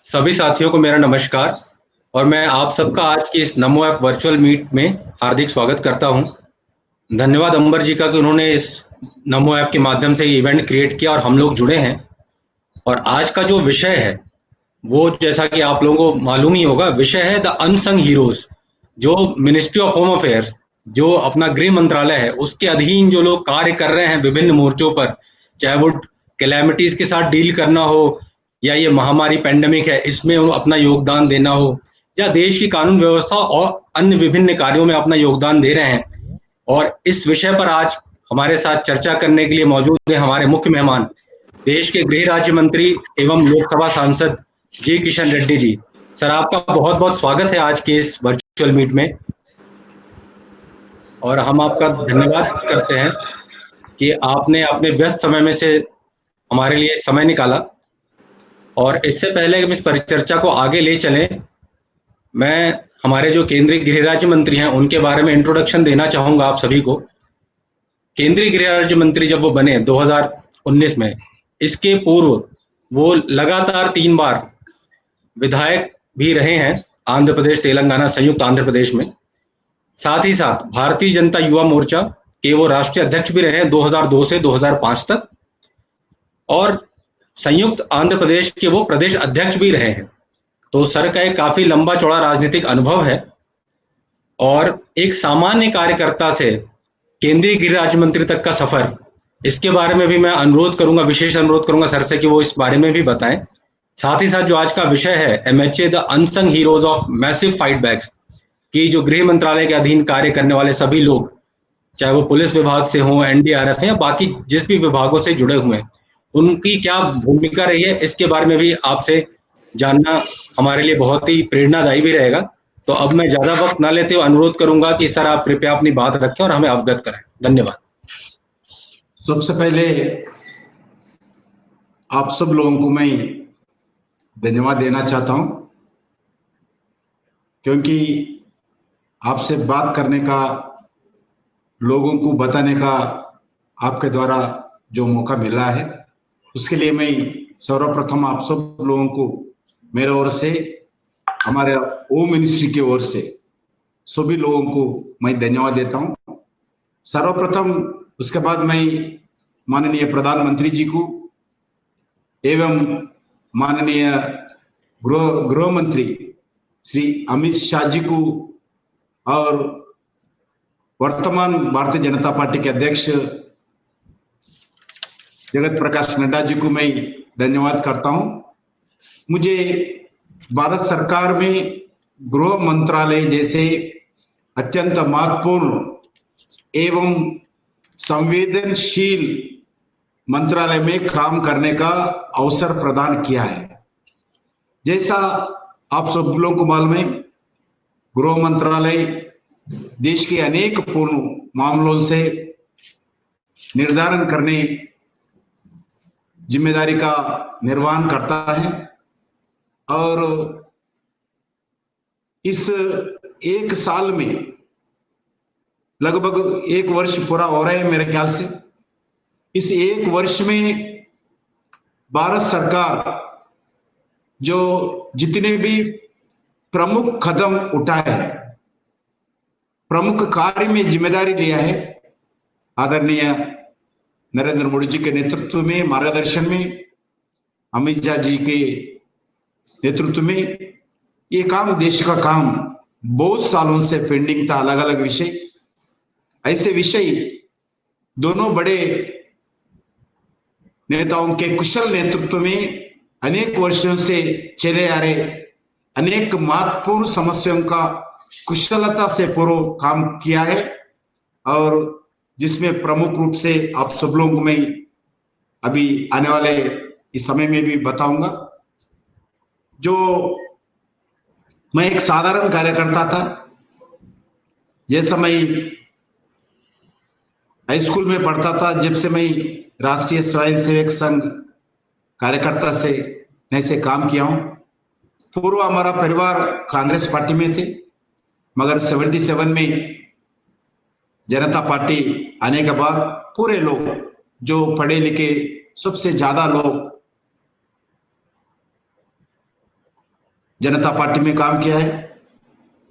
सभी साथियों को मेरा नमस्कार और मैं आप सबका आज की इस नमो ऐप वर्चुअल मीट में हार्दिक स्वागत करता हूं। धन्यवाद अंबर जी का कि उन्होंने इस नमो ऐप के माध्यम से इवेंट क्रिएट किया और हम लोग जुड़े हैं। और आज का जो विषय है वो जैसा कि आप लोगों को मालूम ही होगा, विषय है द अनसंग हीरोज। जो मिनिस्ट्री ऑफ होम अफेयर्स, जो अपना गृह मंत्रालय है, उसके अधीन जो लोग कार्य कर रहे हैं विभिन्न मोर्चों पर, चाहे वो कैलेमिटीज के साथ डील करना हो, या ये महामारी पेंडेमिक है इसमें अपना योगदान देना हो, या देश की कानून व्यवस्था और अन्य विभिन्न कार्यों में अपना योगदान दे रहे हैं। और इस विषय पर आज हमारे साथ चर्चा करने के लिए मौजूद है हमारे मुख्य मेहमान, देश के गृह राज्य मंत्री एवं लोकसभा सांसद जी किशन रेड्डी जी। सर, आपका बहुत बहुत स्वागत है आज के इस वर्चुअल मीट में और हम आपका धन्यवाद करते हैं कि आपने अपने व्यस्त समय में से हमारे लिए समय निकाला। और इससे पहले हम इस परिचर्चा को आगे ले चलें, मैं हमारे जो केंद्रीय गृह राज्य मंत्री हैं उनके बारे में इंट्रोडक्शन देना चाहूंगा आप सभी को। केंद्रीय गृह राज्य मंत्री जब वो बने 2019 में, इसके पूर्व वो लगातार 3 बार विधायक भी रहे हैं आंध्र प्रदेश, तेलंगाना, संयुक्त आंध्र प्रदेश में। साथ ही साथ भारतीय जनता युवा मोर्चा के वो राष्ट्रीय अध्यक्ष भी रहे हैं 2002 से 2005 तक, और संयुक्त आंध्र प्रदेश के वो प्रदेश अध्यक्ष भी रहे हैं। तो सर का एक काफी लंबा चौड़ा राजनीतिक अनुभव है। और एक सामान्य कार्यकर्ता से केंद्रीय गृह राज्य मंत्री तक का सफर, इसके बारे में भी मैं अनुरोध करूंगा, विशेष अनुरोध करूंगा सर से कि वो इस बारे में भी बताएं। साथ ही साथ जो आज का विषय है MHA the unsung heroes of massive fight backs, कि जो गृह मंत्रालय के अधीन कार्य करने वाले सभी लोग, चाहे वो पुलिस विभाग से हों, एनडीआरएफ या बाकी जिस भी विभागों से जुड़े हुए हैं, उनकी क्या भूमिका रही है, इसके बारे में भी आपसे जानना हमारे लिए बहुत ही प्रेरणादायी भी रहेगा। तो अब मैं ज्यादा वक्त ना लेते हुए अनुरोध करूंगा कि सर आप कृपया अपनी बात रखें और हमें अवगत कराएं। धन्यवाद। सबसे पहले आप सब लोगों को मैं धन्यवाद देना चाहता हूं, क्योंकि आपसे बात करने का, लोगों को बताने का आपके द्वारा जो मौका मिला है, उसके लिए मैं सर्वप्रथम आप सब लोगों को मेरे ओर से, हमारे होम मिनिस्ट्री की ओर से सभी लोगों को मैं धन्यवाद देता हूं सर्वप्रथम। उसके बाद मैं माननीय प्रधानमंत्री जी को एवं माननीय गृह मंत्री श्री अमित शाह जी को और वर्तमान भारतीय जनता पार्टी के अध्यक्ष जगत प्रकाश नड्डा जी को मैं धन्यवाद करता हूं। मुझे भारत सरकार में गृह मंत्रालय जैसे अत्यंत महत्वपूर्ण एवं संवेदनशील मंत्रालय में काम करने का अवसर प्रदान किया है। जैसा आप सब लोगों को मालूम है, गृह मंत्रालय देश के अनेक पूर्ण मामलों से निर्धारण करने जिम्मेदारी का निर्वहन करता है। और इस एक साल में लगभग 1 वर्ष पूरा हो रहा है मेरे ख्याल से। इस 1 वर्ष में भारत सरकार जो जितने भी प्रमुख कदम उठाए है, प्रमुख कार्य में जिम्मेदारी लिया है, आदरणीय नरेंद्र मोदी जी के नेतृत्व में, मार्गदर्शन में, अमित शाह जी के नेतृत्व में, ये काम, देश का काम बहुत सालों से पेंडिंग था। अलग अलग विषय, ऐसे विषय दोनों बड़े नेताओं के कुशल नेतृत्व में अनेक वर्षों से चले आ रहे अनेक महत्वपूर्ण समस्याओं का कुशलता से पूर्व काम किया है, और जिसमें प्रमुख रूप से आप सब लोगों को मैं अभी आने वाले इस समय में भी बताऊंगा। जो मैं एक साधारण कार्यकर्ता था, जैसा मैं हाई स्कूल में पढ़ता था, जब से मैं राष्ट्रीय स्वयं सेवक संघ कार्यकर्ता से नए से काम किया हूं। पूर्व हमारा परिवार कांग्रेस पार्टी में थे, मगर 77 में जनता पार्टी आने के बाद पूरे लोग, जो पढ़े लिखे सबसे ज्यादा लोग जनता पार्टी में काम किया है।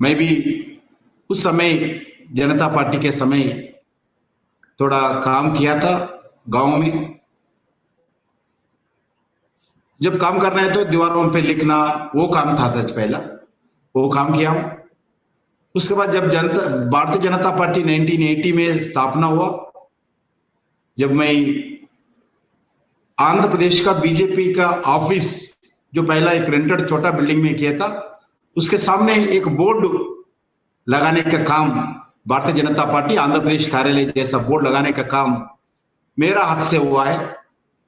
मैं भी उस समय जनता पार्टी के समय थोड़ा काम किया था गांव में। जब काम करना है तो दीवारों पे लिखना, वो काम था पहला, वो काम किया हूं। उसके बाद जब भारतीय जनता पार्टी 1980 में स्थापना हुआ, जब मैं आंध्र प्रदेश का बीजेपी का ऑफिस, जो पहला एक रेंटेड छोटा बिल्डिंग में किया था, उसके सामने एक बोर्ड लगाने का काम, भारतीय जनता पार्टी आंध्र प्रदेश कार्यालय जैसा बोर्ड लगाने का काम मेरा हाथ से हुआ है।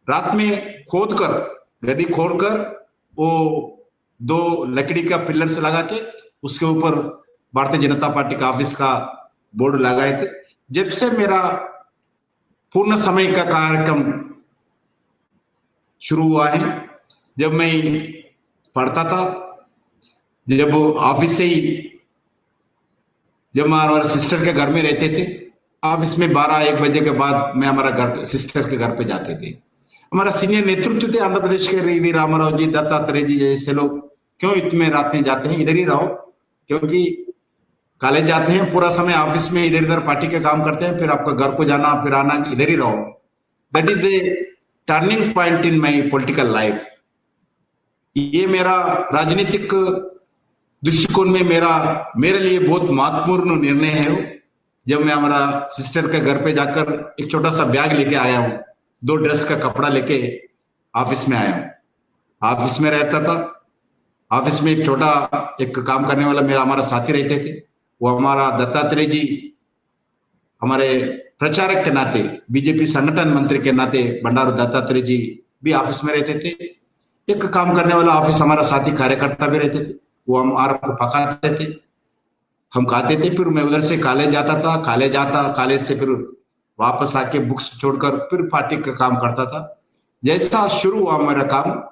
रात में खोदकर, गड्ढी खोदकर, वो 2 लकड़ी का पिलर से लगा के उसके ऊपर भारतीय जनता पार्टी का ऑफिस का बोर्ड लगाए थे। जब से मेरा पूर्ण समय का कार्यक्रम शुरू हुआ है, जब मैं पढ़ता था, जब ऑफिस से ही, जब हमारे सिस्टर के घर में रहते थे, ऑफिस में 12-1 बजे के बाद मैं हमारा घर, सिस्टर के घर पे जाते थे। हमारा सीनियर नेतृत्व थे आंध्र प्रदेश के, वी रामाराव जी, दत्तात्रेय जी जैसे लोग, क्यों इतने रात में जाते हैं, इधर ही रहो, क्योंकि कॉलेज जाते हैं, पूरा समय ऑफिस में इधर इधर पार्टी के काम करते हैं, फिर आपका घर को जाना, फिर आना, इधर ही रहो। That is a turning point in my political life. ये मेरा राजनीतिक दृष्टिकोण में मेरे लिए बहुत महत्वपूर्ण निर्णय है। जब मैं हमारा सिस्टर के घर पे जाकर एक छोटा सा बैग लेके आया हूँ, 2 ड्रेस का कपड़ा लेके ऑफिस में आया हूँ। ऑफिस में रहता था, ऑफिस में एक छोटा एक काम करने वाला हमारा साथी रहते थे, वो हमारा दत्तात्रेय जी, हमारे प्रचारक के नाते, बीजेपी संगठन मंत्री के नाते बंडारू दत्तात्रेय जी भी ऑफिस में रहते थे। एक काम करने वाला ऑफिस हमारा साथी कार्यकर्ता भी रहते थे, वो हमारा को पकाते थे, हम खाते थे। फिर मैं उधर से कॉलेज जाता था, कॉलेज से फिर वापस आके बुक्स छोड़कर फिर पार्टी का काम करता था। जैसा शुरू हुआ मेरा काम,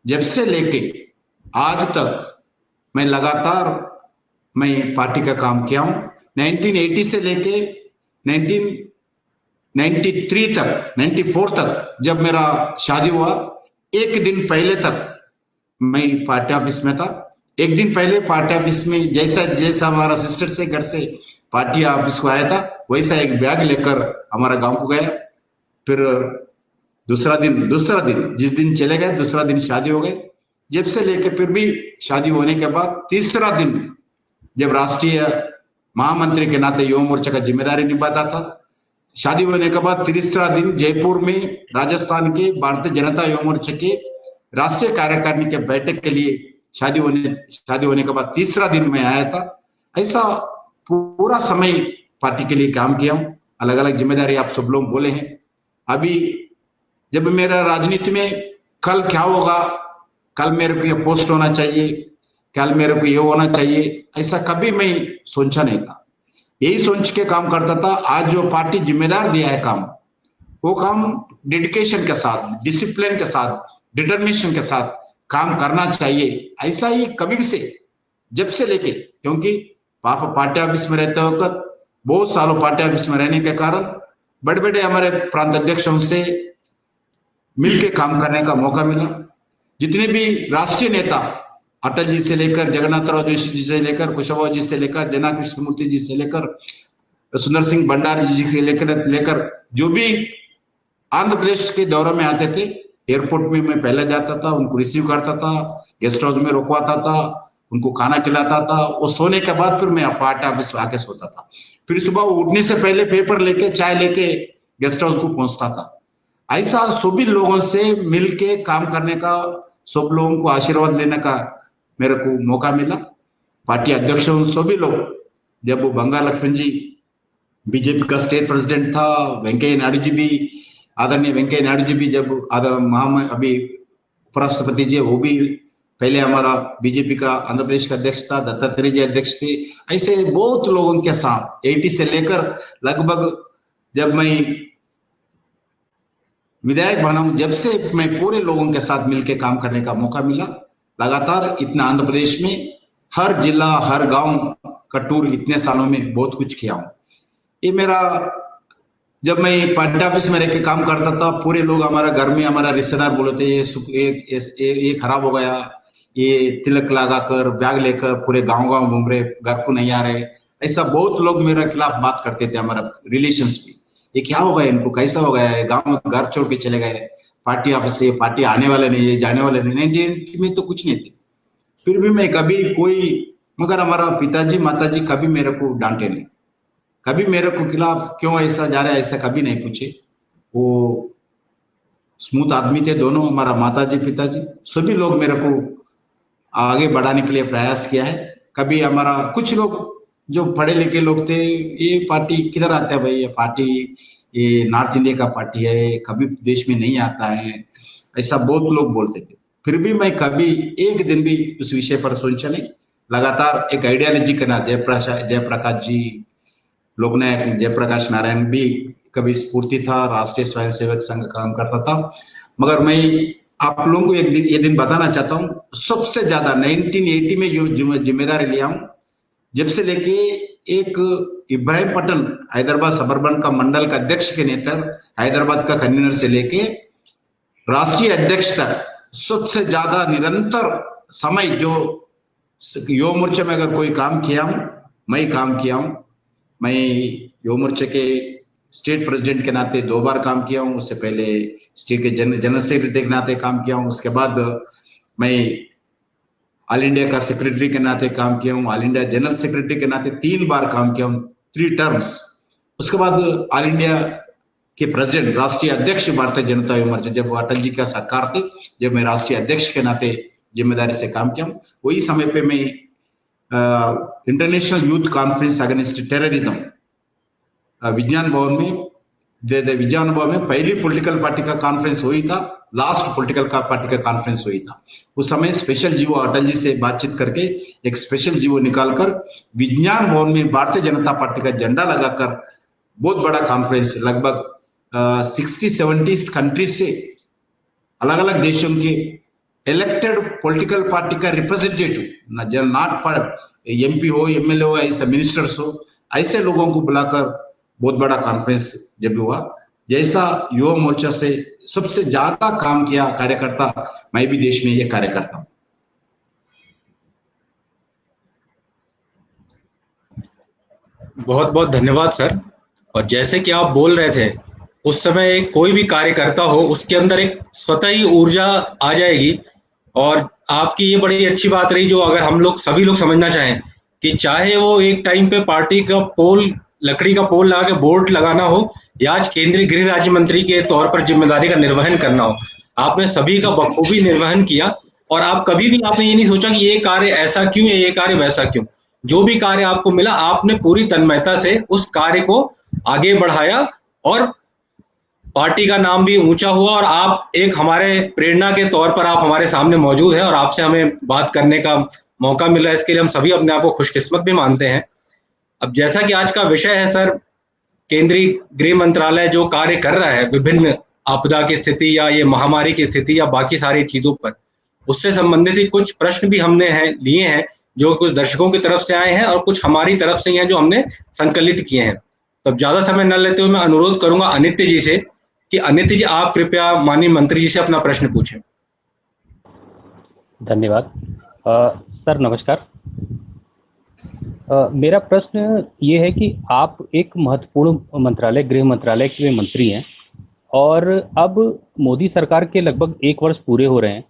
जब से लेके आज तक मैं लगातार पार्टी का काम किया हूं। 1980 से लेके 1993 तक, 94 तक जब मेरा शादी हुआ, एक दिन पहले तक मैं पार्टी ऑफिस में था। एक दिन पहले पार्टी ऑफिस में जैसा हमारा सिस्टर से घर से पार्टी ऑफिस को आया था, वैसा एक बैग लेकर हमारा गांव को गया। फिर दूसरा दिन जिस दिन चले गए, दूसरा दिन शादी हो गई। जब से लेके फिर भी शादी होने के बाद तीसरा दिन, जब राष्ट्रीय महामंत्री के नाते युवा मोर्चा का जिम्मेदारी निभाता था, शादी होने के बाद तीसरा दिन जयपुर में राजस्थान के भारतीय जनता युवा मोर्चा के राष्ट्रीय कार्यकारिणी के बैठक के लिए शादी होने के बाद तीसरा दिन मैं आया था। ऐसा पूरा समय पार्टी के लिए काम किया हूं, अलग अलग जिम्मेदारी आप सब लोग बोले हैं। अभी जब मेरा राजनीति में कल क्या होगा, कल मेरे को ये पोस्ट होना चाहिए, कल मेरे को ये होना चाहिए, ऐसा कभी मैं सोचा नहीं था। यही सोच के काम करता था। आज जो पार्टी जिम्मेदार दिया है काम, वो काम डेडिकेशन के साथ, डिसिप्लिन के साथ, डिटर्मिनेशन के साथ काम करना चाहिए। ऐसा ही कभी भी से, जब से लेके, क्योंकि पापा पार्टी ऑफिस में रहते वक्त, बहुत सालों पार्टी ऑफिस में रहने के कारण बड़े बड़े हमारे प्रांत अध्यक्षों से मिलके काम करने का मौका मिला। जितने भी राष्ट्रीय नेता, अटल जी से लेकर, जगन्नाथराव जोशी जी से लेकर, कुशवाहा जी से लेकर, जना कृष्णमूर्ति जी से लेकर, सुंदर सिंह भंडारी जी से लेकर जो भी आंध्र प्रदेश के दौरे में आते थे, एयरपोर्ट में मैं पहले जाता था, उनको रिसीव करता था, गेस्ट हाउस में रुकवाता था, उनको खाना खिलाता था। वो सोने के बाद फिर मैं पार्टी ऑफिस आके सोता था। फिर सुबह उठने से पहले पेपर लेके, चाय लेके गेस्ट हाउस को पहुंचता था। ऐसा सभी लोगों से मिलके काम करने का, सब लोगों को आशीर्वाद लेने का मेरे को मौका मिला। पार्टी अध्यक्षों सभी लोग, जब वो बंगाल लक्ष्मण जी बीजेपी का स्टेट प्रेसिडेंट था, वेंकैया नायडू जी भी, आदरणीय वेंकैया नायडू जी भी, जब अभी उपराष्ट्रपति जी, वो भी पहले हमारा बीजेपी का आंध्र प्रदेश का अध्यक्ष था, दत्तात्रेय जी अध्यक्ष थे। ऐसे बहुत लोगों के साथ 80 से लेकर लगभग जब मैं विधायक बना हूं, जब से मैं पूरे लोगों के साथ मिलकर काम करने का मौका मिला। लगातार इतना आंध्र प्रदेश में हर जिला, हर गांव का टूर इतने सालों में बहुत कुछ किया हूं। ये मेरा, जब मैं पार्टी ऑफिस में रह के काम करता था, पूरे लोग हमारा घर में, हमारा रिश्तेदार बोले थे ये खराब हो गया, ये तिलक लगाकर बैग लेकर पूरे गांव गांव घूम रहे, घर को नहीं आ रहे, ऐसा बहुत लोग मेरे खिलाफ बात करते थे हमारा रिलेशंस भी। ये क्या हो गया, इनको कैसा हो गया है, गांव में घर छोड़ के चले गए, पार्टी ऑफिस से पार्टी आने वाले नहीं है, जाने वाले नहीं। 1980 में तो कुछ नहीं थे, फिर भी मैं कभी कोई, मगर हमारा पिताजी माताजी कभी मेरे को डांटे नहीं, कभी मेरे को खिलाफ क्यों ऐसा जा रहा है ऐसा कभी नहीं पूछे। वो स्मूथ आदमी थे दोनों, हमारा माताजी पिताजी सभी लोग मेरे को आगे बढ़ाने के लिए प्रयास किया है। कभी हमारा कुछ लोग जो पढ़े लिखे लोग थे, ये पार्टी किधर आता है भाई, ये पार्टी ये नॉर्थ इंडिया का पार्टी है, कभी देश में नहीं आता है, ऐसा बहुत लोग बोलते थे। फिर भी मैं कभी एक दिन भी उस विषय पर सोचा नहीं। लगातार एक आइडियोलॉजी के ना जयप्रकाश जी, लोकनायक जयप्रकाश नारायण भी कभी स्फूर्ति था, राष्ट्रीय स्वयंसेवक संघ काम करता था। मगर मैं आप लोगों को ये दिन बताना चाहता हूँ, सबसे ज्यादा 1980 में जो जिम्मेदारी लिया हूँ, जब से लेके एक इब्राहिमपट्टनम हैदराबाद सबर्बन का मंडल का अध्यक्ष के नेता, हैदराबाद का कन्वीनर से लेके राष्ट्रीय अध्यक्ष तक, सबसे ज्यादा निरंतर समय जो युवा मोर्चा में अगर कोई काम किया हूं, मैं काम किया हूं। मैं युवा मोर्चा के स्टेट प्रेसिडेंट के नाते 2 बार काम किया हूं, उससे पहले स्टेट के जनरल सेक्रेटरी के नाते काम किया हूं, उसके बाद मैं ऑल इंडिया का सेक्रेटरी के नाते काम किया हूं, ऑल इंडिया जनरल सेक्रेटरी के नाते 3 बार काम किया हूं, 3 टर्म्स। उसके बाद ऑल इंडिया के प्रेसिडेंट, राष्ट्रीय अध्यक्ष भारतीय जनता युवा मोर्चा, जब अटल जी का सरकार थे, जब मैं राष्ट्रीय अध्यक्ष के नाते जिम्मेदारी से काम किया हूं, वही समय पे मैं international youth conference against terrorism विज्ञान भवन में, विज्ञान भवन में पहली पॉलिटिकल पार्टी का कॉन्फ्रेंस हुई था, लास्ट पॉलिटिकल पार्टी का कॉन्फ्रेंस हुई था। उस समय स्पेशल जीवो अटल जी से बातचीत करके एक स्पेशल जीवो निकालकर विज्ञान भवन में भारतीय जनता पार्टी का झंडा लगाकर बहुत बड़ा कॉन्फ्रेंस, लगभग 60-70 कंट्रीज से, अलग अलग देशों के इलेक्टेड पॉलिटिकल पार्टी का रिप्रेजेंटेटिव, नॉट एमपी हो, एमएलए हो, ऐसे मिनिस्टर्स हो, ऐसे लोगों को बुलाकर बहुत बड़ा कॉन्फ्रेंस जब हुआ। जैसा युवा मोर्चा से सबसे ज्यादा काम किया कार्यकर्ता, मैं भी देश में ये कार्यकर्ता हूं। बहुत बहुत धन्यवाद सर। और जैसे कि आप बोल रहे थे, उस समय कोई भी कार्यकर्ता हो, उसके अंदर एक स्वतः ही ऊर्जा आ जाएगी। और आपकी ये बड़ी अच्छी बात रही, जो अगर हम लोग सभी लोग समझना चाहें कि चाहे वो एक टाइम पे पार्टी का पोल, लकड़ी का पोल लगा के बोर्ड लगाना हो, या आज केंद्रीय गृह राज्य मंत्री के तौर पर जिम्मेदारी का निर्वहन करना हो, आपने सभी का बखूबी निर्वहन किया। और आप कभी भी आपने ये नहीं सोचा कि ये कार्य ऐसा क्यों है, ये कार्य वैसा क्यों। जो भी कार्य आपको मिला, आपने पूरी तन्मयता से उस कार्य को आगे बढ़ाया, और पार्टी का नाम भी ऊंचा हुआ। और आप एक हमारे प्रेरणा के तौर पर आप हमारे सामने मौजूद हैं, और आपसे हमें बात करने का मौका मिला है, इसके लिए हम सभी अपने आप को खुशकिस्मत भी मानते हैं। अब जैसा कि आज का विषय है सर, केंद्रीय गृह मंत्रालय जो कार्य कर रहा है विभिन्न आपदा की स्थिति, या ये महामारी की स्थिति, या बाकी सारी चीजों पर, उससे संबंधित ही कुछ प्रश्न भी हमने लिए हैं, जो कुछ दर्शकों की तरफ से आए हैं और कुछ हमारी तरफ से हैं जो हमने संकलित किए हैं। तो ज्यादा समय न लेते हुए मैं अनुरोध करूंगा अनित्य जी से कि अनित्य जी, आप कृपया माननीय मंत्री जी से अपना प्रश्न पूछें। धन्यवाद। सर नमस्कार। मेरा प्रश्न ये है कि आप एक महत्वपूर्ण मंत्रालय, गृह मंत्रालय के मंत्री हैं, और अब मोदी सरकार के लगभग 1 वर्ष पूरे हो रहे हैं।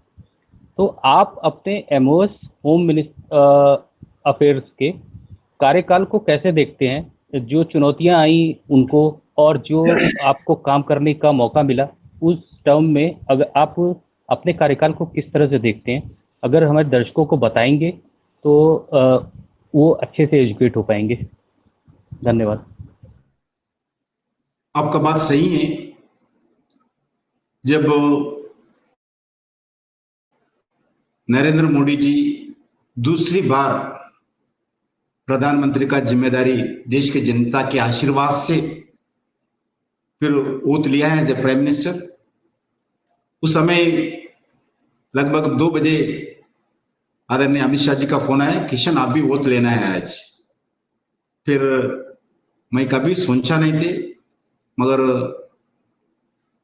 तो आप अपने एमओएस, होम अफेयर्स के कार्यकाल को कैसे देखते हैं? जो चुनौतियां आई उनको, और जो आपको काम करने का मौका मिला उस टर्म में, अगर आप अपने कार्यकाल को किस तरह से देखते हैं, अगर हमारे दर्शकों को बताएंगे तो वो अच्छे से एजुकेट हो पाएंगे। धन्यवाद। आपका बात सही है। जब नरेंद्र मोदी जी दूसरी बार प्रधानमंत्री का जिम्मेदारी देश के जनता के आशीर्वाद से फिर ओथ लिया है एज ए प्राइम मिनिस्टर, उस समय लगभग 2 बजे आदरणीय अमित शाह जी का फोन आया, किशन आप भी ओथ लेना है आज। फिर मैं कभी सोचा नहीं थे, मगर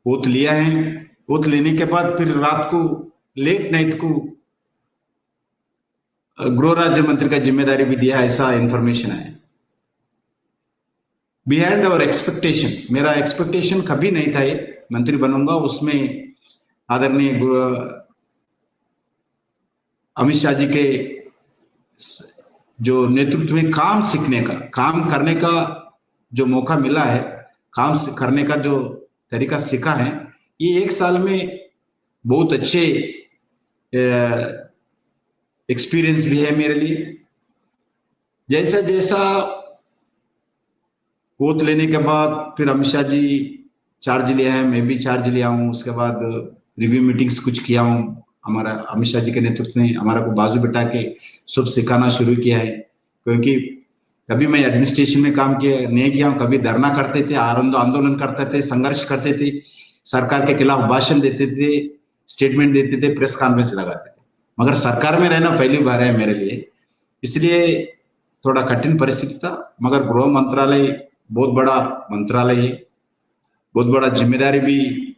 ओथ लिया है। ओथ लेने के बाद फिर रात को लेट नाइट को गृह राज्य मंत्री का जिम्मेदारी भी दिया, ऐसा इंफॉर्मेशन है। बिहाइंड अवर एक्सपेक्टेशन, मेरा एक्सपेक्टेशन कभी नहीं था ये मंत्री बनूंगा, उसमें आदरणीय अमित शाह जी के जो नेतृत्व में काम सीखने का, काम करने का जो मौका मिला है, काम करने का जो तरीका सीखा है, ये एक साल में बहुत अच्छे एक्सपीरियंस भी है मेरे लिए। जैसा जैसा ओथ लेने के बाद फिर अमित शाह जी चार्ज लिया है, मैं भी चार्ज लिया हूँ, उसके बाद रिव्यू मीटिंग्स कुछ किया हूँ, हमारा अमित शाह जी के नेतृत्व में हमारा को बाजू बिठा के सब सिखाना शुरू किया है। क्योंकि कभी मैं एडमिनिस्ट्रेशन में काम किया नहीं किया हूँ, कभी धरना करते थे, आंदोलन करते थे, संघर्ष करते थे, सरकार के खिलाफ भाषण देते थे, स्टेटमेंट देते थे, प्रेस कॉन्फ्रेंस लगाते थे, मगर सरकार में रहना पहली बार है मेरे लिए, इसलिए थोड़ा कठिन परिस्थिति था। मगर गृह मंत्रालय बहुत बड़ा मंत्रालय है, बहुत बड़ा जिम्मेदारी भी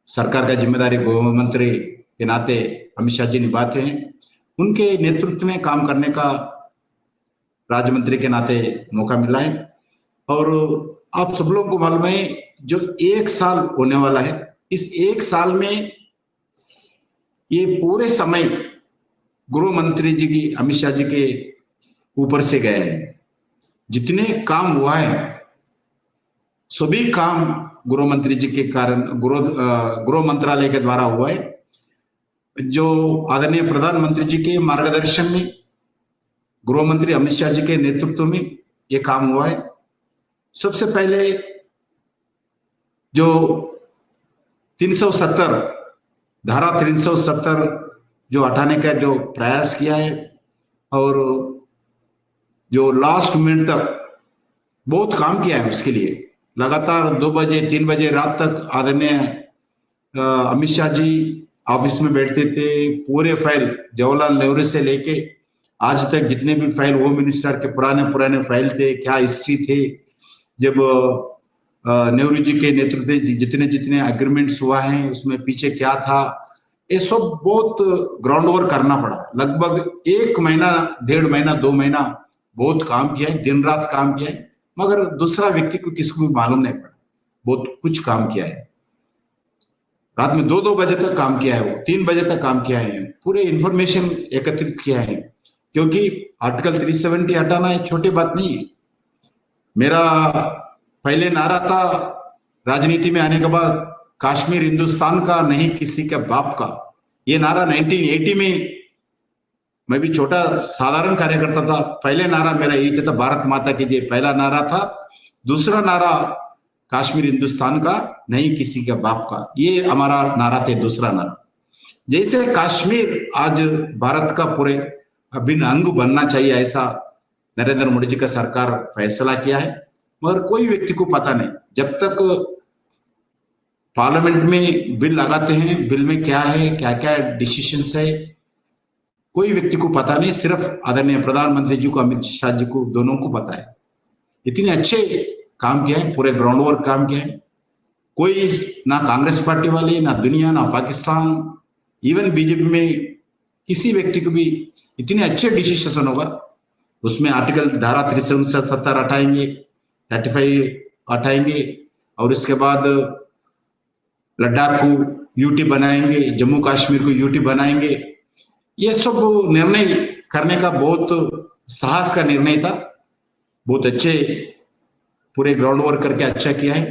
सरकार का जिम्मेदारी गृह मंत्री के नाते अमित शाह जी निभाते हैं। उनके नेतृत्व में काम करने का राज्य मंत्री के नाते मौका मिला है। और आप सब लोगों को मालूम है, जो एक साल होने वाला है, इस एक साल में ये पूरे समय गृह मंत्री जी की, अमित शाह जी के ऊपर से गए हैं। जितने काम हुआ है सभी काम गृह मंत्री जी के कारण, गृह मंत्रालय के द्वारा हुआ है। जो आदरणीय प्रधानमंत्री जी के मार्गदर्शन में, गृह मंत्री अमित शाह जी के नेतृत्व में ये काम हुआ है। सबसे पहले जो 370 धारा 370 जो हटाने का जो प्रयास किया है, और जो लास्ट मिनट तक बहुत काम किया है, उसके लिए लगातार 2 बजे 3 बजे रात तक आदरणीय अमित शाह जी ऑफिस में बैठते थे। पूरे फाइल जवाहरलाल नेहरू से लेके आज तक जितने भी फाइल होम मिनिस्टर के पुराने फाइल थे, क्या हिस्ट्री थे, जब नेहरू जी के नेतृत्व जितने जितने एग्रीमेंट्स हुआ है उसमें पीछे क्या था, ये सब बहुत ग्राउंड वर्क करना पड़ा। लगभग 1 महीना 1.5 महीना 2 महीना बहुत काम किया है, दिन रात काम किया है, मगर दूसरा व्यक्ति को किसको भी मालूम नहीं पड़ा। बहुत कुछ काम किया है, रात में 2-2 बजे तक काम किया है, वो 3 बजे तक काम किया है, पूरे इंफॉर्मेशन एकत्रित किया है। क्योंकि आर्टिकल 370 हटाना एक छोटी बात नहीं है। मेरा पहले नारा था राजनीति में आने के बाद, कश्मीर हिंदुस्तान का नहीं किसी के बाप का। ये नारा 1980 में, मैं भी छोटा साधारण कार्यकर्ता था, पहले नारा मेरा यही था, भारत माता की जय पहला नारा था। दूसरा नारा कश्मीर हिंदुस्तान का नहीं किसी के बाप का, ये हमारा नारा थे दूसरा नारा। जैसे कश्मीर आज भारत का पूरे अभिन्न अंग बनना चाहिए, ऐसा नरेंद्र मोदी जी का सरकार फैसला किया है। मगर कोई व्यक्ति को पता नहीं, जब तक पार्लियामेंट में बिल लगाते हैं, बिल में क्या है, क्या क्या डिसीजंस है, कोई व्यक्ति को पता नहीं। सिर्फ आदरणीय प्रधानमंत्री जी को, अमित शाह जी को, दोनों को पता है। इतने अच्छे काम किया है, पूरे ग्राउंड वर्क काम किया है। कोई ना कांग्रेस पार्टी वाले, ना दुनिया, ना पाकिस्तान, इवन बीजेपी में किसी व्यक्ति को भी इतने अच्छे डिसीजन होगा। उसमें आर्टिकल धारा 370 हटाएंगे, 35 हटाएंगे, और इसके बाद लद्दाख को यूटी बनाएंगे, जम्मू कश्मीर को यूटी बनाएंगे। ये सब निर्णय करने का बहुत साहस का निर्णय था। बहुत अच्छे पूरे ग्राउंड वर्क करके अच्छा किया है।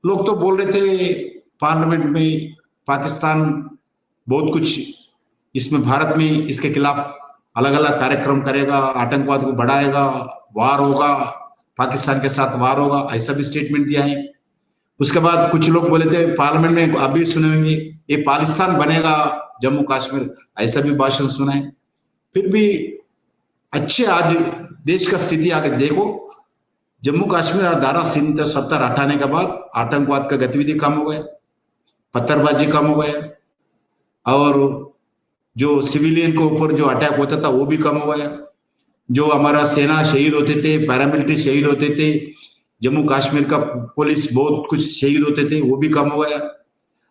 लोग तो बोल रहे थे पार्लियामेंट में पाकिस्तान बहुत कुछ इसमें, भारत में इसके खिलाफ अलग अलग कार्यक्रम करेगा, आतंकवाद को बढ़ाएगा, वार होगा, पाकिस्तान के साथ वार होगा, ऐसा भी स्टेटमेंट दिया है। उसके बाद कुछ लोग बोले थे पार्लियामेंट में, अभी सुनेंगे, ये पाकिस्तान बनेगा जम्मू कश्मीर, ऐसा भी भाषण सुना है। फिर भी अच्छे आज देश का स्थिति आकर देखो, जम्मू कश्मीर और धारा 370 हटाने के बाद आतंकवाद का गतिविधि कम हो गया, पत्थरबाजी कम हो गया, और जो सिविलियन के ऊपर जो अटैक होता था वो भी कम हो गया। जो हमारा सेना शहीद होते थे, पैरामिलिट्री शहीद होते थे, जम्मू कश्मीर का पुलिस बहुत कुछ शहीद होते थे, वो भी कम हो गया।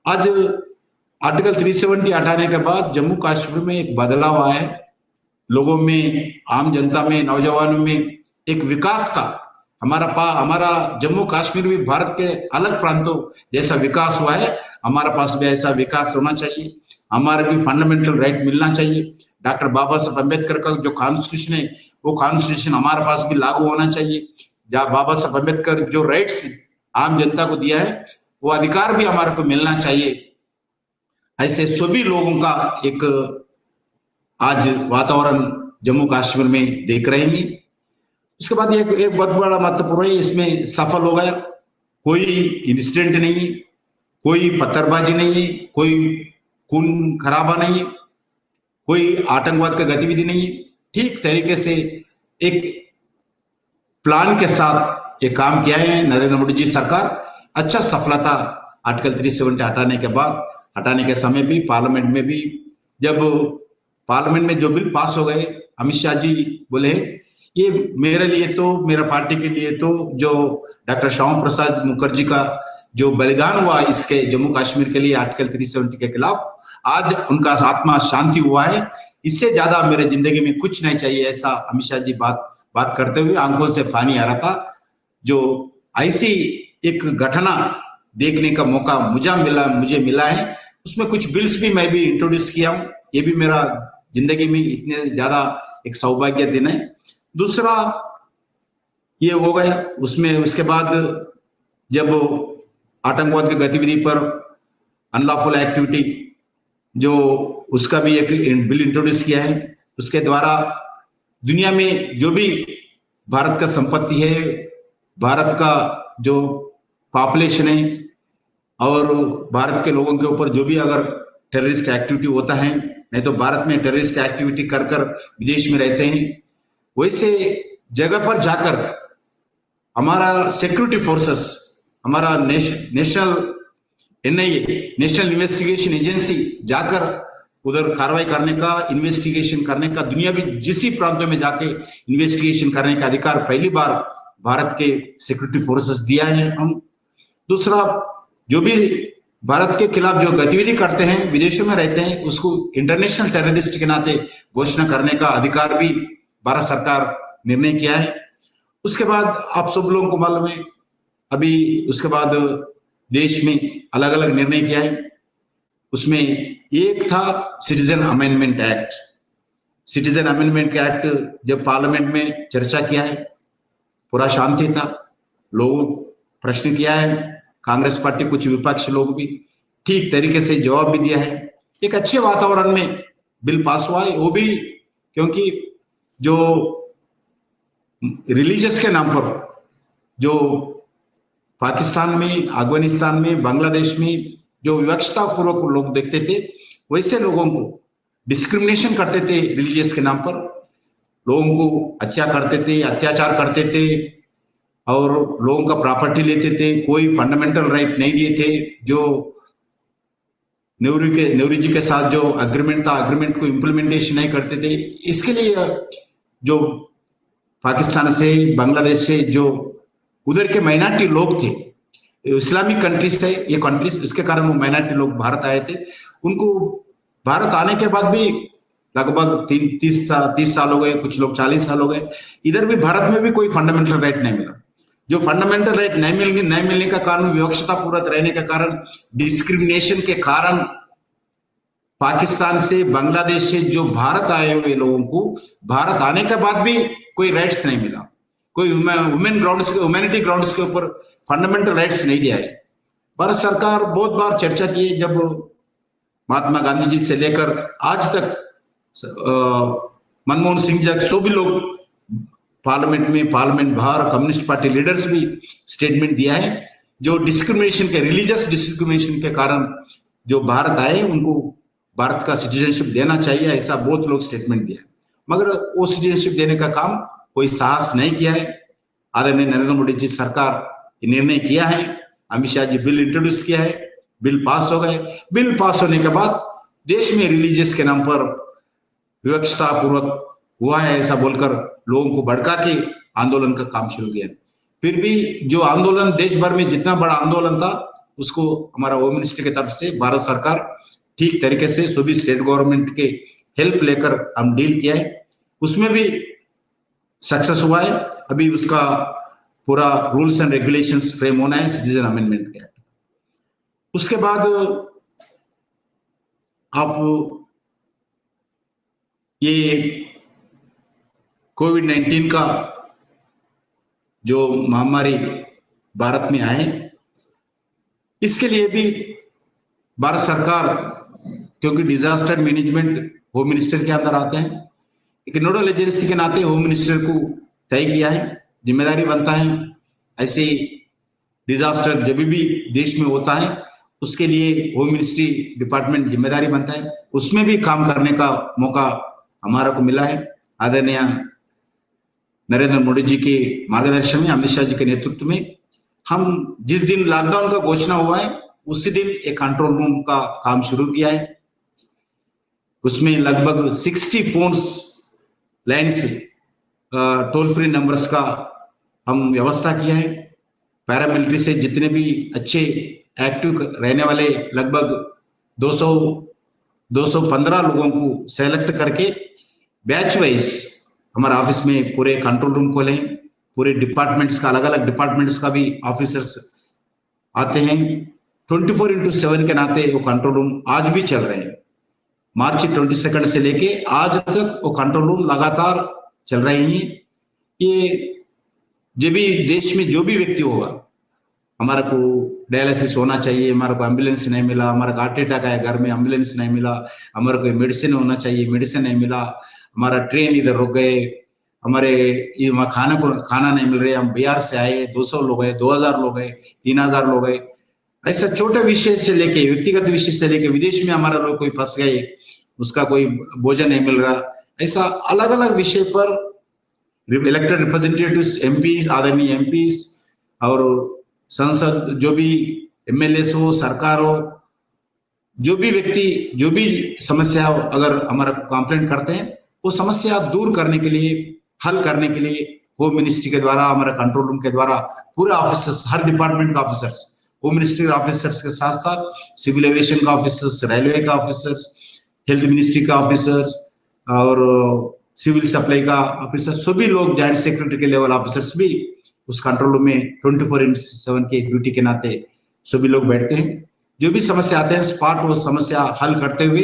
आज आर्टिकल 370 हटाने के बाद जम्मू कश्मीर में एक बदलाव आया है। लोगों में, आम जनता में, नौजवानों में एक विकास का हमारा जम्मू कश्मीर भी भारत के अलग प्रांतों जैसा विकास हुआ है, हमारा पास भी ऐसा विकास होना चाहिए। हमारे भी फंडामेंटल राइट मिलना चाहिए। डॉक्टर बाबा साहब अम्बेडकर का जो कॉन्स्टिट्यूशन है वो कॉन्स्टिट्यूशन हमारे पास भी लागू होना चाहिए। जहाँ बाबा साहब अम्बेडकर जो राइट्स आम जनता को दिया है वो अधिकार भी हमारे को मिलना चाहिए। ऐसे सभी लोगों का एक आज वातावरण जम्मू कश्मीर में देख रहे हैं। उसके बाद एक बहुत बड़ा महत्वपूर्ण है, इसमें सफल हो गया। कोई इंसिडेंट नहीं है, कोई पत्थरबाजी नहीं है, कोई खून खराबा नहीं है, कोई आतंकवाद का गतिविधि नहीं है। ठीक तरीके से एक प्लान के साथ एक काम किया है नरेंद्र मोदी जी सरकार। अच्छा सफलता आर्टिकल 370 हटाने के समय भी, पार्लियामेंट में भी, जब पार्लियामेंट में जो बिल पास हो गए, अमित शाह जी बोले ये मेरे लिए तो, मेरा पार्टी के लिए तो, जो डॉक्टर श्यामा प्रसाद मुखर्जी का जो बलिदान हुआ इसके जम्मू कश्मीर के लिए आर्टिकल 370 के खिलाफ, आज उनका आत्मा शांति हुआ है। इससे ज्यादा मेरे जिंदगी में कुछ नहीं चाहिए, ऐसा अमित शाह जी बात करते हुए आंखों से पानी आ रहा था। जो ऐसी एक घटना देखने का मौका मुझे मिला है, उसमें कुछ बिल्स भी मैं भी इंट्रोड्यूस किया हूं। ये भी मेरा जिंदगी में इतने ज्यादा एक सौभाग्य दिन है। दूसरा ये हो गया, उसमें उसके बाद जब आतंकवाद की गतिविधि पर अनलॉफुल एक्टिविटी जो उसका भी एक बिल इंट्रोड्यूस किया है, उसके द्वारा दुनिया में जो भी भारत का संपत्ति है, भारत का जो पॉपुलेशन है और भारत के लोगों के ऊपर जो भी अगर टेररिस्ट एक्टिविटी होता है, नहीं तो भारत में टेररिस्ट एक्टिविटी कर विदेश में रहते हैं, वैसे जगह पर जाकर हमारा सिक्योरिटी फोर्सेस, हमारा national NIA national investigation agency जाकर उधर कार्रवाई करने का, इन्वेस्टिगेशन करने का, दुनिया में जिस प्रांतों में जाके इन्वेस्टिगेशन करने का अधिकार पहली बार भारत के सिक्योरिटी फोर्सेस दिया है हम। दूसरा, जो भी भारत के खिलाफ जो गतिविधि करते हैं, विदेशों में रहते हैं, उसको इंटरनेशनल टेररिस्ट के नाते घोषणा करने का अधिकार भी भारत सरकार निर्णय किया है। उसके बाद आप सब लोगों को मालूम है, अभी उसके बाद देश में अलग अलग निर्णय किया है। उसमें एक था citizen amendment act. Citizen amendment act जब पार्लियामेंट में चर्चा किया है, पूरा शांति था, लोगों प्रश्न किया है, कांग्रेस पार्टी, कुछ विपक्ष लोग भी ठीक तरीके से जवाब भी दिया है। एक अच्छे वातावरण में बिल पास हुआ है, वो भी क्योंकि जो रिलीजियस के नाम पर जो पाकिस्तान में, अफगानिस्तान में, बांग्लादेश में जो विवक्षता पूर्वक लोग देखते थे, वैसे लोगों को डिस्क्रिमिनेशन करते थे, रिलीजियस के नाम पर लोगों को हत्या करते थे, अत्याचार करते थे और लोगों का प्रॉपर्टी लेते थे, कोई फंडामेंटल राइट नहीं दिए थे। जो नेहरू जी के साथ जो अग्रीमेंट था, अग्रीमेंट को इम्प्लीमेंटेशन नहीं करते थे। इसके लिए जो पाकिस्तान से, बांग्लादेश से जो उधर के माइनॉरिटी लोग थे, इस्लामिक कंट्रीज थे ये कंट्रीज, इसके कारण वो माइनॉरिटी लोग भारत आए थे। उनको भारत आने के बाद भी लगभग 30 साल हो गए, कुछ लोग 40 साल हो गए, इधर भी भारत में भी कोई फंडामेंटल राइट नहीं मिला। जो फंडामेंटल राइट नहीं मिलने का कारण, विवक्षता पूर्वक रहने का कारण, डिस्क्रिमिनेशन के कारण पाकिस्तान से, बांग्लादेश से जो भारत आए हुए लोगों को भारत आने के बाद भी कोई राइट्स नहीं मिला, कोई ह्यूमैनिटी ग्राउंड्स के ऊपर फंडामेंटल राइट्स नहीं दिया है। भारत सरकार बहुत बार चर्चा की है, जब महात्मा गांधी जी से लेकर आज तक मनमोहन सिंह जी, सभी लोग पार्लियामेंट बाहर कम्युनिस्ट पार्टी लीडर्स भी स्टेटमेंट दिया है। जो डिस्क्रिमिनेशन के, रिलीजियस डिस्क्रिमिनेशन के कारण जो भारत आए, उनको भारत का सिटीजनशिप देना चाहिए, ऐसा बहुत लोग स्टेटमेंट दिया है, मगर वो सिटीजनशिप देने का काम कोई साहस नहीं किया है। आदरणीय नरेंद्र मोदी जी सरकार निर्णय किया है, अमित शाह जी बिल इंट्रोड्यूस किया है, बिल पास हो गए। बिल पास होने के बाद देश में रिलीजियस के नाम पर विवक्षता पूर्वक हुआ है ऐसा बोलकर लोगों को भड़का के आंदोलन का काम शुरू किया। फिर भी जो आंदोलन देश भर में जितना बड़ा आंदोलन था, उसको हमारा होम मिनिस्ट्री की तरफ से भारत सरकार ठीक तरीके से सभी स्टेट गवर्नमेंट के हेल्प लेकर हम डील किया है। उसमें भी सक्सेस हुआ है। अभी उसका पूरा रूल्स एंड रेगुलेशंस फ्रेम होना है सिटीजन अमेंडमेंट के। उसके बाद आप ये कोविड-19 का जो महामारी भारत में आए, इसके लिए भी भारत सरकार, क्योंकि डिजास्टर मैनेजमेंट होम मिनिस्टर के अंदर आते हैं, एक नोडल एजेंसी के नाते होम मिनिस्टर को तय किया है, जिम्मेदारी बनता है ऐसे डिजास्टर जब भी देश में होता है उसके लिए होम मिनिस्ट्री डिपार्टमेंट जिम्मेदारी बनता है। उसमें भी काम करने का मौका हमारा को मिला है। आदरणीय नरेंद्र मोदी जी के मार्गदर्शन में, अमित शाह जी के नेतृत्व में, हम जिस दिन लॉकडाउन का घोषणा हुआ है उसी दिन एक कंट्रोल रूम का काम शुरू किया है। उसमें लगभग 60 phones lines toll free numbers का हम व्यवस्था किया है। पैरामिलिट्री से जितने भी अच्छे एक्टिव रहने वाले लगभग 215 लोगों को सेलेक्ट करके बैच वाइज हमारे ऑफिस में पूरे कंट्रोल रूम खोले हैं। पूरे डिपार्टमेंट्स का, अलग अलग डिपार्टमेंट्स का भी ऑफिसर्स आते हैं। 24/7 के नाते वो कंट्रोल रूम आज भी चल रहे हैं। मार्च 22 से लेके आज तक वो कंट्रोल रूम लगातार चल रहे हैं। ये जो भी देश में जो भी व्यक्ति होगा, हमारे को डायलिसिस होना चाहिए, हमारे को एम्बुलेंस नहीं मिला, हमारा हार्ट अटैक आया, घर में एम्बुलेंस नहीं मिला, हमारे को मेडिसिन होना चाहिए, मेडिसिन नहीं मिला, हमारा ट्रेन इधर रुक गए, हमारे वहाँ खाना नहीं मिल रहा, हम बिहार से आए, 200 लोग गए, 2000 लोग गए, 3000 लोग गए। ऐसा छोटे विषय से लेके व्यक्तिगत विषय से लेके विदेश में हमारा लोग कोई फंस गए, उसका कोई भोजन नहीं मिल रहा, ऐसा अलग अलग विषय पर इलेक्टेड रिप्रेजेंटेटिव्स, एमपीज, आदरणीय एमपीज और संसद, जो भी एमएलए हो, सरकार हो, जो भी व्यक्ति जो भी समस्या हो, अगर हमारा कंप्लेंट करते हैं, वो समस्या दूर करने के लिए, हल करने के लिए होम मिनिस्ट्री के द्वारा, हमारा कंट्रोल रूम के द्वारा पूरे ऑफिसर्स, हर डिपार्टमेंट का ऑफिसर्स, होम मिनिस्ट्री ऑफिसर्स के साथ साथ सिविल एविएशन का ऑफिसर्स, रेलवे का ऑफिसर्स, हेल्थ मिनिस्ट्री का ऑफिसर्स और सिविल सप्लाई का ऑफिसर, सभी लोग, जॉइंट सेक्रेटरी के लेवल ऑफिसर्स भी उस कंट्रोल रूम में 24/7 के ड्यूटी के नाते सभी लोग बैठते हैं। जो भी समस्या आते हैं स्पॉट वो समस्या हल करते हुए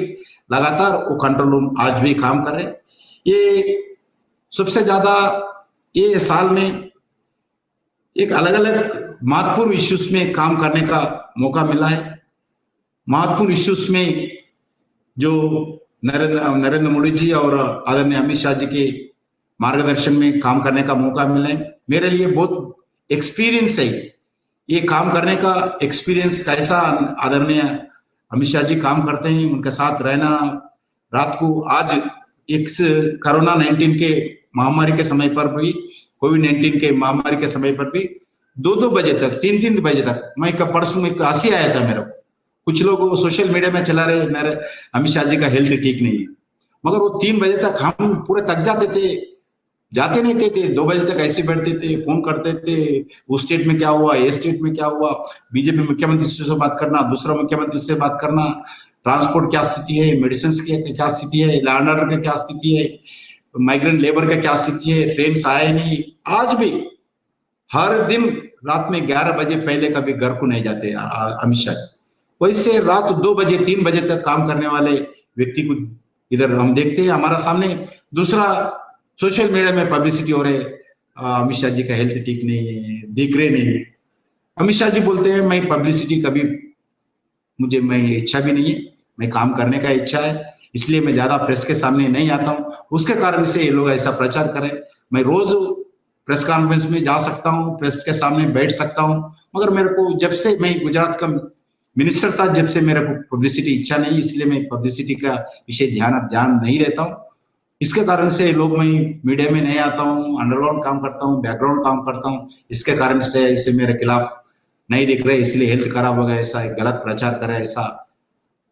लगातार वो कंट्रोल रूम आज भी काम कर रहे हैं। ये सबसे ज्यादा ये साल में एक अलग अलग महत्वपूर्ण इश्यूज में काम करने का मौका मिला है। महत्वपूर्ण इश्यूज में जो नरेंद्र मोदी जी और आदरणीय अमित शाह जी के मार्गदर्शन में काम करने का मौका मिला है। मेरे लिए बहुत एक्सपीरियंस है ये काम करने का। एक्सपीरियंस कैसा आदरणीय अमित शाह जी काम करते हैं, उनके साथ रहना, रात को आज एक कोरोना 19 के महामारी के समय पर भी, कोविड-19 के महामारी के समय पर भी 2-2 बजे तक, 3-3 बजे तक, मैं परसों में हंसी आया था मेरे को। कुछ लोग सोशल मीडिया में चला रहे मेरे अमित शाह जी का हेल्थ ठीक नहीं है, मगर वो 3 बजे तक हम पूरे थक जाते थे, जाते नहीं थे, 2 बजे तक ऐसे बैठते थे, फोन करते थे, उस स्टेट में क्या हुआ, ये स्टेट में क्या हुआ, बीजेपी मुख्यमंत्री से बात करना, दूसरा मुख्यमंत्री से बात करना, ट्रांसपोर्ट क्या स्थिति है, मेडिसिन की क्या स्थिति है, लॉ एंड ऑर्डर की क्या स्थिति है, माइग्रेंट लेबर का क्या स्थिति है, ट्रेन आए नहीं। आज भी हर दिन रात में 11 बजे पहले कभी घर को नहीं जाते अमित शाह जी। वैसे रात 2 बजे 3 बजे तक काम करने वाले व्यक्ति को इधर हम देखते हैं हमारा सामने। दूसरा, सोशल मीडिया में पब्लिसिटी हो रहे, अमित शाह जी का हेल्थ ठीक नहीं है, दिख रहे नहीं है। अमित शाह जी बोलते हैं मैं पब्लिसिटी कभी, मैं इच्छा भी नहीं है, मैं काम करने का इच्छा है, इसलिए मैं ज्यादा प्रेस के सामने नहीं आता हूँ। उसके कारण से ये लोग ऐसा प्रचार करें। मैं रोज प्रेस कॉन्फ्रेंस में जा सकता हूँ, प्रेस के सामने बैठ सकता हूँ, मगर मेरे को जब से मैं गुजरात का मिनिस्टर था, जब से मेरे को पब्लिसिटी इच्छा नहीं, इसलिए मैं पब्लिसिटी का विषय ध्यान नहीं देता हूँ। इसके कारण से लोग, मैं मीडिया में नहीं आता हूँ, अंडरग्राउंड काम करता हूँ, बैकग्राउंड काम करता हूँ, इसके कारण से इसे मेरे खिलाफ नहीं दिख रहे, इसलिए हेल्थ खराब हो गया, ऐसा गलत प्रचार करे, ऐसा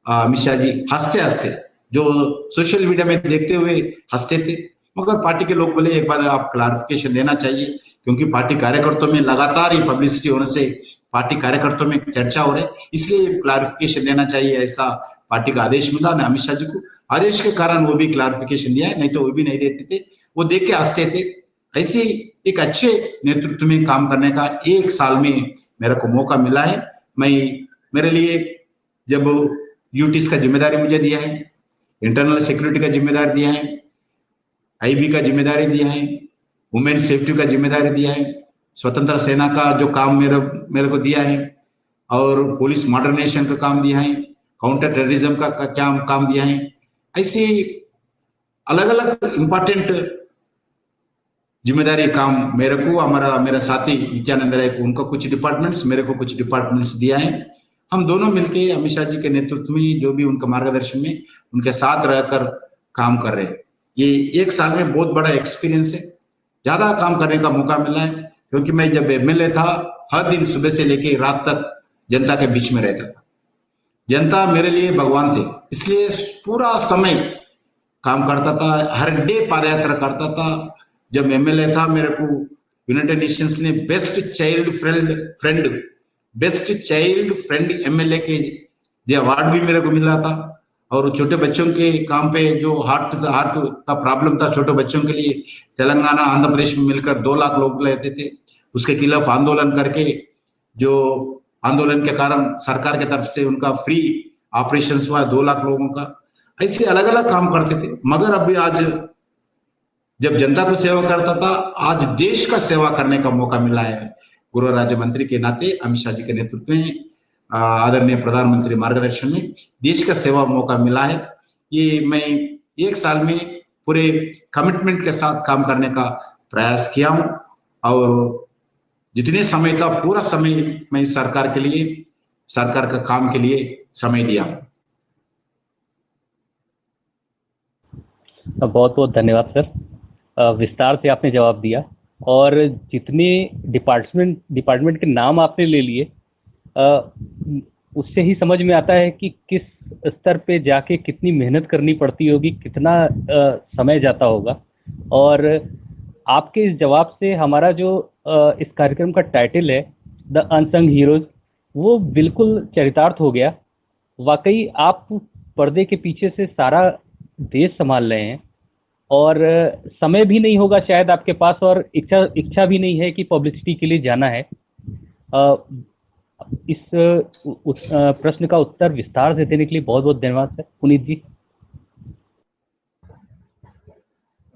अमित शाह जी हंसते हंसते जो सोशल मीडिया में देखते हुए हंसते थे। मगर पार्टी के लोग बोले एक बार आप क्लैरिफिकेशन देना चाहिए, क्योंकि पार्टी कार्यकर्ताओं में लगातार ये पब्लिसिटी होने से पार्टी कार्यकर्ताओं में चर्चा हो रही है, इसलिए क्लैरिफिकेशन देना चाहिए, ऐसा पार्टी का आदेश मिला ना अमित शाह जी को, आदेश के कारण वो भी क्लैरिफिकेशन दिया है, नहीं तो वो भी नहीं देते थे, वो देख के हंसते थे। ऐसे एक अच्छे नेतृत्व में काम करने का 1 साल में मेरे को मौका मिला है। मेरे लिए जब ड्यूटीज का जिम्मेदारी मुझे दिया है, इंटरनल सिक्योरिटी का जिम्मेदारी दिया है, आईबी का जिम्मेदारी दिया है, वुमेन सेफ्टी का जिम्मेदारी दिया है, स्वतंत्र सेना का जो काम मेरे को दिया है, और पुलिस मॉडर्नाइजेशन का काम दिया है, काउंटर टेररिज्म का क्या काम दिया है, ऐसे अलग अलग इंपॉर्टेंट जिम्मेदारी काम मेरे को, मेरा साथी नित्यानंद राय को, उनको कुछ डिपार्टमेंट्स, मेरे को कुछ डिपार्टमेंट्स दिया है। हम दोनों मिलके अमित शाह जी के नेतृत्व में, जो भी उनका मार्गदर्शन में, उनके साथ रहकर काम कर रहे हैं। ये 1 साल में बहुत बड़ा एक्सपीरियंस है, ज्यादा काम करने का मौका मिला है, क्योंकि मैं जब एमएलए था हर दिन सुबह से लेकर रात तक जनता के बीच में रहता था। जनता मेरे लिए भगवान थे, इसलिए पूरा समय काम करता था, हर डे पदयात्रा करता था। जब एमएलए था मेरे को यूनाइटेड नेशंस ने बेस्ट चाइल्ड फ्रेंड एमएलए के जो अवार्ड भी मेरे को मिला था। और छोटे बच्चों के काम पे जो हार्ट का प्रॉब्लम था छोटे बच्चों के लिए, तेलंगाना आंध्र प्रदेश में मिलकर 2 लाख लोग लेते थे, उसके खिलाफ आंदोलन करके, जो आंदोलन के कारण सरकार की तरफ से उनका फ्री ऑपरेशन हुआ 2 लाख लोगों का। ऐसे अलग अलग काम करते थे, मगर अभी आज जब जनता को सेवा करता था, आज देश का सेवा करने का मौका मिला है। गृह राज्य मंत्री के नाते अमित शाह जी के नेतृत्व में, आदरणीय प्रधानमंत्री मार्गदर्शन में देश का सेवा मौका मिला है। ये मैं 1 साल में पूरे कमिटमेंट के साथ काम करने का प्रयास किया हूं, और जितने समय था पूरा समय मैं सरकार के लिए, सरकार का काम के लिए समय दिया हूं। बहुत बहुत धन्यवाद सर, विस्तार से आपने जवाब दिया, और जितने डिपार्टमेंट के नाम आपने ले लिए, उससे ही समझ में आता है कि किस स्तर पे जाके कितनी मेहनत करनी पड़ती होगी, कितना समय जाता होगा। और आपके इस जवाब से हमारा जो इस कार्यक्रम का टाइटल है द अनसंग हीरोज, वो बिल्कुल चरितार्थ हो गया। वाकई आप पर्दे के पीछे से सारा देश संभाल रहे हैं, और समय भी नहीं होगा शायद आपके पास, और इच्छा भी नहीं है कि पब्लिसिटी के लिए जाना है। इस प्रश्न का उत्तर विस्तार से देने के लिए बहुत बहुत धन्यवाद सर। पुनीत जी।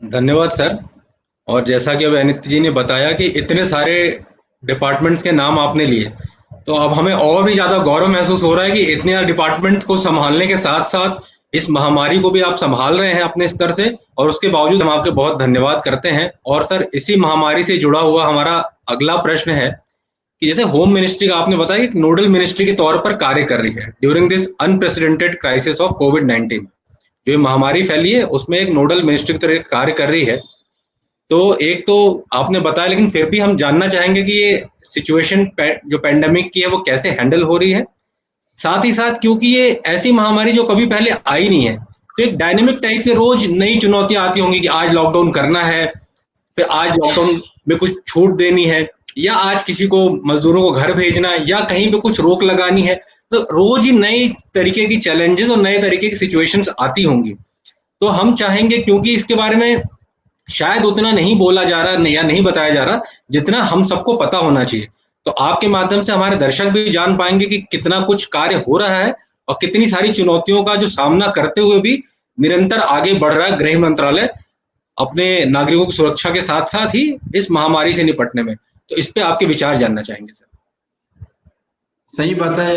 धन्यवाद सर। और जैसा कि अब अनित जी ने बताया कि इतने सारे डिपार्टमेंट्स के नाम आपने लिए, तो अब हमें और भी ज्यादा गौरव महसूस हो रहा है कि इतने डिपार्टमेंट को संभालने के साथ साथ इस महामारी को भी आप संभाल रहे हैं अपने स्तर से, और उसके बावजूद हम आपके बहुत धन्यवाद करते हैं। और सर, इसी महामारी से जुड़ा हुआ हमारा अगला प्रश्न है कि जैसे होम मिनिस्ट्री का आपने बताया कि नोडल मिनिस्ट्री के तौर पर कार्य कर रही है during this unprecedented crisis of कोविड-19, जो ये महामारी फैली है उसमें एक नोडल मिनिस्ट्री की तरह कार्य कर रही है। तो एक तो आपने बताया, लेकिन फिर भी हम जानना चाहेंगे कि ये सिचुएशन जो पेंडेमिक की है वो कैसे हैंडल हो रही है। साथ ही साथ क्योंकि ये ऐसी महामारी जो कभी पहले आई नहीं है, तो एक डायनेमिक टाइप के रोज नई चुनौतियां आती होंगी कि आज लॉकडाउन करना है, फिर आज लॉकडाउन में कुछ छूट देनी है, या आज किसी को मजदूरों को घर भेजना है, या कहीं पे कुछ रोक लगानी है। तो रोज ही नई तरीके की चैलेंजेस और नए तरीके की सिचुएशंस आती होंगी। तो हम चाहेंगे, क्योंकि इसके बारे में शायद उतना नहीं बोला जा रहा या नहीं बताया जा रहा जितना हम सबको पता होना चाहिए, तो आपके माध्यम से हमारे दर्शक भी जान पाएंगे कि कितना कुछ कार्य हो रहा है और कितनी सारी चुनौतियों का जो सामना करते हुए भी निरंतर आगे बढ़ रहा है गृह मंत्रालय अपने नागरिकों की सुरक्षा के साथ साथ ही इस महामारी से निपटने में। तो इस पे आपके विचार जानना चाहेंगे सर। सही बात है,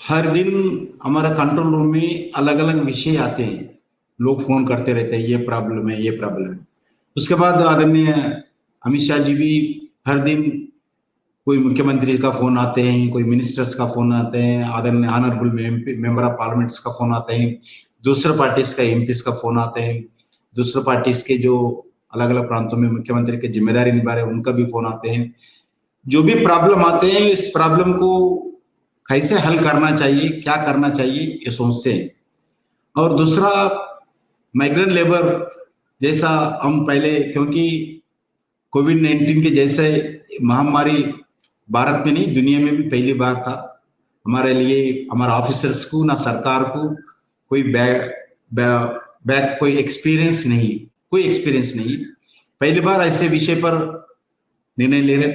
हर दिन हमारा कंट्रोल रूम में अलग अलग विषय आते हैं, लोग फोन करते रहते हैं, ये प्रॉब्लम है, ये प्रॉब्लम है। उसके बाद आदरणीय अमित शाह जी भी हर दिन कोई मुख्यमंत्री का फोन आते हैं, कोई मिनिस्टर्स का फोन आते हैं, आदरणीय ऑनरेबल मेंबर ऑफ पार्लियामेंट्स का फोन आते हैं, दूसरे पार्टीज का एमपीज का फोन आते हैं, दूसरे पार्टीज के जो अलग अलग प्रांतों में मुख्यमंत्री की जिम्मेदारी निभा रहे हैं उनका भी फोन आते हैं। जो भी प्रॉब्लम आते हैं, इस प्रॉब्लम को कैसे हल करना चाहिए, क्या करना चाहिए, ये सोचते हैं। और दूसरा, माइग्रेंट लेबर जैसा हम पहले, क्योंकि कोविड-19 के जैसे महामारी भारत में नहीं दुनिया में भी पहली बार था, हमारे लिए, हमारे ऑफिसर्स को, ना सरकार को कोई बैक कोई एक्सपीरियंस नहीं, कोई एक्सपीरियंस नहीं। पहली बार ऐसे विषय पर निर्णय ले रहे।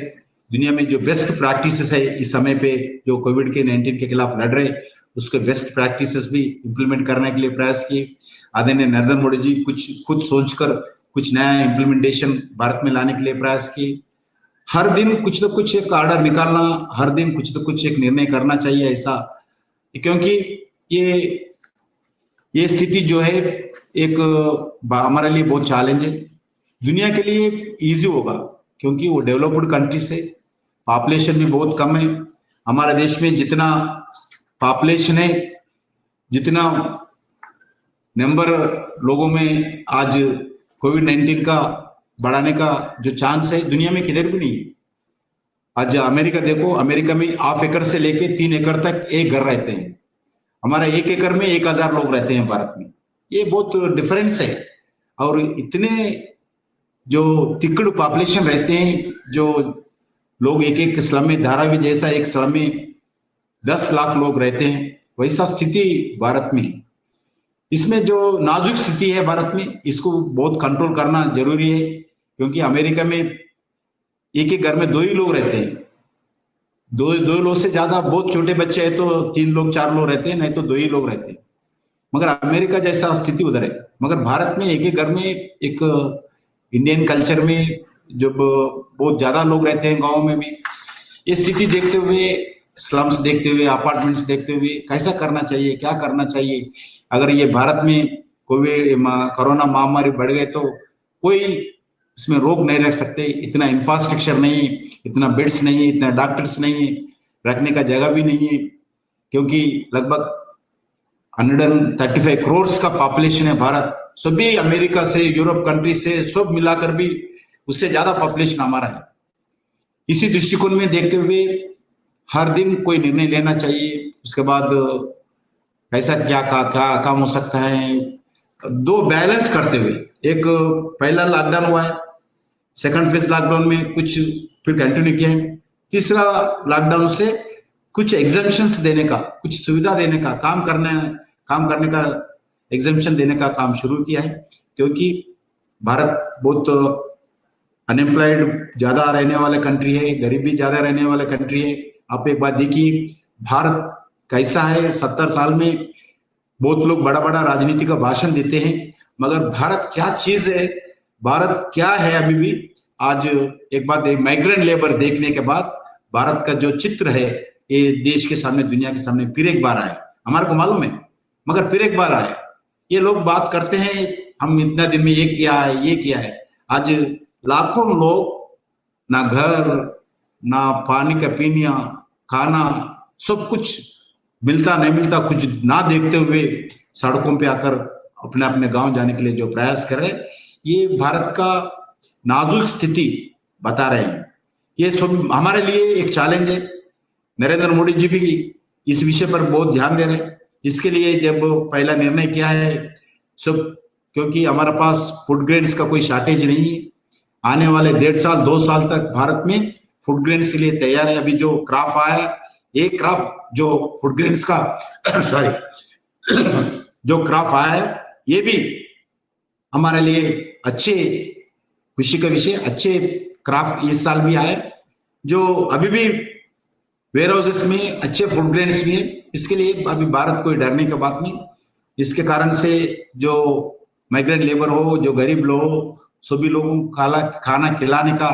दुनिया में जो बेस्ट प्रैक्टिसेस है इस समय पे, जो कोविड के 19 के खिलाफ लड़ रहे, उसके बेस्ट प्रैक्टिसेस भी इंप्लीमेंट करने के लिए प्रयास किए। आदरणीय नरेंद्र मोदी जी कुछ खुद सोचकर कुछ नया इंप्लीमेंटेशन भारत में लाने के लिए प्रयास किए। हर दिन कुछ तो कुछ एक ऑर्डर निकालना, हर दिन कुछ तो कुछ एक निर्णय करना चाहिए ऐसा, क्योंकि ये स्थिति जो है एक हमारे लिए बहुत चैलेंज है। दुनिया के लिए इजी होगा क्योंकि वो डेवलप्ड कंट्री से पॉपुलेशन भी बहुत कम है। हमारे देश में जितना पॉपुलेशन है, जितना नंबर लोगों में आज कोविड-19 का बढ़ाने का जो चांस है, दुनिया में किधर भी नहीं है। आज अमेरिका देखो, अमेरिका में 1/2 एकड़ से लेके 3 एकड़ तक एक घर रहते हैं। हमारा 1 एकड़ में 1000 लोग रहते हैं भारत में। ये बहुत डिफरेंस है। और इतने जो तिकड़ पॉपुलेशन रहते हैं, जो लोग एक स्लम में, धारावी जैसा एक स्लम में 10 लाख लोग रहते हैं, वैसा स्थिति भारत में है। इसमें जो नाजुक स्थिति है भारत में, इसको बहुत कंट्रोल करना जरूरी है, क्योंकि अमेरिका में एक घर में 2 ही लोग रहते हैं। दो लोग से ज्यादा, बहुत छोटे बच्चे हैं तो 3 लोग 4 लोग रहते हैं, नहीं तो 2 ही लोग रहते हैं। मगर अमेरिका जैसा स्थिति उधर है। मगर भारत में एक घर में, एक इंडियन कल्चर में जब बहुत ज्यादा लोग रहते हैं, गाँव में भी, ये स्थिति देखते हुए, स्लम्स देखते हुए, अपार्टमेंट्स देखते हुए कैसा करना चाहिए, क्या करना चाहिए। अगर ये भारत में कोरोना महामारी बढ़ गए तो कोई इसमें रोक नहीं रख सकते। इतना इंफ्रास्ट्रक्चर नहीं है, इतना बेड्स नहीं है, इतना डॉक्टर्स नहीं है, रखने का जगह भी नहीं है, क्योंकि लगभग 135 करोड़ का पॉपुलेशन है भारत। सभी अमेरिका से, यूरोप कंट्री से सब मिलाकर भी उससे ज्यादा पॉपुलेशन हमारा है। इसी दृष्टिकोण में देखते हुए हर दिन कोई निर्णय लेना चाहिए। उसके बाद ऐसा क्या काम हो सकता है, 2 बैलेंस करते हुए। एक पहला लॉकडाउन हुआ है, सेकंड फेज लॉकडाउन में कुछ फिर कंटिन्यू किया है, तीसरा लॉकडाउन से कुछ एग्जम्पशंस देने का, कुछ सुविधा देने का, काम करने का एग्जम्पशन देने का काम शुरू किया है। क्योंकि भारत बहुत अनएम्प्लॉयड ज्यादा रहने वाले कंट्री है, गरीबी ज्यादा रहने वाले कंट्री है। आप एक बात देखिए, भारत कैसा है। 70 साल में बहुत लोग बड़ा बड़ा राजनीति का भाषण देते हैं, मगर भारत क्या चीज है, भारत क्या है अभी भी। आज एक बात, माइग्रेंट लेबर देखने के बाद भारत का जो चित्र है, ये देश के सामने, दुनिया के सामने फिर एक बार आया। हमारे को मालूम है, मगर फिर एक बार आया। ये लोग बात करते हैं, हम इतना दिन में ये किया है, ये किया है। आज लाखों लोग, ना घर, ना पानी का पीना, खाना, सब कुछ मिलता नहीं मिलता, कुछ ना देखते हुए सड़कों पे आकर अपने अपने गांव जाने के लिए जो प्रयास कर रहे हैं, ये भारत का नाजुक स्थिति बता रहे हैं। ये सब हमारे लिए एक चैलेंज है। नरेंद्र मोदी जी भी इस विषय पर बहुत ध्यान दे रहे हैं। इसके लिए जब पहला निर्णय किया है सब, क्योंकि हमारे पास फूड ग्रेन्स का कोई शॉर्टेज नहीं है। आने वाले 1.5 साल 2 साल तक भारत में फूड ग्रेन्स के लिए तैयार है। अभी जो क्रॉप आया, एक क्रॉप जो फूड ग्रेन्स का जो क्रॉप आया है, ये भी हमारे लिए अच्छे खुशी का विषय, अच्छे क्रॉप इस साल भी आए, जो अभी भी वेयर हाउसेस में अच्छे फूड ग्रेन्स भी है। इसके लिए अभी भारत कोई डरने की बात नहीं। इसके कारण से जो माइग्रेंट लेबर हो, जो गरीब लोग हो, सभी लोगों को खाना खिलाने का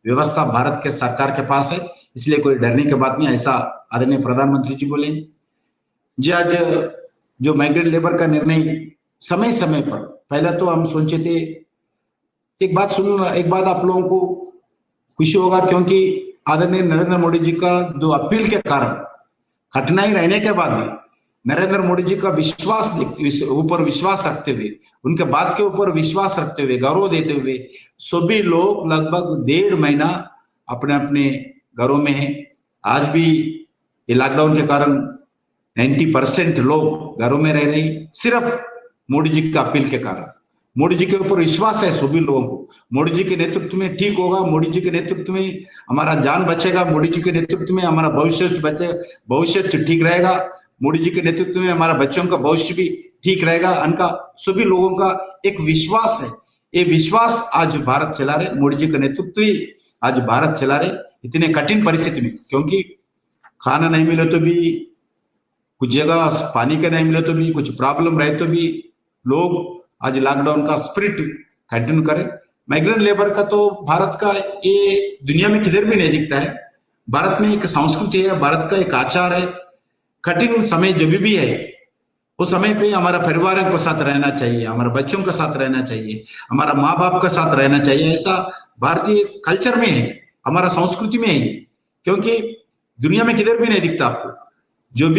व्यवस्था भारत के सरकार के पास है, इसलिए कोई डरने की बात नहीं, ऐसा आदरणीय प्रधानमंत्री जी बोले जी। आज जो माइग्रेंट लेबर का निर्णय समय समय पर, पहले तो हम सोचे थे, एक बात आप लोगों को खुशी होगा, क्योंकि आदरणीय नरेंद्र मोदी जी का जो अपील के कारण, कठिनाई रहने के बाद भी नरेंद्र मोदी जी का ऊपर विश्वास रखते हुए, उनके बात के ऊपर विश्वास रखते हुए, गौरव देते हुए, सभी लोग लगभग 1.5 महीना अपने अपने घरों में हैं। आज भी ये लॉकडाउन के कारण 90% लोग घरों में रह रहे हैं, सिर्फ मोदी जी का अपील के कारण। मोदी जी के ऊपर विश्वास है सभी लोगों को। मोदी जी के नेतृत्व में ठीक होगा, मोदी जी के नेतृत्व में हमारा जान बचेगा मोदी जी के नेतृत्व में, हमारा भविष्य ठीक रहेगा। मोदी जी के नेतृत्व में हमारा बच्चों का भविष्य भी ठीक रहेगा। उनका सभी लोगों का एक विश्वास है, ये विश्वास आज भारत चला रहे, मोदी जी का नेतृत्व ही आज भारत चला रहे इतने कठिन परिस्थिति में। क्योंकि खाना नहीं मिले तो भी, कुछ जगह पानी का नहीं मिले तो भी, कुछ प्रॉब्लम रहे तो भी लोग आज लॉकडाउन का स्पिरिट कंटिन्यू करें। माइग्रेंट लेबर का तो भारत का ये दुनिया में किधर भी नहीं दिखता है। भारत में एक संस्कृति है, भारत का एक आचार है। कठिन समय जो भी है उस समय पे हमारा परिवार के साथ रहना चाहिए, हमारे बच्चों के साथ रहना चाहिए, हमारा माँ बाप के साथ रहना चाहिए। ऐसा भारतीय कल्चर में है, हमारा संस्कृति में है, क्योंकि दुनिया में किधर भी नहीं दिखता आपको। जो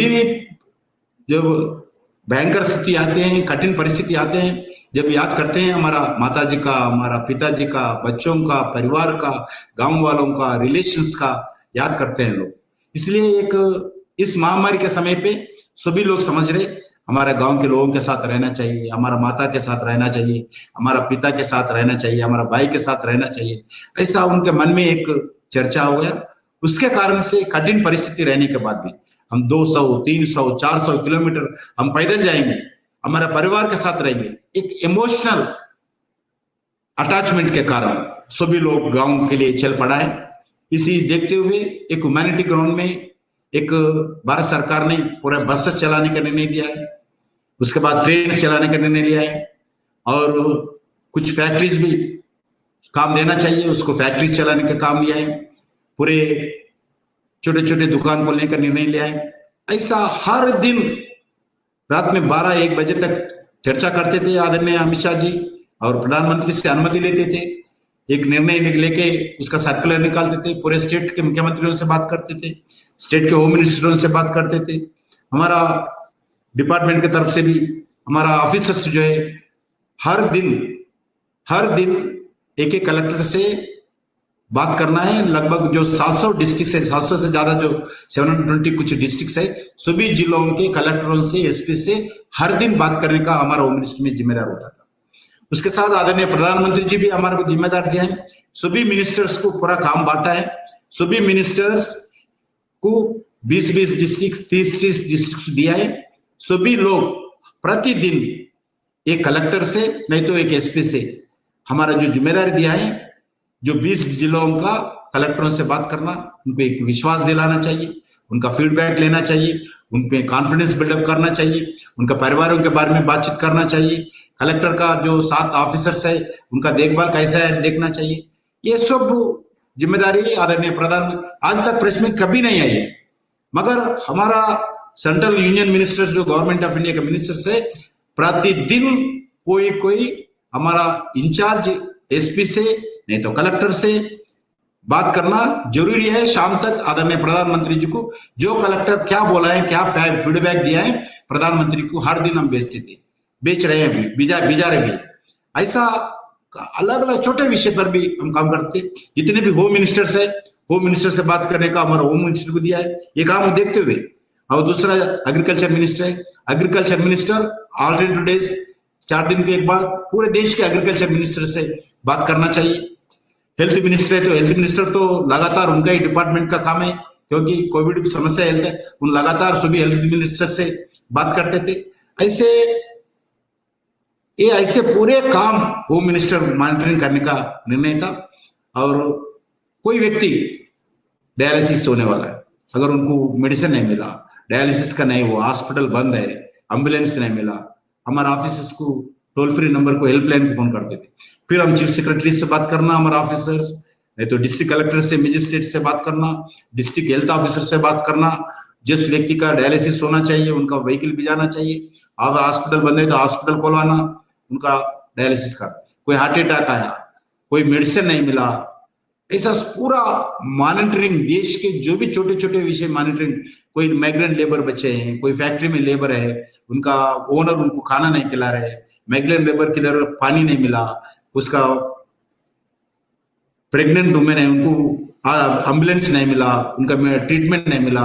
भयंकर स्थिति आते हैं, कठिन परिस्थिति आते हैं, जब याद करते हैं हमारा माता जी का, हमारा पिताजी का, बच्चों का, परिवार का, गांव वालों का, रिलेशंस का याद करते हैं लोग। इसलिए एक इस महामारी के समय पे सभी लोग समझ रहे हमारे गांव के लोगों के साथ रहना चाहिए, हमारा माता के साथ रहना चाहिए, हमारा पिता के साथ रहना चाहिए, हमारा भाई के साथ रहना चाहिए। ऐसा उनके मन में एक चर्चा हो गया। उसके कारण से कठिन परिस्थिति रहने के बाद भी हम 200, 300, 400 किलोमीटर हम पैदल जाएंगे, हमारा परिवार के साथ रहेंगे। एक इमोशनल अटैचमेंट के कारण सभी लोग गांव के लिए चल पड़ा है। इसी देखते हुए एक ह्यूमैनिटी ग्राउंड में एक भारत सरकार ने पूरा बस चलाने का निर्णय दिया है, उसके बाद ट्रेन चलाने का निर्णय लिया है, और कुछ फैक्ट्रीज भी काम देना चाहिए, उसको फैक्ट्री चलाने का काम लिया है, पूरे छोटे छोटे दुकान खोलने का निर्णय लिया है। ऐसा हर दिन रात में 12-1 बजे तक चर्चा करते थे आदरणीय अमित शाह जी, और प्रधानमंत्री से अनुमति लेते थे, एक निर्णय लेके उसका सर्कुलर निकालते थे, पूरे स्टेट के मुख्यमंत्रियों से बात करते थे, स्टेट के होम मिनिस्टरों से बात करते थे, हमारा डिपार्टमेंट की तरफ से भी हमारा ऑफिसर्स जो है हर दिन एक एक कलेक्टर से बात करना है। लगभग जो 700 डिस्ट्रिक्ट है, 700 से ज्यादा जो 720 कुछ डिस्ट्रिक्ट है, सभी जिलों के कलेक्टरों से, एसपी से हर दिन बात करने का हमारा होम मिनिस्टर में जिम्मेदार होता था। उसके साथ आदरणीय प्रधानमंत्री जी भी हमारे को जिम्मेदार दिया है, सभी मिनिस्टर्स को पूरा काम बांटा है, सभी मिनिस्टर्स को 20-20 डिस्ट्रिक्ट, 30-30 डिस्ट्रिक्ट दिया है। सभी लोग प्रतिदिन एक कलेक्टर से नहीं तो एक एसपी से हमारा जो जिम्मेदारी दिया है, जो 20 जिलों का कलेक्टरों से बात करना, उनको एक विश्वास दिलाना चाहिए, उनका फीडबैक लेना चाहिए, उन पे कॉन्फिडेंस बिल्डअप करना चाहिए, उनका परिवारों के बारे में बातचीत करना चाहिए, कलेक्टर का जो 7 ऑफिसर्स है उनका देखभाल कैसा है देखना चाहिए। ये सब जिम्मेदारी आदरणीय प्रधानमंत्री, आज तक प्रेस में कभी नहीं आई है, मगर हमारा सेंट्रल यूनियन मिनिस्टर जो गवर्नमेंट ऑफ इंडिया के मिनिस्टर है, प्रतिदिन कोई हमारा इंचार्ज एसपी से नहीं तो कलेक्टर से बात करना जरूरी है। शाम तक आदरणीय प्रधानमंत्री जी को जो कलेक्टर क्या बोला है, क्या फीडबैक दिया है, प्रधानमंत्री को हर दिन हम बेच रहे हैं, बिजा रहे भी। ऐसा अलग अलग छोटे विषय पर भी हम काम करते। जितने भी होम मिनिस्टर्स है, होम मिनिस्टर से बात करने का हमारा होम मिनिस्टर को दिया है, ये काम देखते हुए। और दूसरा एग्रीकल्चर मिनिस्टर है, एग्रीकल्चर मिनिस्टर ऑल्टरनेटिव डेज 4 दिन के एक बाद पूरे देश के एग्रीकल्चर मिनिस्टर से बात करना चाहिए। हेल्थ मिनिस्टर है तो हेल्थ मिनिस्टर तो लगातार उनका ही डिपार्टमेंट का काम है, क्योंकि कोविड समस्या हेल्थ है, उन लगातार सभी हेल्थ मिनिस्टर से बात करते थे। ऐसे पूरे काम होम मिनिस्टर मॉनिटरिंग करने का निर्णय था। और कोई व्यक्ति डायलिसिस होने वाला है, अगर उनको मेडिसिन नहीं मिला, डायलिसिस का नहीं हुआ, हॉस्पिटल बंद है, एम्बुलेंस नहीं मिला, हमारा ऑफिसर्स को टोल फ्री नंबर को हेल्पलाइन को फोन करते थे। फिर हम चीफ सेक्रेटरी से बात करना, हमारा ऑफिसर्स नहीं तो डिस्ट्रिक्ट कलेक्टर से, मजिस्ट्रेट से बात करना, डिस्ट्रिक्ट हेल्थ ऑफिसर से बात करना। जिस व्यक्ति का डायलिसिस होना चाहिए उनका व्हीकल भी जाना चाहिए, अब हॉस्पिटल बंद है तो हॉस्पिटल खोलवाना, उनका डायलिसिस का। कोई हार्ट अटैक आया, कोई मेडिसिन नहीं मिला, ऐसा पूरा मॉनिटरिंग, देश के जो भी छोटे छोटे विषय मॉनिटरिंग। कोई माइग्रेंट लेबर बच्चे हैं, कोई फैक्ट्री में लेबर है, उनका ओनर उनको खाना नहीं खिला रहे, माइग्रेंट लेबर की तरफ पानी नहीं मिला, उसका प्रेग्नेंट वुमेन है उनको एम्बुलेंस नहीं मिला, उनका ट्रीटमेंट नहीं मिला,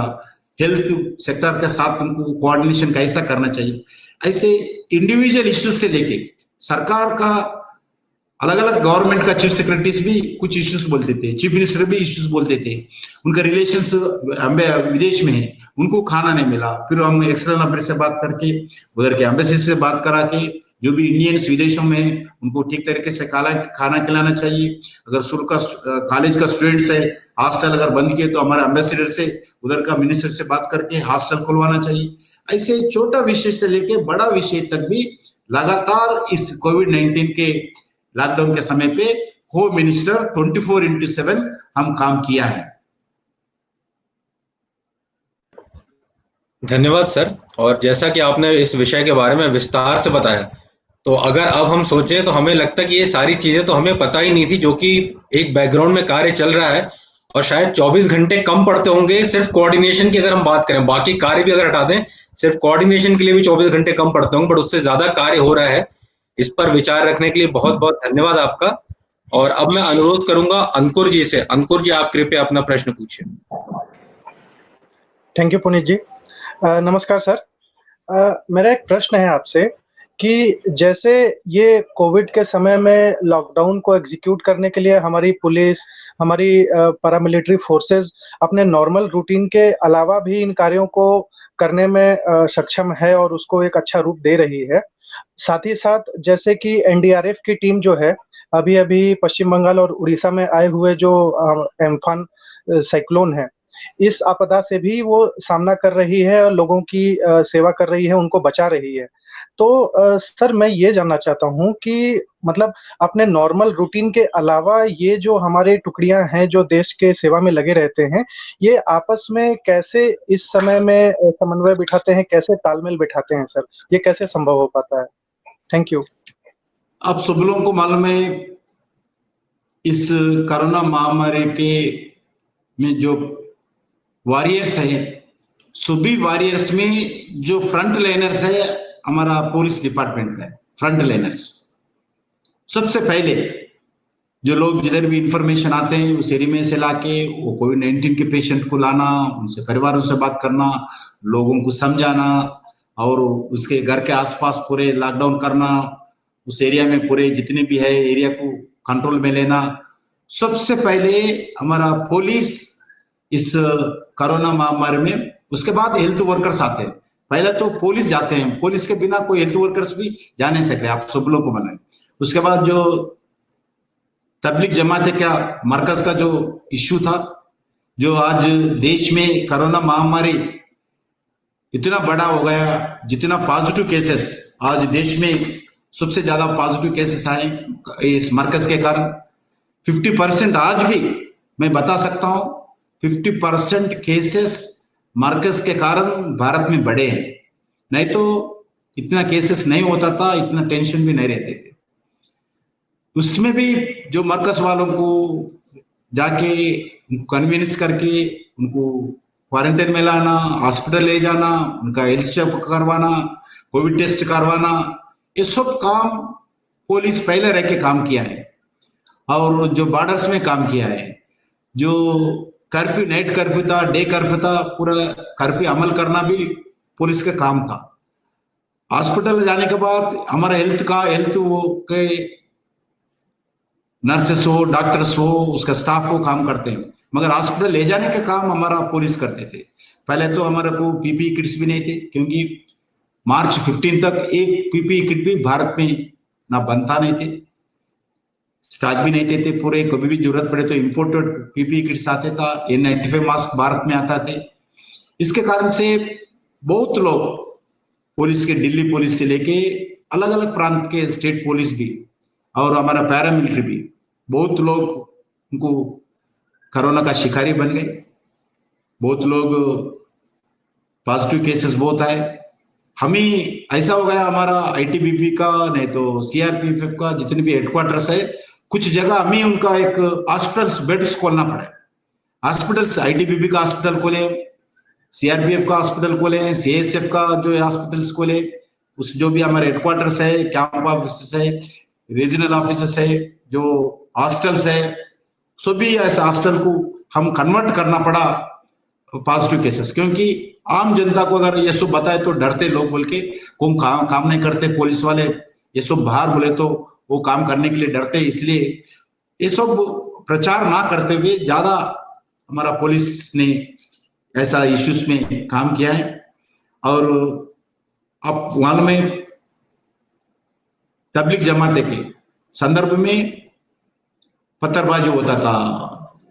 हेल्थ सेक्टर के साथ उनको कोऑर्डिनेशन कैसा करना चाहिए। ऐसे इंडिविजुअल इश्यूज से लेके सरकार का अलग अलग गवर्नमेंट का चीफ सेक्रेटरीज भी कुछ इश्यूज बोलते थे, चीफ मिनिस्टर भी इश्यूज बोलते थे, उनका रिलेशंस विदेश में है, उनको खाना नहीं मिला। फिर हम एक्सटर्नल अफेयर से बात करके, उधर के एम्बेसी से बात करा के जो भी इंडियंस विदेशों में है उनको ठीक तरीके से खाना खिलाना चाहिए। अगर स्कूल का कॉलेज का स्टूडेंट्स है, हॉस्टल अगर बंद किए तो हमारे एम्बेसडर से, उधर का मिनिस्टर से बात करके हॉस्टल खुलवाना चाहिए। ऐसे छोटा विषय से लेके बड़ा विषय तक भी लगातार इस कोविड-19 के लॉकडाउन के समय पे होम मिनिस्टर 24/7 हम काम किया है। धन्यवाद सर। और जैसा कि आपने इस विषय के बारे में विस्तार से बताया, तो अगर अब हम सोचें तो हमें लगता है कि ये सारी चीजें तो हमें पता ही नहीं थी, जो कि एक बैकग्राउंड में कार्य चल रहा है। और शायद 24 घंटे कम पड़ते होंगे सिर्फ कोऑर्डिनेशन की अगर हम बात करें, बाकी कार्य भी अगर हटा दें, सिर्फ कोऑर्डिनेशन के लिए भी 24 घंटे कम पड़ते होंगे, बट उससे ज्यादा कार्य हो रहा है। इस पर विचार रखने के लिए बहुत बहुत धन्यवाद आपका। और अब मैं अनुरोध करूंगा अंकुर जी से। अंकुर जी, आप कृपया अपना प्रश्न पूछिए। थैंक यू पुनीत जी। नमस्कार सर। मेरा एक प्रश्न है आपसे कि जैसे ये कोविड के समय में लॉकडाउन को एग्जीक्यूट करने के लिए हमारी पुलिस, हमारी पैरामिलिट्री फोर्सेस अपने नॉर्मल रूटीन के अलावा भी इन कार्यों को करने में सक्षम है और उसको एक अच्छा रूप दे रही है। साथ ही साथ जैसे कि एनडीआरएफ की टीम जो है, अभी-अभी पश्चिम बंगाल और उड़ीसा में आए हुए जो एम्फान साइक्लोन है, इस आपदा से भी वो सामना कर रही है और लोगों की सेवा कर रही है, उनको बचा रही है। तो सर मैं ये जानना चाहता हूँ कि मतलब अपने नॉर्मल रूटीन के अलावा ये जो हमारे टुकड़ियाँ हैं, जो देश के सेवा में लगे रहते हैं, ये आपस में कैसे इस समय में समन्वय बिठाते हैं, कैसे तालमेल बिठाते हैं सर? ये कैसे संभव हो पाता है? Thank you. आप सब लोगों को मालूम है, इस कोरोना महामारी के में जो वॉरियर्स है, सभी वॉरियर्स में जो फ्रंट लाइनर्स है हमारा पुलिस डिपार्टमेंट का है। फ्रंट लाइनर्स सबसे पहले जो लोग जिधर भी इंफॉर्मेशन आते हैं उस एरिया में से लाके वो कोविड-19 के पेशेंट को लाना, उनसे परिवारों से बात करना, लोगों को समझाना और उसके घर के आसपास पूरे लॉकडाउन करना, उस एरिया में पूरे जितने भी है एरिया को कंट्रोल में लेना। सबसे पहले हमारा पुलिस इस कोरोना महामारी में, उसके बाद हेल्थ वर्कर्स आते हैं। पहले तो पुलिस जाते हैं, पुलिस के बिना कोई हेल्थ वर्कर्स भी जा नहीं सकते, आप सब लोग को मालूम है। उसके बाद जो तबलीग जमात है, क्या मरकज का जो इश्यू था, जो आज देश में कोरोना महामारी इतना बड़ा हो गया, जितना पॉजिटिव केसेस आज देश में सबसे ज्यादा पॉजिटिव केसेस आए इस मरकज के कारण। 50% आज भी मैं बता सकता हूं, 50% केसेस मरकज के कारण भारत में बढ़े हैं। नहीं तो इतना केसेस नहीं होता था, इतना टेंशन भी नहीं रहते थे। उसमें भी जो मरकज वालों को जाके उनको कन्विंस करके उनको क्वारंटाइन में लाना, हॉस्पिटल ले जाना, उनका हेल्थ चेकअप करवाना, कोविड टेस्ट करवाना, ये सब काम पुलिस पहले रह के काम किया है। और जो बॉर्डर्स में काम किया है, जो कर्फ्यू, नाइट कर्फ्यू था, डे कर्फ्यू था, पूरा कर्फ्यू अमल करना भी पुलिस का काम था। हॉस्पिटल जाने के बाद हमारा हेल्थ के नर्सेस हो, डॉक्टर्स हो, उसका स्टाफ हो काम करते हैं, मगर हॉस्पिटल ले जाने का काम हमारा पुलिस करते थे। पहले तो हमारे को पीपीई किट्स भी नहीं थे, क्योंकि मार्च 15 तक एक पीपीई किट भी भारत में ना बनता नहीं थे, स्टॉक भी नहीं थे पूरे। कभी भी जरूरत पड़े तो इंपोर्टेड पीपीई किट्स आते था, N95 मास्क भारत में आता थे। इसके कारण से बहुत लोग पुलिस के, दिल्ली पुलिस से लेके अलग अलग प्रांत के स्टेट पुलिस भी और हमारा पैरामिलिट्री भी, बहुत लोग उनको कोरोना का शिकारी बन गए। बहुत लोग पॉजिटिव केसेस बहुत आए। हमें ऐसा हो गया, हमारा आईटीबीपी का नहीं तो सीआरपीएफ का जितने भी हेडक्वार्टर्स है, कुछ जगह हमें उनका एक हॉस्पिटल्स बेड्स खोलना पड़ा है। हॉस्पिटल्स, आईटीबीपी का हॉस्पिटल खोले, सीआरपीएफ का हॉस्पिटल खोले, सीएसएफ का जो हॉस्पिटल्स खोले, उस जो भी हमारे हेडक्वार्टर्स है, कैंप ऑफिस है, रीजनल ऑफिस है, जो हॉस्टल्स है, सभी ऐसे हॉस्टल को हम कन्वर्ट करना पड़ा पॉजिटिव केसेस। क्योंकि आम जनता को अगर ये सब बताए तो डरते लोग, बोल के काम नहीं करते पुलिस वाले, ये सब बाहर बोले तो वो काम करने के लिए डरते हैं। इसलिए ये सब प्रचार ना करते हुए ज्यादा हमारा पुलिस ने ऐसा इश्यूज में काम किया है। और अब वहां में तबलीग जमात के संदर्भ में पत्थरबाजी होता था,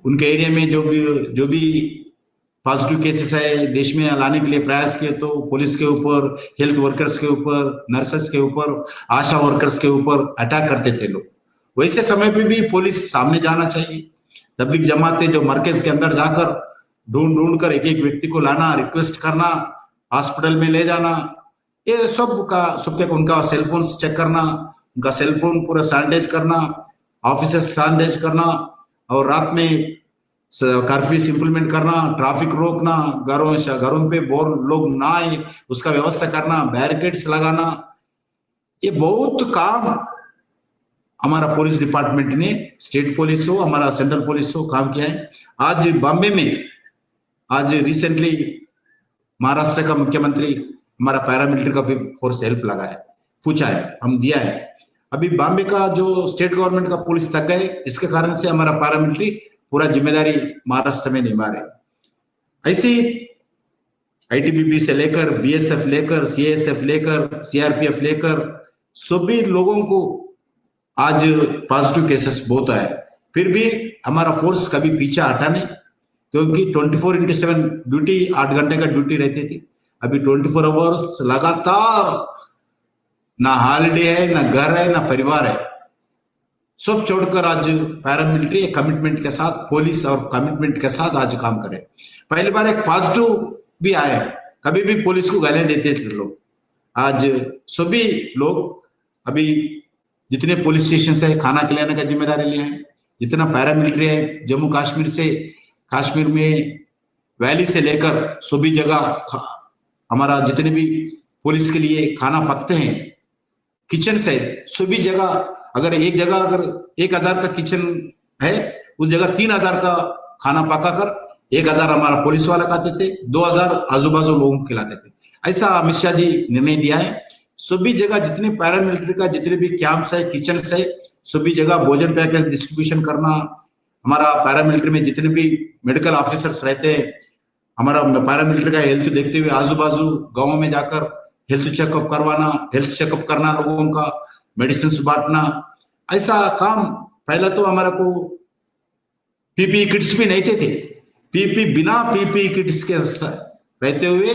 उनके एरिया में जो भी पॉजिटिव केसेस है देश में लाने के लिए प्रयास किए तो पुलिस के ऊपर, हेल्थ वर्कर्स के ऊपर, नर्सेस के ऊपर, आशा वर्कर्स के ऊपर अटैक करते थे लोग। वैसे समय पे भी पुलिस सामने जाना चाहिए। तबलीग जमातें जो मरकज के अंदर जाकर ढूंढ कर एक एक व्यक्ति को लाना, रिक्वेस्ट करना, हॉस्पिटल में ले जाना, ये सबके उनका सेलफोन चेक करना, उनका सेलफोन पूरा सैनिटाइज करना, ऑफिसेस सैनिटाइज करना, और रात में कर्फ्यू इंप्लीमेंट करना, ट्रैफिक रोकना, घरों पे बोर लोग ना आए उसका व्यवस्था करना, बैरिकेड्स लगाना, ये बहुत काम हमारा पुलिस डिपार्टमेंट ने, स्टेट पुलिस हो, हमारा सेंट्रल पुलिस हो, काम किया है। आज बॉम्बे में आज रिसेंटली महाराष्ट्र का मुख्यमंत्री हमारा पैरामिलिट्री का भी फोर्स हेल्प लगा है, पूछा है, हम दिया है। अभी बॉम्बे का जो स्टेट गवर्नमेंट का पुलिस थक गए, इसके कारण से हमारा पैरामिलिट्री पूरा जिम्मेदारी महाराष्ट्र में निभा रहे। ऐसे आईटीबीपी से लेकर बीएसएफ लेकर सीएसएफ लेकर सीआरपीएफ लेकर सभी लोगों को आज पॉजिटिव केसेस बहुत आए, फिर भी हमारा फोर्स कभी पीछे हटा नहीं, क्योंकि 24/7 ड्यूटी, 8 घंटे का ड्यूटी रहती थी। अभी 24 आवर्स लगातार, ना हॉलिडे है, ना घर है, ना परिवार है, सब छोड़कर आज पैरामिलिट्री कमिटमेंट के साथ, पुलिस और कमिटमेंट के साथ आज काम करे। पहली बार एक पॉजिटिव भी आया, कभी भी पुलिस को गालियां देते थे लोग, आज सभी लोग, अभी जितने पुलिस स्टेशन है खाना खिलाने का जिम्मेदारी लिया है, जितना पैरामिलिट्री है जम्मू कश्मीर से, कश्मीर में वैली से लेकर सभी जगह हमारा जितने भी पुलिस के लिए खाना पकते हैं, किचन से सभी जगह, अगर एक जगह अगर 1000 का किचन है, उस जगह 3000 का खाना पकाकर 1000 हमारा पुलिस वाला खाते थे, 2000 आजू बाजू लोगों को खिलाते थे। ऐसा अमित शाह जी निर्णय दिया है, सभी जगह जितने पैरामिलिट्री का जितने भी कैंप्स है, किचन है, सभी जगह भोजन पैकेज डिस्ट्रीब्यूशन करना। हमारा पैरामिलिट्री में जितने भी मेडिकल ऑफिसर्स रहते हैं, हमारा पैरामिलिट्री का हेल्थ देखते हुए आजू बाजू गाँव में जाकर हेल्थ चेकअप करवाना, हेल्थ चेकअप करना, लोगों का मेडिसिन बांटना, ऐसा काम। पहला तो हमारा को पीपी किट्स भी नहीं थे, बिना पीपी किट्स के रहते हुए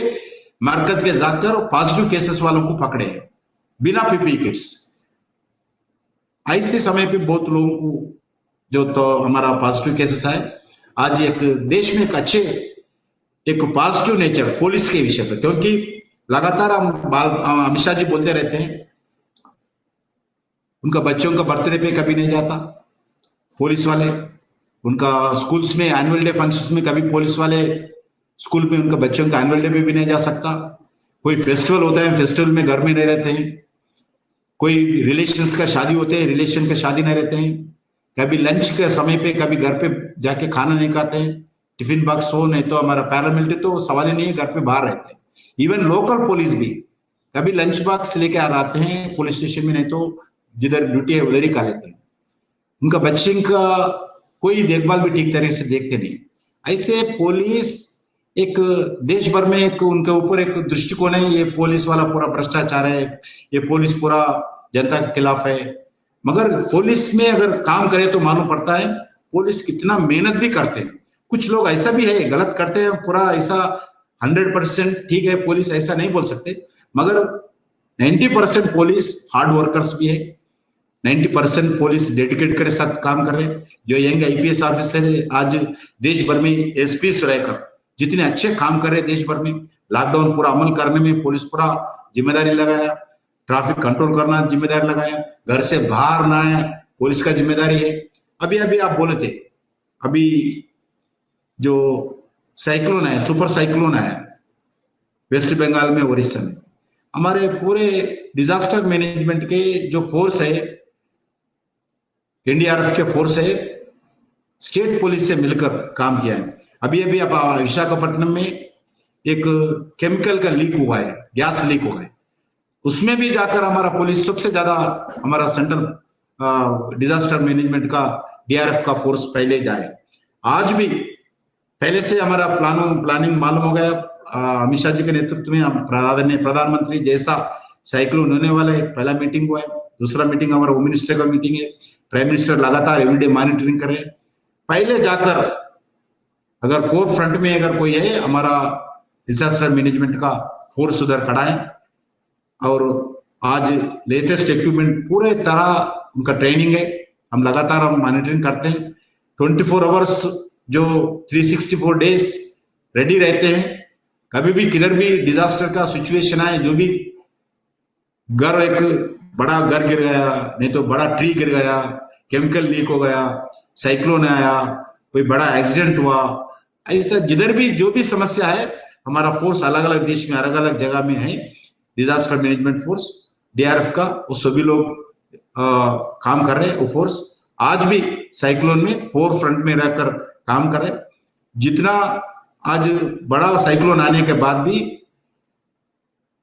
मरकज के जाकर पॉजिटिव केसेस वालों को पकड़े बिना पीपी किट्स। ऐसे समय पे बहुत लोगों को जो तो हमारा पॉजिटिव केसेस आए। आज एक देश में एक अच्छे एक पॉजिटिव नेचर पुलिस के विषय पर, क्योंकि लगातार हम अमित शाह जी बोलते रहते हैं, उनका बच्चों का बर्थडे पे कभी नहीं जाता पुलिस वाले, उनका स्कूल्स में एनुअल डे फंक्शंस में कभी पुलिस वाले स्कूल में उनका बच्चों का एनुअल डे पे भी नहीं जा सकता। कोई फेस्टिवल होता है, फेस्टिवल में घर में नहीं रहते हैं। कोई रिलेशंस का शादी होते हैं, रिलेशन का शादी नहीं रहते हैं। कभी लंच के समय पे कभी घर पे जाके खाना नहीं खाते हैं, टिफिन बॉक्स हो, नहीं तो हमारा पैरामिलिट्री तो सवाल ही नहीं है, घर पे बाहर रहते हैं। इवन लोकल पुलिस भी कभी लंच बॉक्स लेके आ आते हैं पुलिस स्टेशन में, नहीं तो जिधर ड्यूटी है उधर ही खा लेते हैं। उनका बच्चे का कोई देखभाल भी ठीक तरह से देखते नहीं। ऐसे पुलिस एक देश भर में एक उनके ऊपर एक दृष्टिकोण है, ये पुलिस वाला पूरा भ्रष्टाचार है, ये पुलिस पूरा जनता के खिलाफ है। मगर पुलिस में अगर काम करे तो मालूम पड़ता है पुलिस कितना मेहनत भी करते हैं। कुछ लोग ऐसा भी है गलत करते हैं, पूरा ऐसा 100% ठीक है पुलिस ऐसा नहीं बोल सकते, मगर 90% पुलिस हार्ड वर्कर्स भी है, 90% पुलिस डेडिकेट के साथ काम कर रहे हैं। जो यंग आईपीएस ऑफिसर है आज देश भर में एसपीस रहकर जितने अच्छे काम कर रहे हैं देश भर में, लॉकडाउन पूरा अमल करने में पुलिस पूरा जिम्मेदारी लगाया, ट्रैफिक कंट्रोल करना जिम्मेदारी लगाया, घर से बाहर ना आए पुलिस का जिम्मेदारी है। अभी आप बोले थे, अभी जो साइक्लोन है, सुपर साइक्लोन है वेस्ट बंगाल में, उड़ीसा में, हमारे पूरे डिजास्टर मैनेजमेंट के जो फोर्स है, एनडीआरएफ के फोर्स है, स्टेट पुलिस से मिलकर काम किया है। अभी अब विशाखापट्टनम में एक केमिकल का लीक हुआ है, गैस लीक हुआ है, उसमें भी जाकर हमारा पुलिस सबसे ज्यादा, हमारा सेंट्रल डिजास्टर मैनेजमेंट का डीआरएफ का फोर्स पहले जाए। आज भी पहले से हमारा प्लानिंग मालूम हो गया। अमित शाह जी के नेतृत्व में प्रधानमंत्री जैसा साइक्लोन होने वाला है, पहला मीटिंग हुआ है, दूसरा मीटिंग हमारा होम मिनिस्टर का मीटिंग है, प्राइम मिनिस्टर लगातार एवरीडे मॉनिटरिंग कर रहे हैं। पहले जाकर अगर फोर फ्रंट में अगर कोई है, हमारा डिजास्टर मैनेजमेंट का फोर्स उधर खड़ा है और आज लेटेस्ट इक्विपमेंट पूरे तरह उनका ट्रेनिंग है। हम लगातार मॉनिटरिंग करते हैं, 24 आवर्स जो 364 डेज रेडी रहते हैं। कभी भी किधर भी डिजास्टर का सिचुएशन आए, जो भी घर, एक बड़ा घर गिर गया, नहीं तो बड़ा ट्री गिर गया, केमिकल लीक हो गया, साइक्लोन आया, कोई बड़ा एक्सीडेंट हुआ, ऐसा जिधर भी जो भी समस्या है, हमारा फोर्स अलग अलग देश में अलग अलग जगह में है। डिजास्टर मैनेजमेंट फोर्स डीआरएफ का वो सभी लोग काम कर रहे हैं। वो फोर्स आज भी साइक्लोन में फोर फ्रंट में रहकर काम कर रहे हैं। जितना आज बड़ा साइक्लोन आने के बाद भी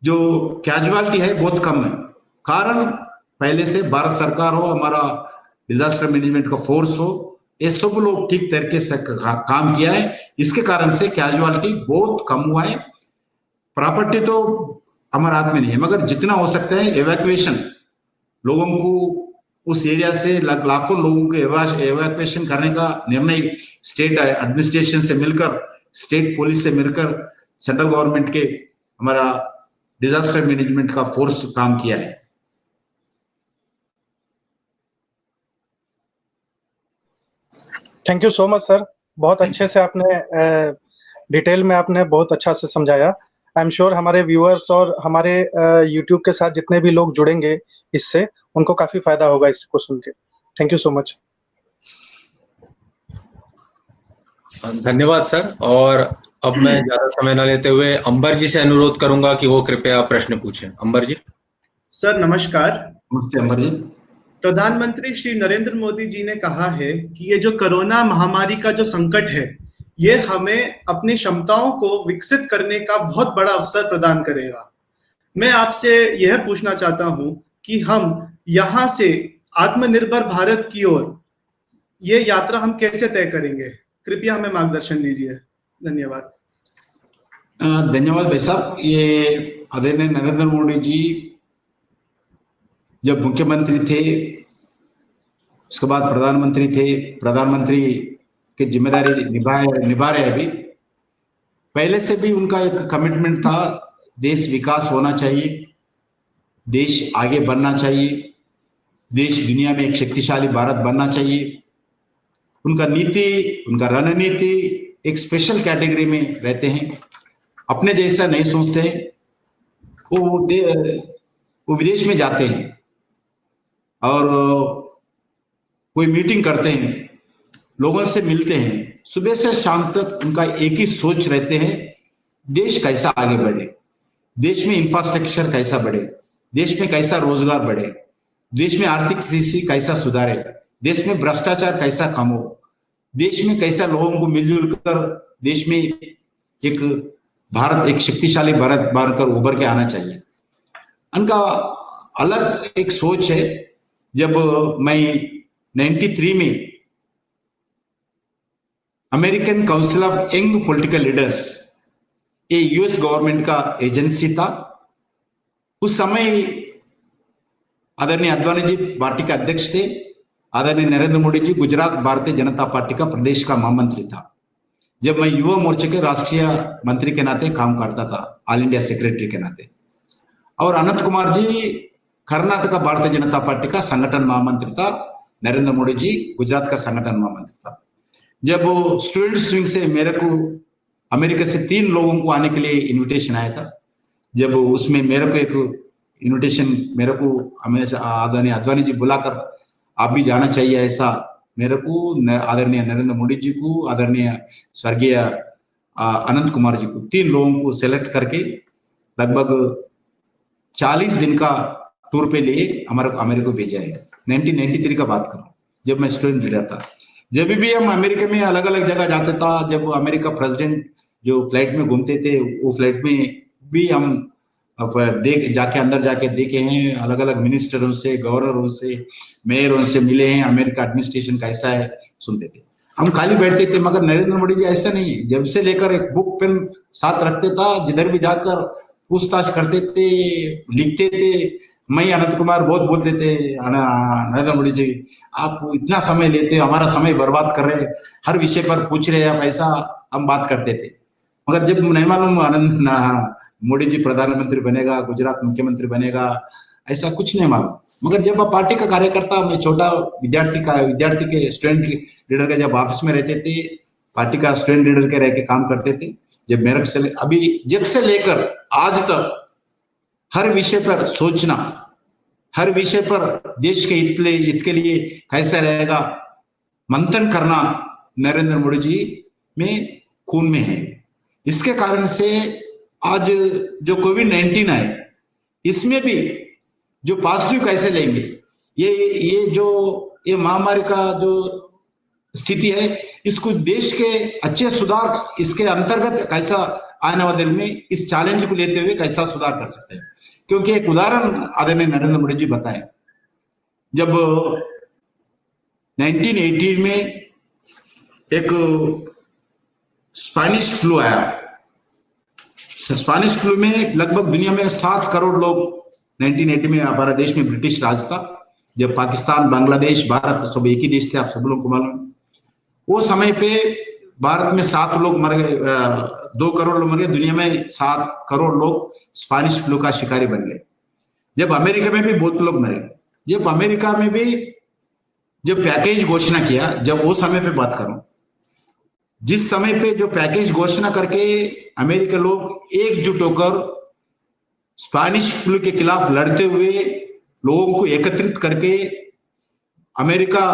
जो कैजुअलिटी है बहुत कम है। कारण पहले से भारत सरकार हो, हमारा डिजास्टर मैनेजमेंट का फोर्स हो, ये सब लोग ठीक तरीके से काम किया है। इसके कारण से कैजुअलिटी बहुत कम हुआ है। प्रॉपर्टी तो हमारे हाथ में नहीं है, मगर जितना हो सकता है एवैक्यूएशन, लोगों को उस एरिया से लाखों लोगों को एवैक्यूएशन करने का निर्णय स्टेट एडमिनिस्ट्रेशन से मिलकर, स्टेट पुलिस से मिलकर, सेंट्रल गवर्नमेंट के हमारा डिजास्टर मैनेजमेंट का फोर्स काम किया है। Thank you so much sir, बहुत अच्छे से आपने डिटेल में आपने बहुत अच्छा से समझाया। आई एम श्योर हमारे व्यूअर्स और हमारे यूट्यूब के साथ जितने भी लोग जुड़ेंगे इससे, उनको काफी फायदा होगा इसको सुन के। Thank you so much. धन्यवाद सर। और अब मैं ज्यादा समय न लेते हुए अंबर जी से अनुरोध करूंगा कि वो कृपया प्रश्न पूछें। अंबर जी। सर नमस्कार। नमस्ते अंबर जी। प्रधानमंत्री श्री नरेंद्र मोदी जी ने कहा है कि ये जो कोरोना महामारी का जो संकट है, ये हमें अपनी क्षमताओं को विकसित करने का बहुत बड़ा अवसर प्रदान करेगा। मैं आपसे यह पूछना चाहता हूं कि हम यहाँ से आत्मनिर्भर भारत की ओर ये यात्रा हम कैसे तय करेंगे? कृपया हमें मार्गदर्शन दीजिए। धन्यवाद। धन्यवाद भाई साहब। ये आदरणीय नरेंद्र मोदी जी जब मुख्यमंत्री थे, उसके बाद प्रधानमंत्री थे, प्रधानमंत्री की जिम्मेदारी निभा रहे अभी। पहले से भी उनका एक कमिटमेंट था, देश विकास होना चाहिए, देश आगे बढ़ना चाहिए, देश दुनिया में एक शक्तिशाली भारत बनना चाहिए। उनका नीति, उनका रणनीति एक स्पेशल कैटेगरी में रहते हैं, अपने जैसा नहीं सोचते हैं। वो विदेश में जाते हैं और कोई मीटिंग करते हैं, लोगों से मिलते हैं, सुबह से शाम तक उनका एक ही सोच रहते हैं, देश कैसा आगे बढ़े, देश में इंफ्रास्ट्रक्चर कैसा बढ़े, देश में कैसा रोजगार बढ़े, देश में आर्थिक स्थिति कैसा सुधारे, देश में भ्रष्टाचार कैसा कम हो, देश में कैसा लोगों को मिलजुल कर देश में एक भारत, एक शक्तिशाली भारत बनकर उभर के आना चाहिए। उनका अलग एक सोच है। जब मैं 93 में American council of young political leaders, ये यूएस गवर्नमेंट का एजेंसी था, उस समय आदरणीय अद्वानी जी पार्टी के अध्यक्ष थे, आदरणीय नरेंद्र मोदी जी गुजरात भारतीय जनता पार्टी का प्रदेश का महामंत्री था। जब मैं युवा मोर्चे के राष्ट्रीय मंत्री के नाते काम करता था, ऑल इंडिया सेक्रेटरी के नाते, और अनंत कुमार जी कर्नाटक भारतीय जनता पार्टी का संगठन महामंत्री था, नरेंद्र मोदी जी गुजरात का संगठन महामंत्री था। जब स्टूडेंट्स विंग से मेरे को अमेरिका से 3 लोगों को आने के लिए इनविटेशन आया था, जब उसमें मेरे को एक इनविटेशन मेरे को हमेशा आदरणीय अद्वानी जी बुलाकर आप भी जाना चाहिए, ऐसा मेरे को आदरणीय नरेंद्र मोदी जी को, आदरणीय स्वर्गीय अनंत कुमार जी को, 3 लोगों को सेलेक्ट करके लगभग 40 दिन का टूर पे लिए हमारे अमेरिका को भेजा है। 1993 का बात करूं, जब मैं स्टूडेंट लीडर था। जब भी हम अमेरिका में अलग अलग जगह जाते था, जब अमेरिका प्रेसिडेंट जो फ्लाइट में घूमते थे, वो फ्लाइट में भी हम अब जाके अंदर जाके देखे हैं, अलग अलग मिनिस्टरों से, गवर्नरों से, मेयरों से मिले हैं, अमेरिका एडमिनिस्ट्रेशन कैसा है सुनते थे। हम खाली बैठते थे, मगर नरेंद्र मोदी जी ऐसा नहीं है। जब से लेकर एक बुक पेन साथ रखते था, जिधर भी जाकर पूछताछ करते थे, लिखते थे। मैं अनंत कुमार बहुत बोलते थे, नरेंद्र मोदी जी आप इतना समय लेते हो, हमारा समय बर्बाद कर रहे हैं, हर विषय पर पूछ रहे हैं आप, ऐसा हम बात करते थे। मगर जब नहीं मालूम मोदी जी प्रधानमंत्री बनेगा, गुजरात मुख्यमंत्री बनेगा, ऐसा कुछ नहीं मालूम। मगर जब आप पार्टी का कार्यकर्ता, मैं छोटा विद्यार्थी के स्टूडेंट लीडर का जब ऑफिस में रहते थे, पार्टी का स्टूडेंट लीडर के रह के काम करते थे, जब मेरठ से अभी जब से लेकर आज तक हर विषय पर सोचना, हर विषय पर देश के हित के लिए कैसा रहेगा मंथन करना नरेंद्र मोदी जी में खून में है। इसके कारण से आज जो कोविड-19 है, इसमें भी जो पॉजिटिव कैसे लेंगे, ये महामारी का जो स्थिति है, इसको देश के अच्छे सुधार, इसके अंतर्गत कैसा आने वाले दिन में इस चैलेंज को लेते हुए कैसा सुधार कर सकते हैं। क्योंकि एक उदाहरण आदरणीय नरेंद्र मोदी जी बताएं, जब 1918 में एक स्पेनिश फ्लू आया, स्पेनिश फ्लू में लगभग दुनिया में 7 करोड़ लोग, 1980 में हमारा देश में ब्रिटिश राज था, जब पाकिस्तान, बांग्लादेश, भारत सब एक ही देश थे, आप सब लोगों को मालूम। वो समय पे भारत में 7 लोग मर गए, 2 करोड़ लोग मर गए, दुनिया में 7 करोड़ लोग स्पेनिश फ्लू का शिकारी बन गए। जब अमेरिका में भी बहुत लोग मरे, जब अमेरिका में भी जब पैकेज घोषणा किया, जब वो समय पे बात करूं, जिस समय पे जो पैकेज घोषणा करके अमेरिका लोग एकजुट होकर स्पेनिश फ्लू के खिलाफ लड़ते हुए लोगों को एकत्रित करके, अमेरिका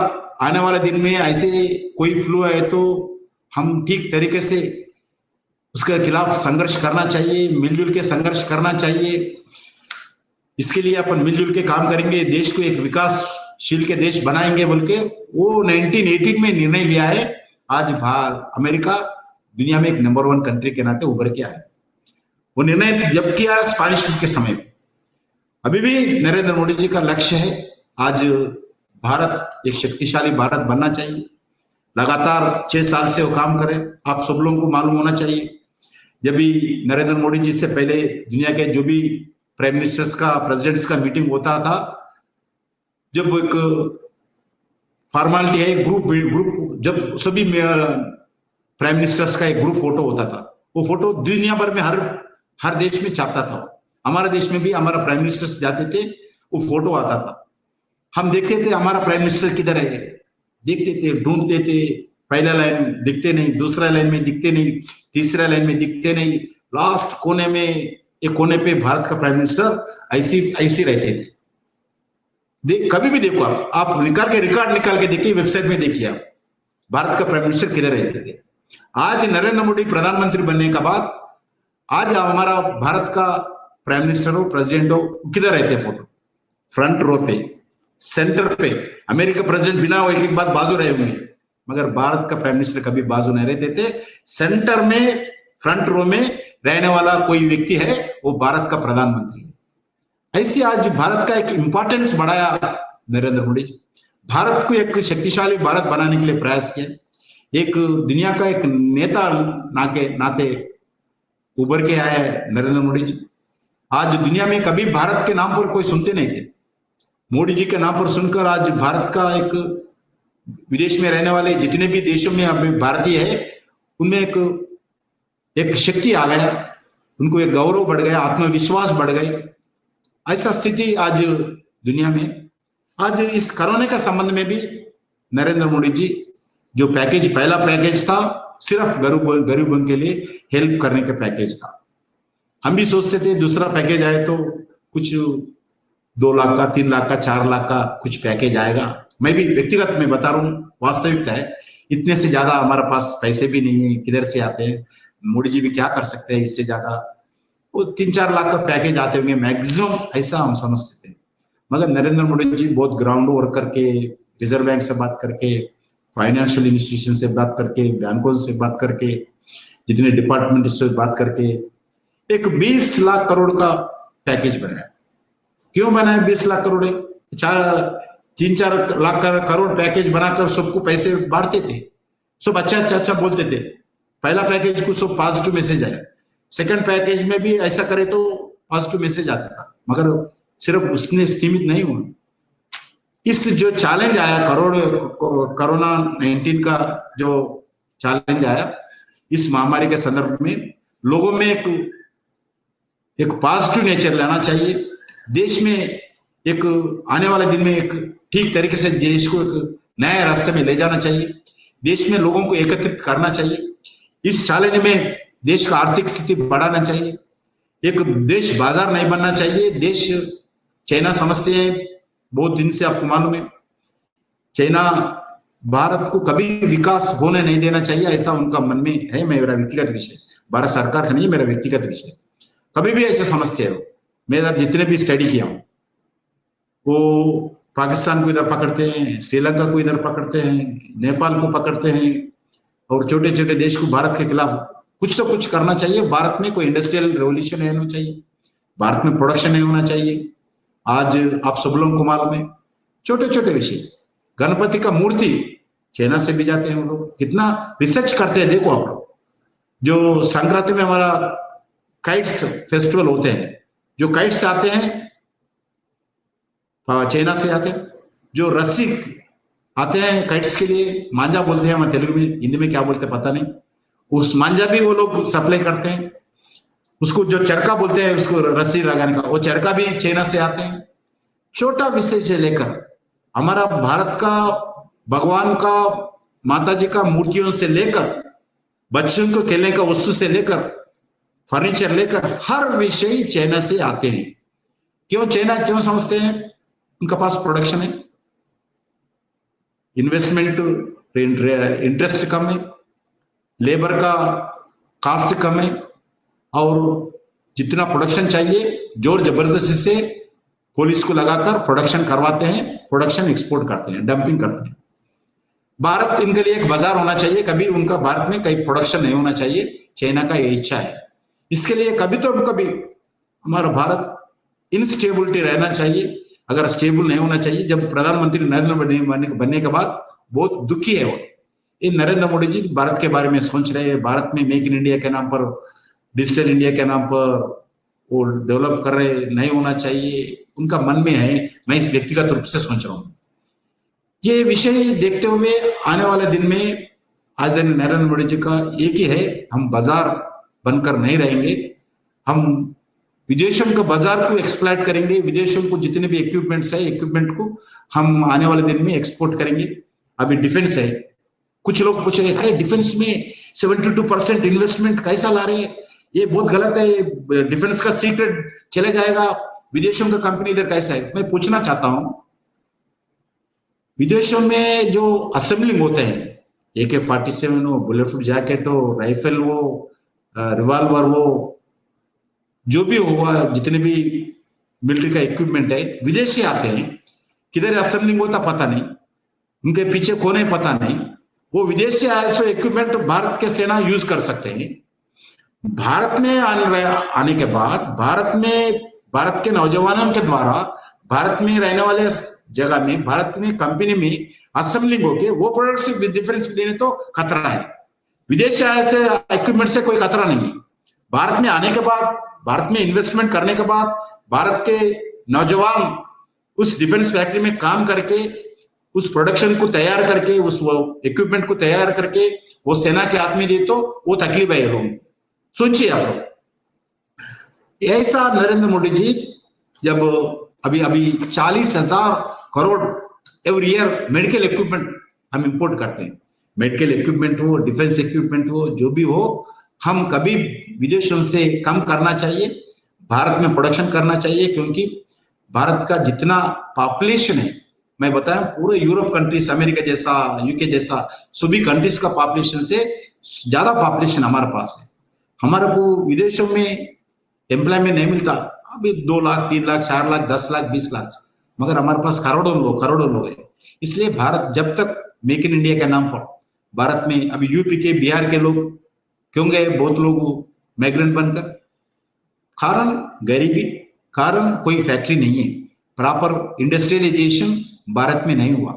आने वाले दिन में ऐसे कोई फ्लू है तो हम ठीक तरीके से उसके खिलाफ संघर्ष करना चाहिए, मिलजुल के संघर्ष करना चाहिए, इसके लिए अपन मिलजुल के काम करेंगे, देश को एक विकासशील के देश बनाएंगे बोल के वो 1918 में निर्णय लिया है। आज अमेरिका दुनिया में एक नंबर 1 कंट्री के नाते उभर के आया। वो निर्णय जब किया स्पेनिश फ्लू के समय में। अभी भी नरेंद्र मोदी जी का लक्ष्य है, आज भारत एक शक्तिशाली भारत बनना चाहिए। लगातार 6 साल से वो काम करें, आप सब लोगों को मालूम होना चाहिए। जब भी नरेंद्र मोदी जी से पहले दुनिया के जो भी प्राइम मिनिस्टर्स का, प्रेसिडेंट्स का मीटिंग होता था, जब एक फॉर्मेलिटी है, ग्रुप जब सभी प्राइम मिनिस्टर्स का एक ग्रुप फोटो होता था, वो फोटो दुनिया भर में हर देश में छापता था। हमारा देश में भी हमारा प्राइम मिनिस्टर्स जाते थे, वो फोटो आता था, हम देखते थे हमारा प्राइम मिनिस्टर किधर है, देखते थे, ढूंढते थे, पहला लाइन दिखते नहीं, दूसरा लाइन में दिखते नहीं, तीसरा लाइन में दिखते नहीं, लास्ट कोने में एक कोने पे भारत का प्राइम मिनिस्टर ऐसी रहते थे। कभी भी देखो आप रिकॉर्ड निकाल के देखिए, वेबसाइट में देखिए आप भारत का प्राइम मिनिस्टर किधर रहते थे। आज नरेंद्र मोदी प्रधानमंत्री बनने के बाद आज हमारा भारत का प्राइम मिनिस्टर हो, प्रेसिडेंट हो, किधर रहते फोटो? फ्रंट रो पे, सेंटर पे। अमेरिका प्रेसिडेंट बिना वो एक बात बाजू रहे होंगे, मगर भारत का प्राइम मिनिस्टर कभी बाजू नहीं रहते थे। सेंटर में, फ्रंट रो में रहने वाला कोई व्यक्ति है, वो भारत का प्रधानमंत्री है। ऐसी आज भारत का एक इंपॉर्टेंस बढ़ाया नरेंद्र मोदी जी। भारत को एक शक्तिशाली भारत बनाने के लिए प्रयास किया। एक दुनिया का एक नेता नाते उभर के आया है नरेंद्र मोदी जी। आज दुनिया में कभी भारत के नाम पर कोई सुनते नहीं थे, मोदी जी के नाम पर सुनकर आज भारत का एक विदेश में रहने वाले जितने भी देशों में अभी भारतीय है, उनमें एक शक्ति आ गया, उनको एक गौरव बढ़ गया, आत्मविश्वास बढ़ गए। ऐसा स्थिति आज दुनिया में। आज इस कोरोना के संबंध में भी नरेंद्र मोदी जी जो पैकेज, पहला पैकेज था सिर्फ गरीबों के लिए हेल्प करने का पैकेज था। हम भी सोचते थे दूसरा पैकेज आए तो कुछ 2 लाख का, 3 लाख का, 4 लाख का कुछ पैकेज आएगा। मैं भी व्यक्तिगत में बता रहा हूँ, वास्तविकता है इतने से ज्यादा हमारे पास पैसे भी नहीं है, किधर से आते हैं, मोदी जी भी क्या कर सकते हैं इससे ज्यादा। वो 3-4 लाख का पैकेज आते होंगे मैक्सिमम, ऐसा हम समझते थे। मगर नरेंद्र मोदी जी बहुत ग्राउंड वर्क करके, रिजर्व बैंक से बात करके, फाइनेंशियल इंस्टीट्यूशन से बात करके, बैंकों से बात करके, जितने डिपार्टमेंट से बात करके एक 20 लाख करोड़ का पैकेज बनाया। क्यों बनाया 20 लाख करोड़? 3-4 लाख करोड़ पैकेज बनाकर सबको पैसे बांटते थे, सब अच्छा बोलते थे। पहला पैकेज को सब पॉजिटिव मैसेज आया, सेकंड पैकेज में भी ऐसा करे तो पॉजिटिव मैसेज आता था, मगर सिर्फ उसने सीमित नहीं हुआ। इस जो चैलेंज आया कोरोना 19 का जो चैलेंज आया, इस महामारी के संदर्भ में लोगों में एक पॉजिटिव नेचर लाना चाहिए। देश में एक आने वाले दिन में एक ठीक तरीके से देश को एक नए रास्ते में ले जाना चाहिए। देश में लोगों को एकत्रित करना चाहिए। इस चैलेंज में देश का आर्थिक स्थिति बढ़ाना चाहिए। एक देश बाजार नहीं बनना चाहिए। देश चाइना समझते हैं, बहुत दिन से आपको मालूम है, चाइना भारत को कभी विकास होने नहीं देना चाहिए, ऐसा उनका मन में है। मेरा व्यक्तिगत विषय, भारत सरकार का नहीं, मेरा व्यक्तिगत विषय। कभी भी ऐसे समझते हो। मेरा जितने भी स्टडी किया हूं, वो पाकिस्तान को इधर पकड़ते हैं, श्रीलंका को इधर पकड़ते हैं, नेपाल को पकड़ते हैं, और छोटे छोटे देश को भारत के खिलाफ कुछ तो कुछ करना चाहिए। भारत में कोई इंडस्ट्रियल रेवोल्यूशन नहीं होना चाहिए, भारत में प्रोडक्शन नहीं होना चाहिए। आज आप सब लोगों को मालूम है, छोटे छोटे विषय, गणपति का मूर्ति चाइना से भी जाते हैं हम लोग, कितना रिसर्च करते हैं। देखो आप लोग, जो संक्रांति में हमारा काइट्स फेस्टिवल होते हैं, जो काइट्स आते हैं चाइना से आते हैं। जो रस्सी आते हैं काइट्स के लिए, मांझा बोलते हैं हम तेलुगु में, हिंदी में क्या बोलते हैं पता नहीं, उस मांझा भी वो लोग सप्लाई करते हैं। उसको जो चरखा बोलते हैं, उसको रस्सी लगाने का, वो चरखा भी चाइना से आते हैं। छोटा विषय से लेकर हमारा भारत का, भगवान का, माता जी का मूर्तियों से लेकर, बच्चों को खेलने का वस्तु से लेकर, फर्नीचर लेकर, हर विषय चाइना से आते हैं। क्यों चाइना? क्यों समझते हैं? उनका पास प्रोडक्शन है, इन्वेस्टमेंट इंटरेस्ट कम है, लेबर का कास्ट कम है, और जितना प्रोडक्शन चाहिए जोर जबरदस्ती से पुलिस को लगाकर प्रोडक्शन करवाते हैं, प्रोडक्शन एक्सपोर्ट करते हैं, डंपिंग करते हैं। भारत इनके लिए एक बाजार होना चाहिए। कभी उनका भारत में कहीं प्रोडक्शन नहीं होना चाहिए, चाइना का ये इच्छा है। इसके लिए कभी तो कभी हमारा भारत इनस्टेबिलिटी रहना चाहिए, अगर स्टेबल नहीं होना चाहिए। जब प्रधानमंत्री नरेंद्र मोदी बनने के बाद बहुत दुखी है वो, ये नरेंद्र मोदी जी भारत के बारे में सोच रहे हैं, भारत में मेक इन इंडिया के नाम पर, डिजिटल इंडिया के नाम पर वो डेवलप कर रहे, नहीं होना चाहिए, उनका मन में है। मैं इस व्यक्तिगत रूप से सोच रहा हूँ। ये विषय देखते हुए आने वाले दिन में आज दिन नरेंद्र मोदी जी का एक ही है, हम बाजार बनकर नहीं रहेंगे, हम विदेशों का बाजार को एक्सप्लॉइट करेंगे। विदेशों को जितने भी इक्विपमेंट्स है, इक्विपमेंट को हम आने वाले दिन में एक्सपोर्ट करेंगे। अभी डिफेंस है, कुछ लोग पूछ रहे हैं अरे डिफेंस में 72% इन्वेस्टमेंट कैसा ला रहे हैं, ये बहुत गलत है, डिफेंस का सीक्रेट चले जाएगा, विदेशों का कंपनी इधर कैसा है। मैं पूछना चाहता हूं, विदेशों में जो असेंबलिंग होते हैं, AK-47 हो, बुलेट प्रूफ जैकेट हो, राइफल हो, रिवॉल्वर हो, जो भी होगा, जितने भी मिलिट्री का इक्विपमेंट है, विदेशी आते हैं। किधर असेंबलिंग होता पता नहीं, उनके पीछे कौन है पता नहीं। वो विदेशी आए सो इक्विपमेंट भारत के सेना यूज कर सकते हैं। भारत में आने के बाद भारत के नौजवानों के द्वारा भारत में रहने वाले जगह में, भारत में कंपनी में असेंबलिंग होके वो प्रोडक्ट से डिफरेंस देने तो खतरा है। विदेश से आए से इक्विपमेंट से कोई खतरा नहीं है। भारत में आने के बाद, भारत में इन्वेस्टमेंट करने के बाद, भारत के नौजवान उस डिफेंस फैक्ट्री में काम करके, उस प्रोडक्शन को तैयार करके, उस इक्विपमेंट को तैयार करके वो सेना के हाथ में दे तो वो तकलीफ है लोगों। सोचिए आप लोग, ऐसा नरेंद्र मोदी जी जब अभी 40,000 crore every year medical equipment हम इंपोर्ट करते हैं, मेडिकल इक्विपमेंट हो, डिफेंस इक्विपमेंट हो, जो भी हो, हम कभी विदेशों से कम करना चाहिए, भारत में प्रोडक्शन करना चाहिए। क्योंकि भारत का जितना पॉपुलेशन है, मैं बताया पूरे यूरोप कंट्रीज, अमेरिका जैसा, यूके जैसा सभी कंट्रीज का पॉपुलेशन से ज्यादा पॉपुलेशन हमारे पास है। हमारे को विदेशों में एम्प्लॉयमेंट नहीं मिलता, अभी 2 लाख, 3 लाख, 4 लाख, 10 लाख, 20 लाख, मगर हमारे पास करोड़ों लोग हैं। इसलिए भारत जब तक मेक इन इंडिया के नाम पर भारत में, अभी यूपी के, बिहार के लोग क्यों गए, बहुत लोग माइग्रेंट बनकर, कारण गरीबी, कारण कोई फैक्ट्री नहीं है, प्रॉपर इंडस्ट्रियलाइजेशन भारत में नहीं हुआ।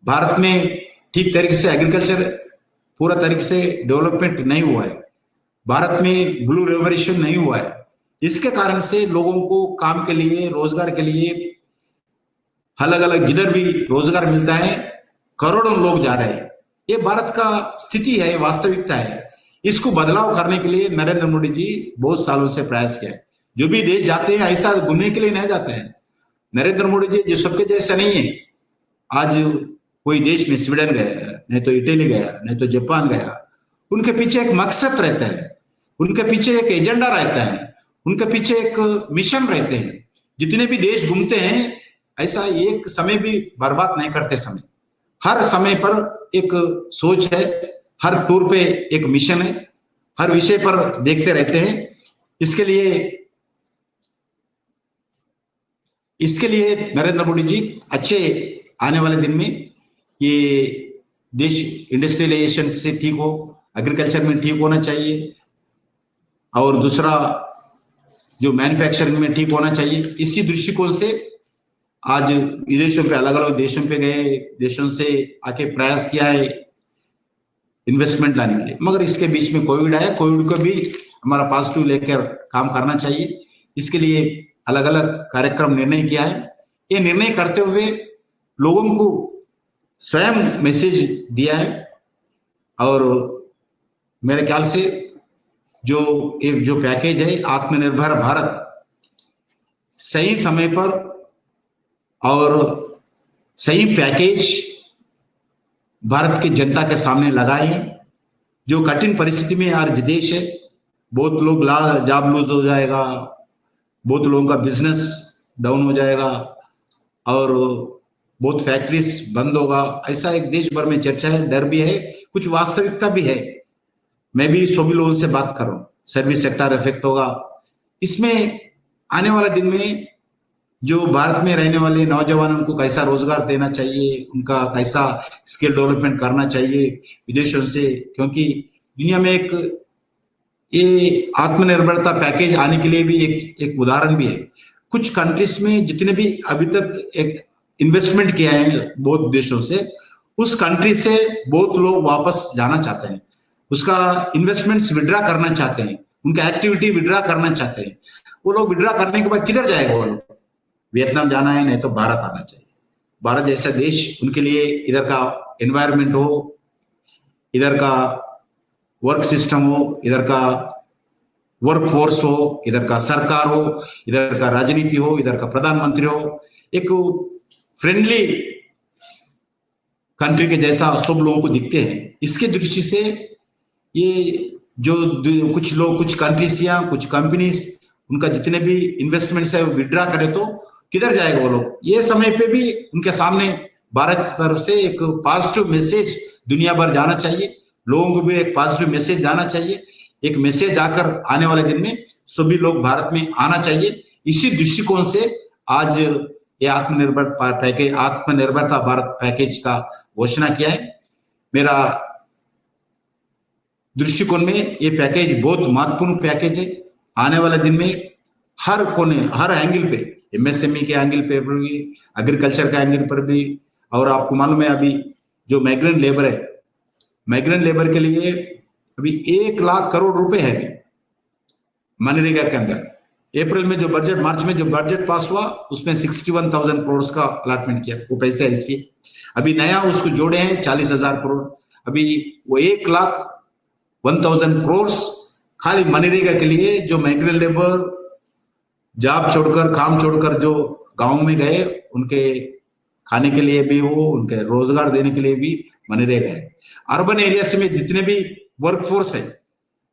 भारत में ठीक तरीके से एग्रीकल्चर पूरा तरीके से डेवलपमेंट नहीं हुआ है, भारत में ब्लू रेवोल्यूशन नहीं हुआ है। इसके कारण से लोगों को काम के लिए, रोजगार के लिए अलग अलग जिधर भी रोजगार मिलता है करोड़ों लोग जा रहे हैं। ये भारत का स्थिति है, वास्तविकता है। इसको बदलाव करने के लिए नरेंद्र मोदी जी बहुत सालों से प्रयास किया है। जो भी देश जाते हैं ऐसा घूमने के लिए नहीं जाते हैं। नरेंद्र मोदी जी जो सबके जैसा नहीं है। आज कोई देश में स्वीडन गया, नहीं तो इटली गया, नहीं तो जापान गया, उनके पीछे एक मकसद रहता है, उनके पीछे एक एजेंडा रहता है, उनके पीछे एक मिशन रहते हैं। जितने भी देश घूमते हैं ऐसा एक समय भी बर्बाद नहीं करते। समय हर समय पर एक सोच है, हर टूर पे एक मिशन है, हर विषय पर देखते रहते हैं। इसके लिए नरेंद्र मोदी जी अच्छे आने वाले दिन में ये देश इंडस्ट्रियलाइजेशन से ठीक हो, एग्रीकल्चर में ठीक होना चाहिए, और दूसरा जो मैन्युफैक्चरिंग में ठीक होना चाहिए। इसी दृष्टिकोण से आज विदेशों पे, अलग अलग देशों पे गए, देशों से आके प्रयास किया है इन्वेस्टमेंट लाने के लिए। मगर इसके बीच में कोविड आया, कोविड को भी हमारा पॉजिटिव लेकर काम करना चाहिए। इसके लिए अलग अलग कार्यक्रम निर्णय किया है। ये निर्णय करते हुए लोगों को स्वयं मैसेज दिया है, और मेरे ख्याल से जो पैकेज है आत्मनिर्भर भारत, सही समय पर और सही पैकेज भारत की जनता के सामने लगाए हैं। जो कठिन परिस्थिति में आज देश है, बहुत लोग जॉब लूज हो जाएगा, बहुत लोगों का बिजनेस डाउन हो जाएगा, और बहुत फैक्ट्रीज बंद होगा, ऐसा एक देश भर में चर्चा है, डर भी है, कुछ वास्तविकता भी है। मैं भी सभी लोगों से बात कर रहा हूँ, सर्विस सेक्टर इफेक्ट होगा। इसमें आने वाले दिन में जो भारत में रहने वाले नौजवानों को कैसा रोजगार देना चाहिए, उनका कैसा स्किल डेवलपमेंट करना चाहिए विदेशों से, क्योंकि दुनिया में एक ये आत्मनिर्भरता पैकेज आने के लिए भी एक उदाहरण भी है। कुछ कंट्रीज में जितने भी अभी तक एक इन्वेस्टमेंट किया है बहुत देशों से, उस कंट्री से बहुत लोग वापस जाना चाहते हैं, उसका इन्वेस्टमेंट्स विड्रा करना चाहते हैं, उनका एक्टिविटी विड्रा करना चाहते हैं। वो लोग विड्रा करने के बाद किधर जाएगा? वो लोग वियतनाम जाना है, नहीं तो भारत आना चाहिए। भारत जैसा देश उनके लिए इधर का एनवायरनमेंट हो, इधर का वर्क सिस्टम हो, इधर का वर्क फोर्स हो, इधर का सरकार हो, इधर का राजनीति हो, इधर का प्रधानमंत्री हो, एक फ्रेंडली कंट्री के जैसा सब लोगों को दिखते हैं। इसके दृष्टि से ये जो कुछ लोग, कुछ कंट्रीज या कुछ कंपनीज, उनका जितने भी इन्वेस्टमेंट्स है वो विड्रा करे तो किधर जाएगा वो लोग? ये समय पे भी उनके सामने भारत की तरफ से एक पॉजिटिव मैसेज दुनिया भर जाना चाहिए, लोगों को भी एक पॉजिटिव मैसेज जाना चाहिए। एक मैसेज आकर आने वाले दिन में सभी लोग भारत में आना चाहिए। इसी दृष्टिकोण से आज ये आत्मनिर्भरता भारत पैकेज का घोषणा किया है। मेरा दृष्टिकोण में ये पैकेज बहुत महत्वपूर्ण पैकेज है। आने वाले दिन में हर कोने, हर एंगल पे, एमएसएमई के एंगल पे भी, एग्रीकल्चर के एंगल पर भी, और आपको मालूम है अभी जो माइग्रेंट लेबर है, माइग्रेंट लेबर के लिए अभी 1 लाख करोड़ रुपए है मनरेगा के अंदर। अप्रैल में जो बजट, मार्च में जो बजट पास हुआ उसमें 61,000 करोड़ का अलॉटमेंट किया, वो पैसे ऐसे। अभी नया उसको जोड़े हैं 40,000 करोड़। अभी वो 1,01,000 करोड़ खाली मनरेगा के लिए, जो माइग्रेंट लेबर जॉब छोड़कर, काम छोड़कर जो गांव में गए, उनके खाने के लिए भी हो, उनके रोजगार देने के लिए भी मनरेगा है। अर्बन एरिया में जितने भी वर्कफोर्स है,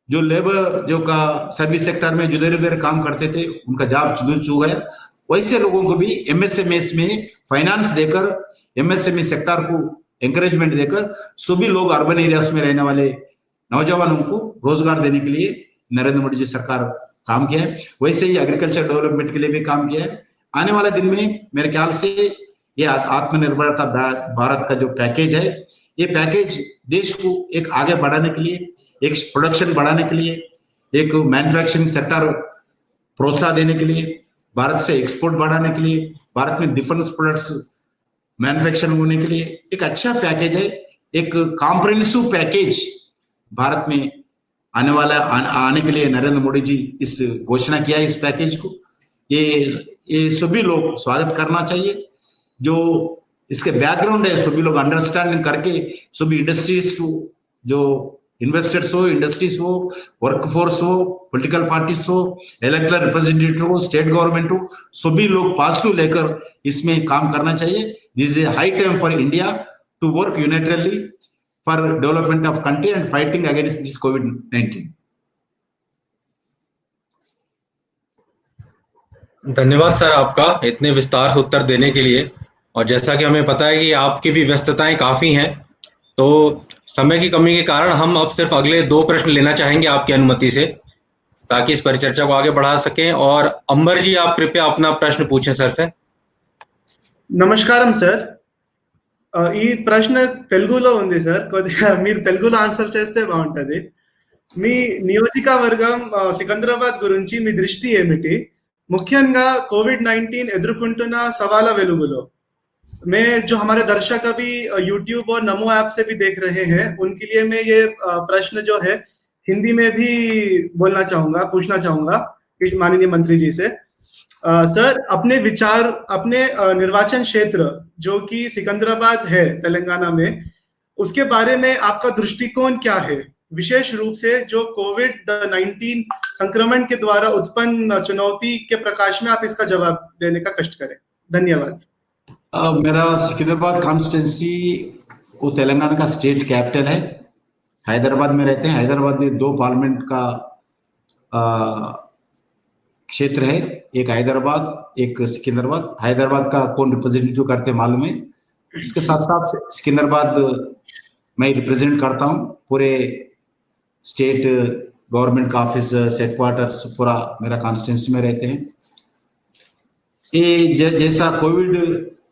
जो लेबर, जो का सर्विस सेक्टर में जिधर उधर काम करते थे, उनका जॉब छू गया, वैसे लोगों को भी एमएसएमएस में फाइनेंस देकर, एमएसएमई सेक्टर को एंकरेजमेंट देकर सभी लोग अर्बन एरियाज में रहने वाले नौजवानों को रोजगार देने के लिए नरेंद्र मोदी जी सरकार काम किया है। वैसे ही एग्रीकल्चर डेवलपमेंट के लिए भी काम किया है। आने वाले दिन में मेरे ख्याल से ये आत्मनिर्भरता भारत का जो पैकेज है, ये पैकेज देश को एक आगे बढ़ाने के लिए, एक प्रोडक्शन बढ़ाने के लिए, एक मैन्युफैक्चरिंग सेक्टर प्रोत्साहन देने के लिए, भारत से एक्सपोर्ट बढ़ाने के लिए, भारत में डिफेंस प्रोडक्ट्स मैन्युफैक्चरिंग होने के लिए एक अच्छा पैकेज है, एक कॉम्प्रिहेंसिव पैकेज भारत में आने के लिए नरेंद्र मोदी जी इस घोषणा किया है इस पैकेज को। ये सभी लोग स्वागत करना चाहिए। जो इसके बैकग्राउंड है सभी लोग अंडरस्टैंडिंग करके, सभी इंडस्ट्रीज जो इन्वेस्टर्स हो, इंडस्ट्रीज हो, वर्कफोर्स हो, पॉलिटिकल पार्टीज हो, इलेक्टेड रिप्रेजेंटेटिव हो, स्टेट गवर्नमेंट हो, सभी लोग पॉजिटिव लेकर इसमें काम करना चाहिए। This is high time for India to work unitedly for development of country and fighting against this कोविड-19। धन्यवाद सर आपका इतने विस्तार से उत्तर देने के लिए। और जैसा कि हमें पता है कि आपकी भी व्यस्तताएं काफी हैं, तो समय की कमी के कारण हम अब सिर्फ अगले 2 प्रश्न लेना चाहेंगे आपकी अनुमति से, ताकि इस परिचर्चा को आगे बढ़ा सकें। और अंबर जी, आप कृपया अपना प्रश्न पूछें सर से। నమస్కారం సార్. ఈ ప్రశ్న తెలుగులో ఉంది సార్, కొద్దిగా మీరు తెలుగులో ఆన్సర్ చేస్తే బాగుంటది. మీ నియోజకవర్గం సికింద్రాబాద్ గురించి మీ దృష్టి ఏమిటి, ముఖ్యంగా कोविड-19 ఎదుర్కొంటున్న సవాల వెలుగులో? मैं जो हमारे दर्शक अभी यूट्यूब और नमो ऐप से भी देख रहे हैं, उनके लिए मैं ये प्रश्न जो है हिंदी में भी बोलना चाहूंगा, पूछना चाहूंगा माननीय मंत्री जी से। सर, अपने विचार, अपने निर्वाचन क्षेत्र जो कि सिकंदराबाद है तेलंगाना में, उसके बारे में आपका दृष्टिकोण क्या है, विशेष रूप से जो कोविड-19 संक्रमण के द्वारा उत्पन्न चुनौती के प्रकाश में आप इसका जवाब देने का कष्ट करें। धन्यवाद। मेरा सिकंदराबाद कॉन्स्टिट्यूंसी वो तेलंगाना का स्टेट कैपिटल है। हैदराबाद में रहते हैं। हैदराबाद में 2 पार्लियामेंट का क्षेत्र है, एक हैदराबाद, एक सिकंदराबाद। हैदराबाद का कौन रिप्रेजेंटेटिव करते मालूम है। इसके साथ साथ सिकंदराबाद मैं रिप्रेजेंट करता हूँ। पूरे स्टेट गवर्नमेंट का ऑफिस, हेडक्वार्टर्स पूरा मेरा कॉन्स्टिट्यूंसी में रहते हैं। ये जैसा कोविड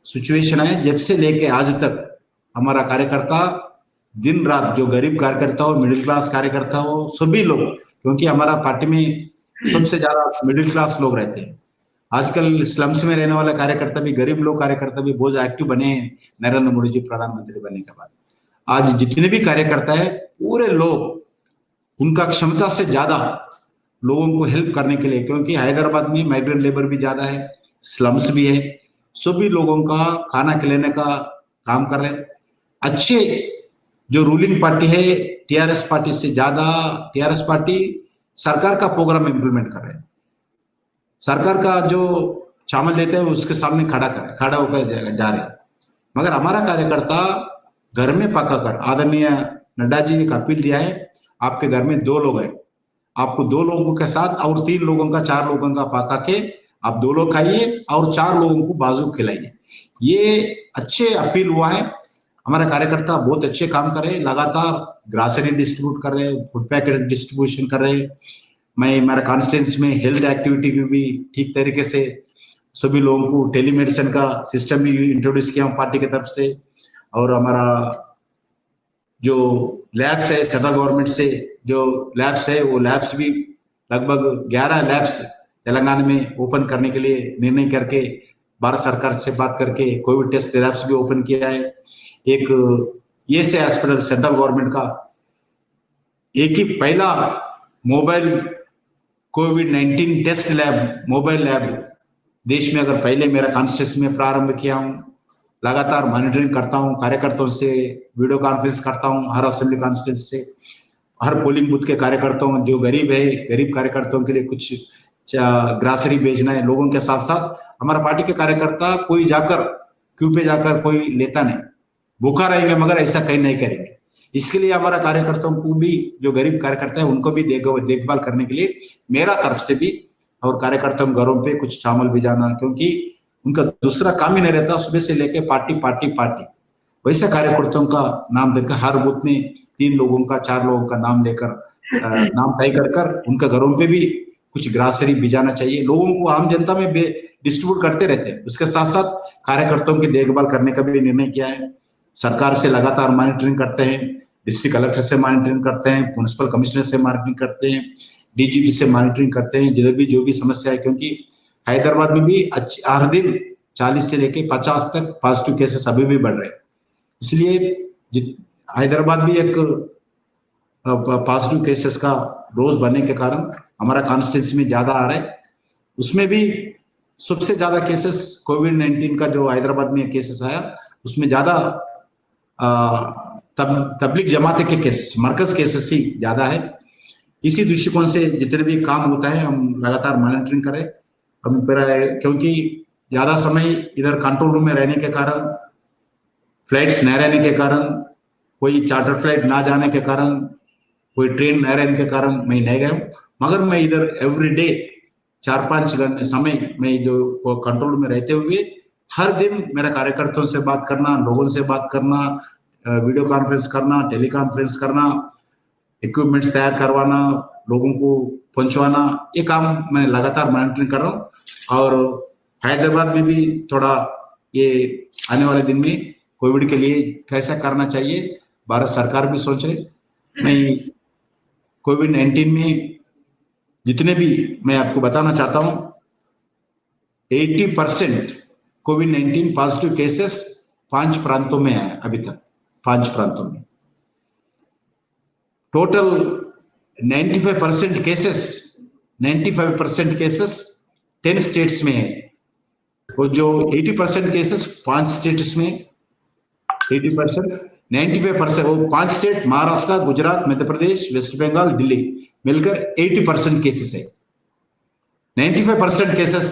सिचुएशन है, जब से लेके आज तक हमारा कार्यकर्ता दिन रात, जो गरीब कार्यकर्ता हो, मिडिल क्लास कार्यकर्ता हो, सभी लोग, क्योंकि हमारा पार्टी में सबसे ज्यादा मिडिल क्लास लोग रहते हैं। आजकल स्लम्स में रहने वाला कार्यकर्ता भी, गरीब लोग कार्यकर्ता भी बहुत एक्टिव बने हैं नरेंद्र मोदी जी प्रधानमंत्री बनने के बाद। आज जितने भी कार्यकर्ता है पूरे लोग उनका क्षमता से ज्यादा लोगों को हेल्प करने के लिए, क्योंकि हैदराबाद में माइग्रेंट लेबर भी ज्यादा है, स्लम्स भी है, सभी लोगों का खाना खिलाने का काम कर रहे हैं। अच्छे जो रूलिंग पार्टी है टीआरएस पार्टी से ज्यादा, टीआरएस पार्टी सरकार का प्रोग्राम इंप्लीमेंट कर रहे हैं। सरकार का जो चावल देते हैं उसके सामने खड़ा होकर जा रहे हैं। मगर हमारा कार्यकर्ता घर में पकाकर, आदरणीय नड्डा जी ने एक अपील दिया है, आपके घर में 2 लोग हैं, आपको 2 लोगों के साथ और 3 लोगों का, 4 लोगों का पका के आप 2 लोग खाइए और 4 लोगों को बाजू खिलाइए। ये अच्छे अपील हुआ है। हमारे कार्यकर्ता बहुत अच्छे काम कर रहे हैं, लगातार ग्रासरी डिस्ट्रीब्यूट कर रहे हैं, फूड पैकेट डिस्ट्रीब्यूशन कर रहे हैं। मैं हमारे कॉन्स्टिट्यूंसी में हेल्थ एक्टिविटी की भी ठीक तरीके से सभी लोगों को टेलीमेडिसिन का सिस्टम भी इंट्रोड्यूस किया पार्टी की तरफ से। और हमारा जो लैब्स है सेंट्रल गवर्नमेंट से, जो लैब्स है वो लैब्स भी लगभग 11 लैब्स तेलंगाना में ओपन करने के लिए निर्णय करके भारत सरकार से बात करके कोविड टेस्ट लैब्स भी ओपन किया है। एक ईएसआई हॉस्पिटल सेंट्रल गवर्नमेंट का एक ही पहला मोबाइल कोविड-19 टेस्ट लैब, मोबाइल लैब देश में अगर पहले मेरा कॉन्स्टिट्यूंसी में प्रारंभ किया हूँ। लगातार मॉनिटरिंग करता हूँ, कार्यकर्ताओं से वीडियो कॉन्फ्रेंस करता हूँ, हर असेंबली कॉन्स्टिट्यूंसी से, हर पोलिंग बूथ के कार्यकर्ताओं, जो गरीब है, गरीब कार्यकर्ताओं के लिए कुछ ग्रासरी भेजना है। लोगों के साथ साथ हमारा पार्टी के कार्यकर्ता कोई जाकर क्यू पे जाकर कोई लेता नहीं, भूखा रहेंगे मगर ऐसा कहीं नहीं करेंगे। इसके लिए हमारा कार्यकर्ताओं को भी, जो गरीब कार्यकर्ता है उनको भी देखभाल करने के लिए मेरा तरफ से भी, और कार्यकर्ताओं घरों पे कुछ चावल भी जाना, क्योंकि उनका दूसरा काम ही नहीं रहता, सुबह से लेके पार्टी पार्टी पार्टी। वैसे कार्यकर्ताओं का नाम देकर हर बूथ में 3 लोगों का, 4 लोगों का नाम लेकर नाम तय कर उनके घरों पे भी कुछ ग्रासरी भिजाना चाहिए। लोगों को, आम जनता में डिस्ट्रीब्यूट करते रहते हैं। उसके साथ साथ कार्यकर्ताओं की देखभाल करने का भी निर्णय किया है। सरकार से लगातार मॉनिटरिंग करते हैं, डिस्ट्रिक्ट कलेक्टर से मॉनिटरिंग करते हैं, म्युनिसिपल कमिश्नर से मॉनिटरिंग करते हैं, डीजीपी से मॉनिटरिंग करते हैं, जो भी समस्या है। क्योंकि हैदराबाद में भी हर दिन 40 से लेके 50 तक पॉजिटिव केसेस अभी भी बढ़ रहे हैं। इसलिए हैदराबाद भी एक पॉजिटिव केसेस का रोज बढ़ने के कारण हमारा कॉन्स्टिट्यूंसी में ज्यादा आ रहा है। उसमें भी सबसे ज्यादा केसेस कोविड-19 का जो हैदराबाद में केसेस आया उसमें ज्यादा तबलीग जमात के केस, मरकज केसेस ही ज्यादा है। इसी दृष्टिकोण से जितने भी काम होता है हम लगातार मॉनिटरिंग करें। हम क्योंकि ज्यादा समय इधर कंट्रोल रूम में रहने के कारण, फ्लाइट्स न रहने के कारण, कोई चार्टर फ्लाइट ना जाने के कारण, कोई ट्रेन न रहने के कारण मैं नहीं गया हूँ। मगर मैं इधर एवरी डे 4-5 घंटे समय मैं जो कंट्रोल में रहते हुए हर दिन मेरा कार्यकर्ताओं से बात करना, लोगों से बात करना, वीडियो कॉन्फ्रेंस करना, टेली कॉन्फ्रेंस करना, इक्विपमेंट्स तैयार करवाना, लोगों को पहुंचवाना, ये काम मैं लगातार मॉनिटरिंग कर रहा हूँ। और हैदराबाद में भी थोड़ा ये आने वाले दिन में कोविड के लिए कैसा करना चाहिए भारत सरकार भी सोच रहे। मैं कोविड-19 में जितने भी मैं आपको बताना चाहता हूं 80% कोविड-19 पॉजिटिव केसेस 5 प्रांतों में है। अभी तक 5 प्रांतों में टोटल 95% केसेस 10 स्टेट्स में है। और जो 80% केसेस 5 स्टेट्स में, 80% 95% वो 5 स्टेट महाराष्ट्र, गुजरात, मध्य प्रदेश, वेस्ट बंगाल, दिल्ली मिलकर 80% केसेस है। 95% केसेस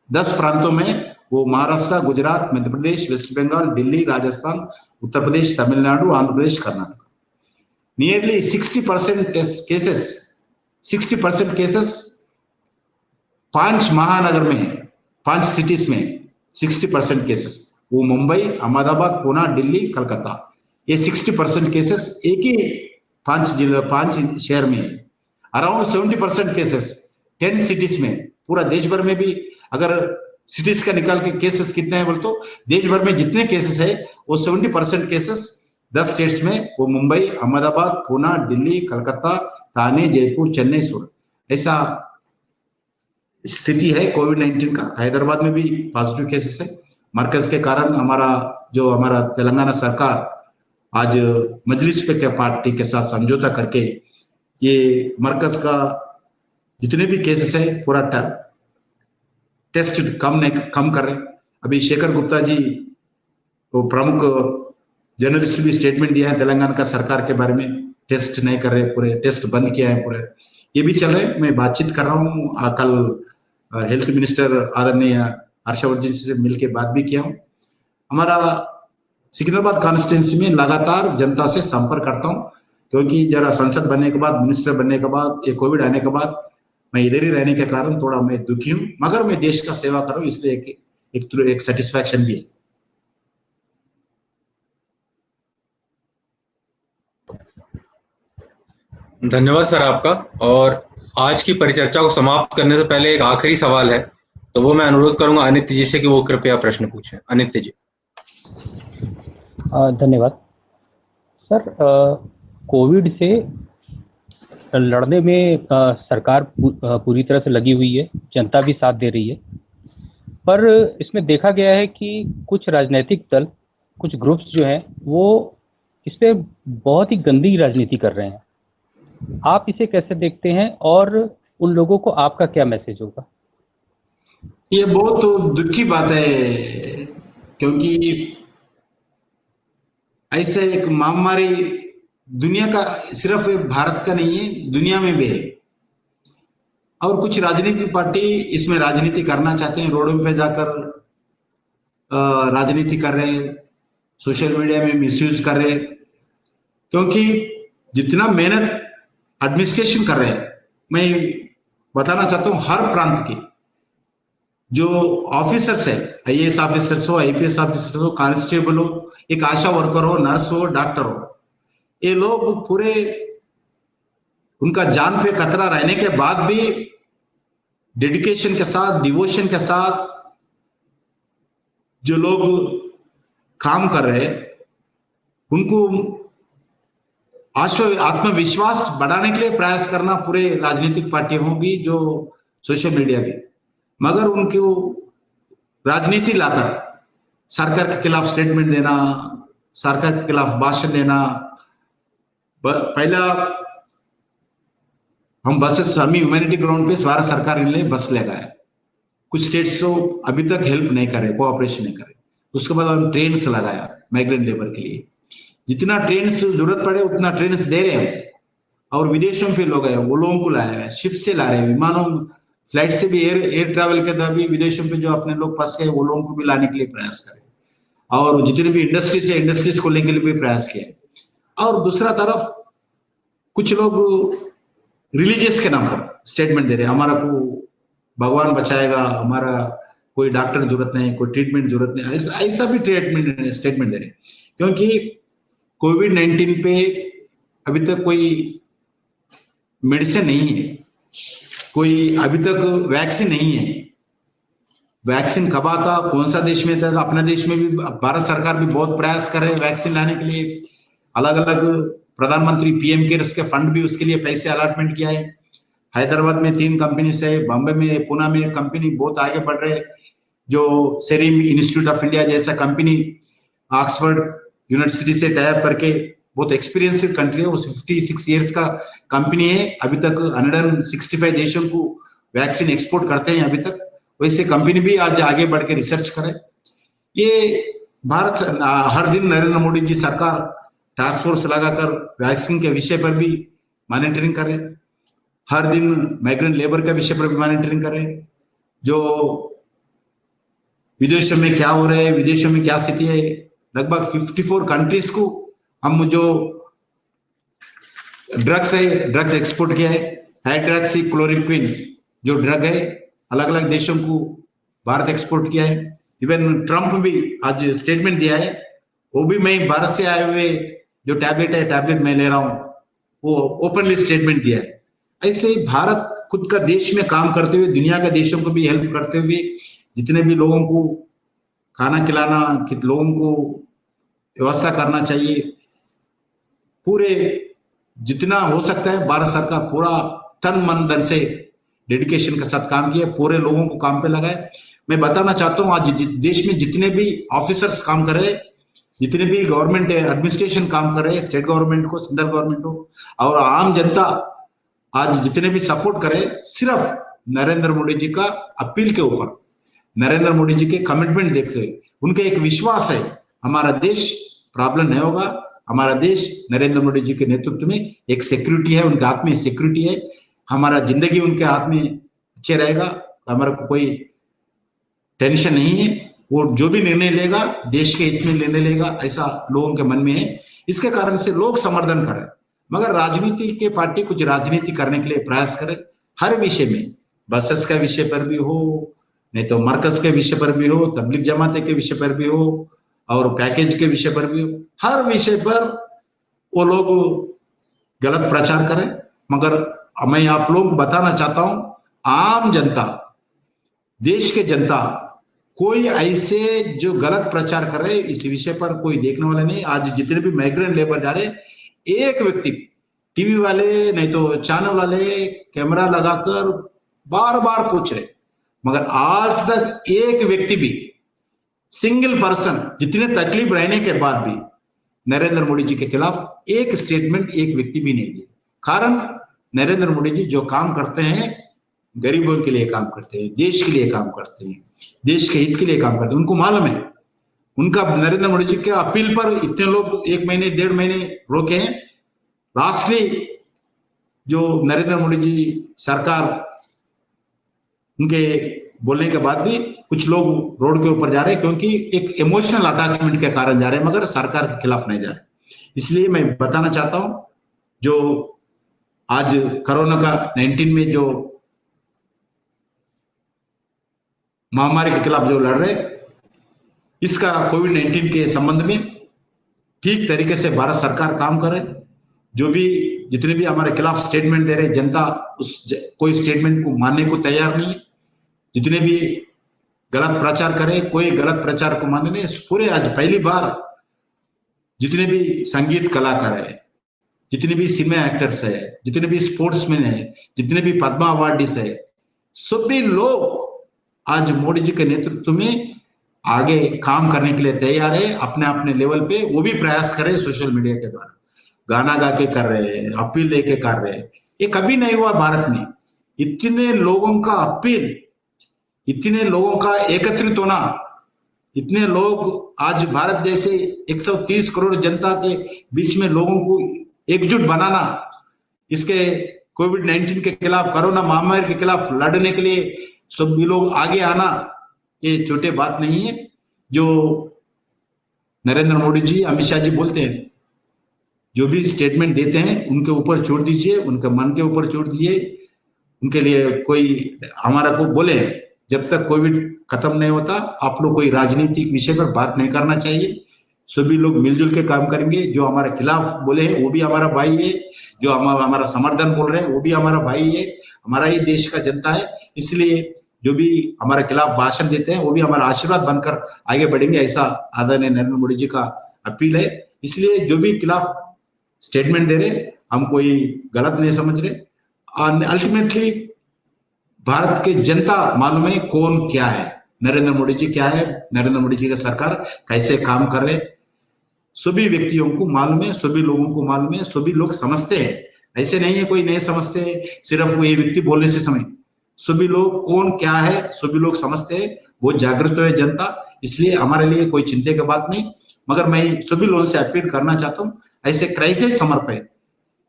10 प्रांतों में, वो Maharashtra, Gujarat, Madhya Pradesh, waste Bengal, Delhi, Rajasthan, Uttar Pradesh, Tamil Nadu, Andhra Pradesh, Karnataka. Nearly 60% cases 5 महानगर में है, 5 सिटीज में 60% केसेस, वो मुंबई, अहमदाबाद, पुणे, दिल्ली, कलकत्ता। ये 60% केसेस एक ही 5 शहर में है। अराउंड 70% केसेस 10 सिटीज में, पूरा देश भर में भी अगर सिटीज का निकाल के केसेस कितने हैं बोल तो देश भर में जितने केसेस है वो 70% केसेस 10 स्टेट्स में, वो मुंबई, अहमदाबाद, पुणे, दिल्ली, कलकत्ता, थाने, जयपुर, चेन्नई, सूरत, ऐसा स्थिति है कोविड-19 का। हैदराबाद में भी पॉजिटिव केसेस है। मरकज के कारण हमारा तेलंगाना सरकार आज मजलिस पे के पार्टी के साथ समझौता करके ये मरकज का जितने भी केसेस है पूरा टेस्ट कम कर रहे हैं। अभी शेखर गुप्ता जी वो प्रमुख जर्नलिस्ट भी स्टेटमेंट दिया है तेलंगाना का सरकार के बारे में, टेस्ट नहीं कर रहे, पूरे टेस्ट बंद किया है पूरे। ये भी चल रहे हैं। मैं बातचीत कर रहा हूँ, कल हेल्थ मिनिस्टर आदरणीय हर्षवर्धन जी से मिलकर बात भी किया हूँ। हमारा सिकंदराबाद कॉन्स्टिट्यूंसी में लगातार जनता से संपर्क करता हूँ, क्योंकि जरा संसद बनने के बाद, मिनिस्टर बनने के बाद, ये कोविड आने के बाद मैं इधर ही रहने के कारण थोड़ा मैं दुखी हूँ, मगर मैं देश का सेवा कर रहा हूँ, इसलिए एक सेटिस्फैक्शन भी है। धन्यवाद सर आपका। और आज की परिचर्चा को समाप्त करने से पहले एक आखिरी सवाल है, तो वो मैं अनुरोध करूंगा अनित्य जी से कि वो कृपया प्रश्न पूछें। अनित्य जी। धन्यवाद सर। कोविड से लड़ने में सरकार पूरी तरह से लगी हुई है, जनता भी साथ दे रही है, पर इसमें देखा गया है कि कुछ राजनीतिक दल, कुछ ग्रुप्स जो हैं वो इस पे बहुत ही गंदी राजनीति कर रहे हैं। आप इसे कैसे देखते हैं और उन लोगों को आपका क्या मैसेज होगा? ये बहुत दुख की बात है, क्योंकि ऐसे एक महामारी दुनिया का, सिर्फ भारत का नहीं है, दुनिया में भी है। और कुछ राजनीतिक पार्टी इसमें राजनीति करना चाहते हैं, रोडों पे जाकर राजनीति कर रहे हैं, सोशल मीडिया में मिसयूज कर रहे हैं। क्योंकि जितना मेहनत एडमिनिस्ट्रेशन कर रहे हैं, मैं बताना चाहता हूं हर प्रांत के जो ऑफिसर्स है, IAS ऑफिसर्स हो, IPS ऑफिसर्स हो, कांस्टेबल हो, एक आशा वर्कर हो, नर्स हो, डॉक्टर हो, ये लोग पूरे उनका जान पे खतरा रहने के बाद भी डेडिकेशन के साथ, डिवोशन के साथ जो लोग काम कर रहे हैं, उनको आत्मविश्वास बढ़ाने के लिए प्रयास करना पूरे राजनीतिक पार्टियों भी, जो सोशल मीडिया भी, मगर उनको राजनीति लाकर सरकार के खिलाफ स्टेटमेंट देना, सरकार के खिलाफ भाषण देना। पहला हम बसेस, हम ह्यूमैनिटी ग्राउंड पे भारत सरकार ने बस लगाया, कुछ स्टेट्स तो अभी तक हेल्प नहीं करे, कोऑपरेशन नहीं करे। उसके बाद हम ट्रेन लगाया माइग्रेंट लेबर के लिए, जितना ट्रेन जरूरत पड़े उतना ट्रेन दे रहे हैं। और विदेशों पे लोग हैं, वो लोगों को लाया है, शिप से ला रहे हैं, विमानों फ्लाइट से भी, एयर ट्रैवल के द्वारा भी विदेशों पे जो अपने लोग फंस गए वो लोगों को भी लाने के लिए प्रयास करें। और जितने भी इंडस्ट्रीज है, इंडस्ट्रीज को लेने के लिए भी प्रयास किया। और दूसरा तरफ कुछ लोग रिलीजियस के नाम पर स्टेटमेंट दे रहे हैं, हमारा को भगवान बचाएगा, हमारा कोई डॉक्टर जरूरत नहीं, कोई ट्रीटमेंट जरूरत नहीं, ऐसा भी स्टेटमेंट दे रहे हैं। क्योंकि कोविड-19 पे अभी तक कोई मेडिसिन नहीं है, कोई अभी तक वैक्सीन नहीं है। वैक्सीन कब आता, कौन सा देश में था? अपने देश में भी भारत सरकार भी बहुत प्रयास कर रहे हैं वैक्सीन लाने के लिए। अलग अलग प्रधानमंत्री पीएम केयर्स के फंड भी उसके लिए पैसे अलॉटमेंट किया है। हैदराबाद में 3 कंपनी है, बॉम्बे में, पुणे में कंपनी बहुत आगे बढ़ रहे हैं। जो सेरम इंस्टीट्यूट ऑफ इंडिया जैसा कंपनी ऑक्सफोर्ड यूनिवर्सिटी से टाई अप करके, बहुत एक्सपीरियंस कंट्री है, वो 56 इयर्स का कंपनी है। अभी तक 165 देशों को वैक्सीन एक्सपोर्ट करते हैं अभी तक। वैसे कंपनी भी आज आगे बढ़ के रिसर्च करे। ये भारत हर दिन नरेंद्र मोदी जी सरकार टास्क फोर्स लगाकर वैक्सीन के विषय पर भी मॉनिटरिंग करे, हर दिन माइग्रेंट लेबर के विषय पर भी मॉनिटरिंग करे। जो विदेशों में क्या हो रहा है, विदेशों में क्या स्थिति है, लगभग 54 कंट्रीज को हम जो ड्रग्स है, ड्रग्स एक्सपोर्ट किया है। हाइड्रोक्सी क्लोरोक्विन जो ड्रग है, अलग अलग देशों को भारत एक्सपोर्ट किया है। इवन ट्रंप भी आज स्टेटमेंट दिया है, वो भी मैं भारत से आए हुए जो टैबलेट मैं ले रहा हूं, वो ओपनली स्टेटमेंट दिया है। ऐसे ही भारत खुद का देश में काम करते हुए दुनिया के देशों को भी हेल्प करते हुए, जितने भी लोगों को खाना खिलाना, लोगों को व्यवस्था करना चाहिए, पूरे जितना हो सकता है भारत सरकार पूरा तन मन धन से डेडिकेशन के साथ काम किया, पूरे लोगों को काम पे लगाए। मैं बताना चाहता हूँ आज देश में जितने भी ऑफिसर्स काम कर रहे हैं, जितने भी गवर्नमेंट एडमिनिस्ट्रेशन काम कर रहे हैं, स्टेट गवर्नमेंट को, सेंट्रल गवर्नमेंट को, और आम जनता आज जितने भी सपोर्ट करे, सिर्फ नरेंद्र मोदी जी का अपील के ऊपर, नरेंद्र मोदी जी के कमिटमेंट देखते हुए, उनके एक विश्वास है हमारा देश प्रॉब्लम नहीं होगा, हमारा देश नरेंद्र मोदी जी के नेतृत्व में एक सिक्योरिटी है, उनके हाथ में सिक्योरिटी है, हमारा जिंदगी उनके हाथ में अच्छे रहेगा, हमारा को कोई टेंशन नहीं है। वो जो भी निर्णय लेगा देश के हित में निर्णय लेगा, ऐसा लोगों के मन में है। इसके कारण से लोग समर्थन कर रहे हैं। मगर राजनीति के पार्टी कुछ राजनीति करने के लिए प्रयास करे, हर विषय में, बसेस का विषय पर भी हो, नहीं तो मरकज के विषय पर भी हो, तबलीग जमात के विषय पर भी हो, और पैकेज के विषय पर भी हो, हर विषय पर वो लोग गलत प्रचार करें। मगर मैं आप लोगों को बताना चाहता हूं, आम जनता, देश के जनता, कोई ऐसे जो गलत प्रचार कर रहे इस विषय पर कोई देखने वाला नहीं। आज जितने भी माइग्रेंट लेबर जा रहे, एक व्यक्ति, टीवी वाले नहीं तो चैनल वाले कैमरा लगाकर बार बार पूछ रहे, मगर आज तक एक व्यक्ति भी, सिंगल पर्सन, जितने तकलीफ रहने के बाद भी नरेंद्र मोदी जी के खिलाफ एक स्टेटमेंट एक व्यक्ति भी नहीं दिया। कारण नरेंद्र मोदी जी जो काम करते हैं, गरीबों के लिए काम करते हैं, देश के लिए काम करते हैं, देश के हित के लिए काम करते हैं। उनको मालूम है, उनका नरेंद्र मोदी जी के अपील पर इतने लोग 1 महीने 1.5 महीने रोके हैं। लास्टली जो नरेंद्र मोदी जी सरकार, उनके बोलने के बाद भी कुछ लोग रोड के ऊपर जा रहे हैं, क्योंकि एक इमोशनल अटैचमेंट के कारण जा रहे हैं, मगर सरकार के खिलाफ नहीं जा रहे। इसलिए मैं बताना चाहता हूं, जो आज कोरोना का 19 में जो महामारी के खिलाफ जो लड़ रहे, इसका कोविड-19 के संबंध में ठीक तरीके से भारत सरकार काम करे। जो भी जितने भी हमारे खिलाफ स्टेटमेंट दे रहे, जनता कोई स्टेटमेंट को मानने को तैयार नहीं है। जितने भी गलत प्रचार करे, कोई गलत प्रचार को मानने नहीं। पूरे आज पहली बार जितने भी संगीत कलाकार है, जितने भी सिनेमा एक्टर्स है, जितने भी स्पोर्ट्समैन है, जितने भी पद्मा अवार्डीज है, सभी लोग आज मोदी जी के नेतृत्व में आगे काम करने के लिए तैयार है। अपने अपने लेवल पे वो भी प्रयास कर रहे हैं, सोशल मीडिया के द्वारा गाना गा के कर रहे हैं, अपील लेके कर रहे हैं। ये कभी नहीं हुआ भारत में, इतने लोगों का अपील, इतने लोगों का एकत्रित होना, इतने लोग आज भारत जैसे 130 करोड़ जनता के बीच में लोगों को एकजुट बनाना, इसके कोविड-19 के खिलाफ, कोरोना महामारी के खिलाफ लड़ने के लिए सभी लोग आगे आना, ये छोटे बात नहीं है। जो नरेंद्र मोदी जी, अमित शाह जी बोलते हैं, जो भी स्टेटमेंट देते हैं उनके ऊपर छोड़ दीजिए, उनके मन के ऊपर छोड़ दीजिए। उनके लिए कोई हमारा को बोले जब तक कोविड खत्म नहीं होता आप लोग कोई राजनीतिक विषय पर बात नहीं करना चाहिए, सभी लोग मिलजुल के काम करेंगे। जो हमारे खिलाफ बोले हैं वो भी हमारा भाई है, जो हमारा समर्थन बोल रहे हैं वो भी हमारा भाई है, हमारा ही देश का जनता है। इसलिए जो भी हमारे खिलाफ भाषण देते हैं वो भी हमारा आशीर्वाद बनकर आगे बढ़ेंगे, ऐसा आदरणीय नरेंद्र मोदी जी का अपील है। इसलिए जो भी खिलाफ स्टेटमेंट दे रहे हम कोई गलत नहीं समझ रहे। अल्टीमेटली भारत के जनता मालूम है कौन क्या है, नरेंद्र मोदी जी क्या है, नरेंद्र मोदी जी का सरकार कैसे काम कर रहे, सभी व्यक्तियों को मालूम है, सभी लोगों को मालूम है, सभी लोग समझते हैं। ऐसे नहीं है कोई नहीं समझते, सिर्फ वो ये व्यक्ति बोलने से समय, सभी लोग कौन क्या है सभी लोग समझते हैं, बहुत जागृत है जनता। इसलिए हमारे लिए कोई चिंता की बात नहीं। मगर मैं सभी लोगों से अपील करना चाहता हूँ, ऐसे क्राइसिस समय पर,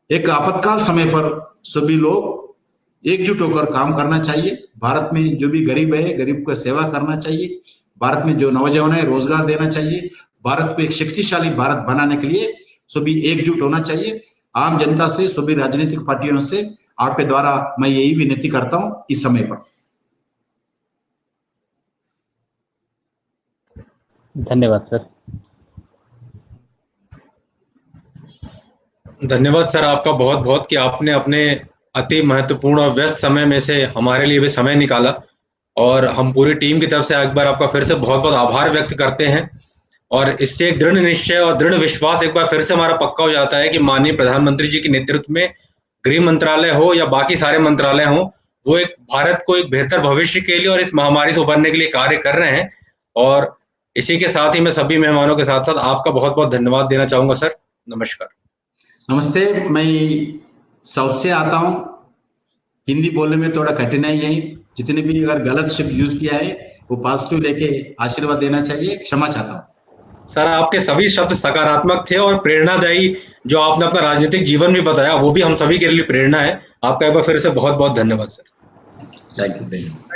एक आपातकाल समय पर सभी लोग एकजुट होकर काम करना चाहिए। भारत में जो भी गरीब है, गरीब को सेवा करना चाहिए। भारत में जो नौजवान है रोजगार देना चाहिए। भारत को एक शक्तिशाली भारत बनाने के लिए सभी एकजुट होना चाहिए। आम जनता से, सभी राजनीतिक पार्टियों से आपके द्वारा मैं यही विनती करता हूं इस समय पर। धन्यवाद सर। धन्यवाद सर आपका बहुत बहुत कि आपने अपने अति महत्वपूर्ण और व्यस्त समय में से हमारे लिए भी समय निकाला, और हम पूरी टीम की तरफ से एक बार आपका फिर से बहुत बहुत आभार व्यक्त करते हैं। और इससे एक दृढ़ निश्चय और दृढ़ विश्वास एक बार फिर से हमारा पक्का हो जाता है कि माननीय प्रधानमंत्री जी के नेतृत्व में गृह मंत्रालय हो या बाकी सारे मंत्रालय हो, वो एक भारत को एक बेहतर भविष्य के लिए और इस महामारी से उभरने के लिए कार्य कर रहे हैं। और इसी के साथ ही मैं सभी मेहमानों के साथ साथ आपका बहुत बहुत धन्यवाद देना चाहूंगा सर। नमस्कार। नमस्ते, मैं साउथ से आता हूँ, हिंदी बोलने में थोड़ा कठिनाई है, जितने भी अगर गलत शब्द यूज किया है वो पॉजिटिव लेके आशीर्वाद देना चाहिए, क्षमा चाहता हूँ। सर आपके सभी शब्द सकारात्मक थे और प्रेरणादायी, जो आपने अपना राजनीतिक जीवन भी बताया वो भी हम सभी के लिए प्रेरणा है। आपका एक बार फिर से बहुत बहुत धन्यवाद सर। Thank you.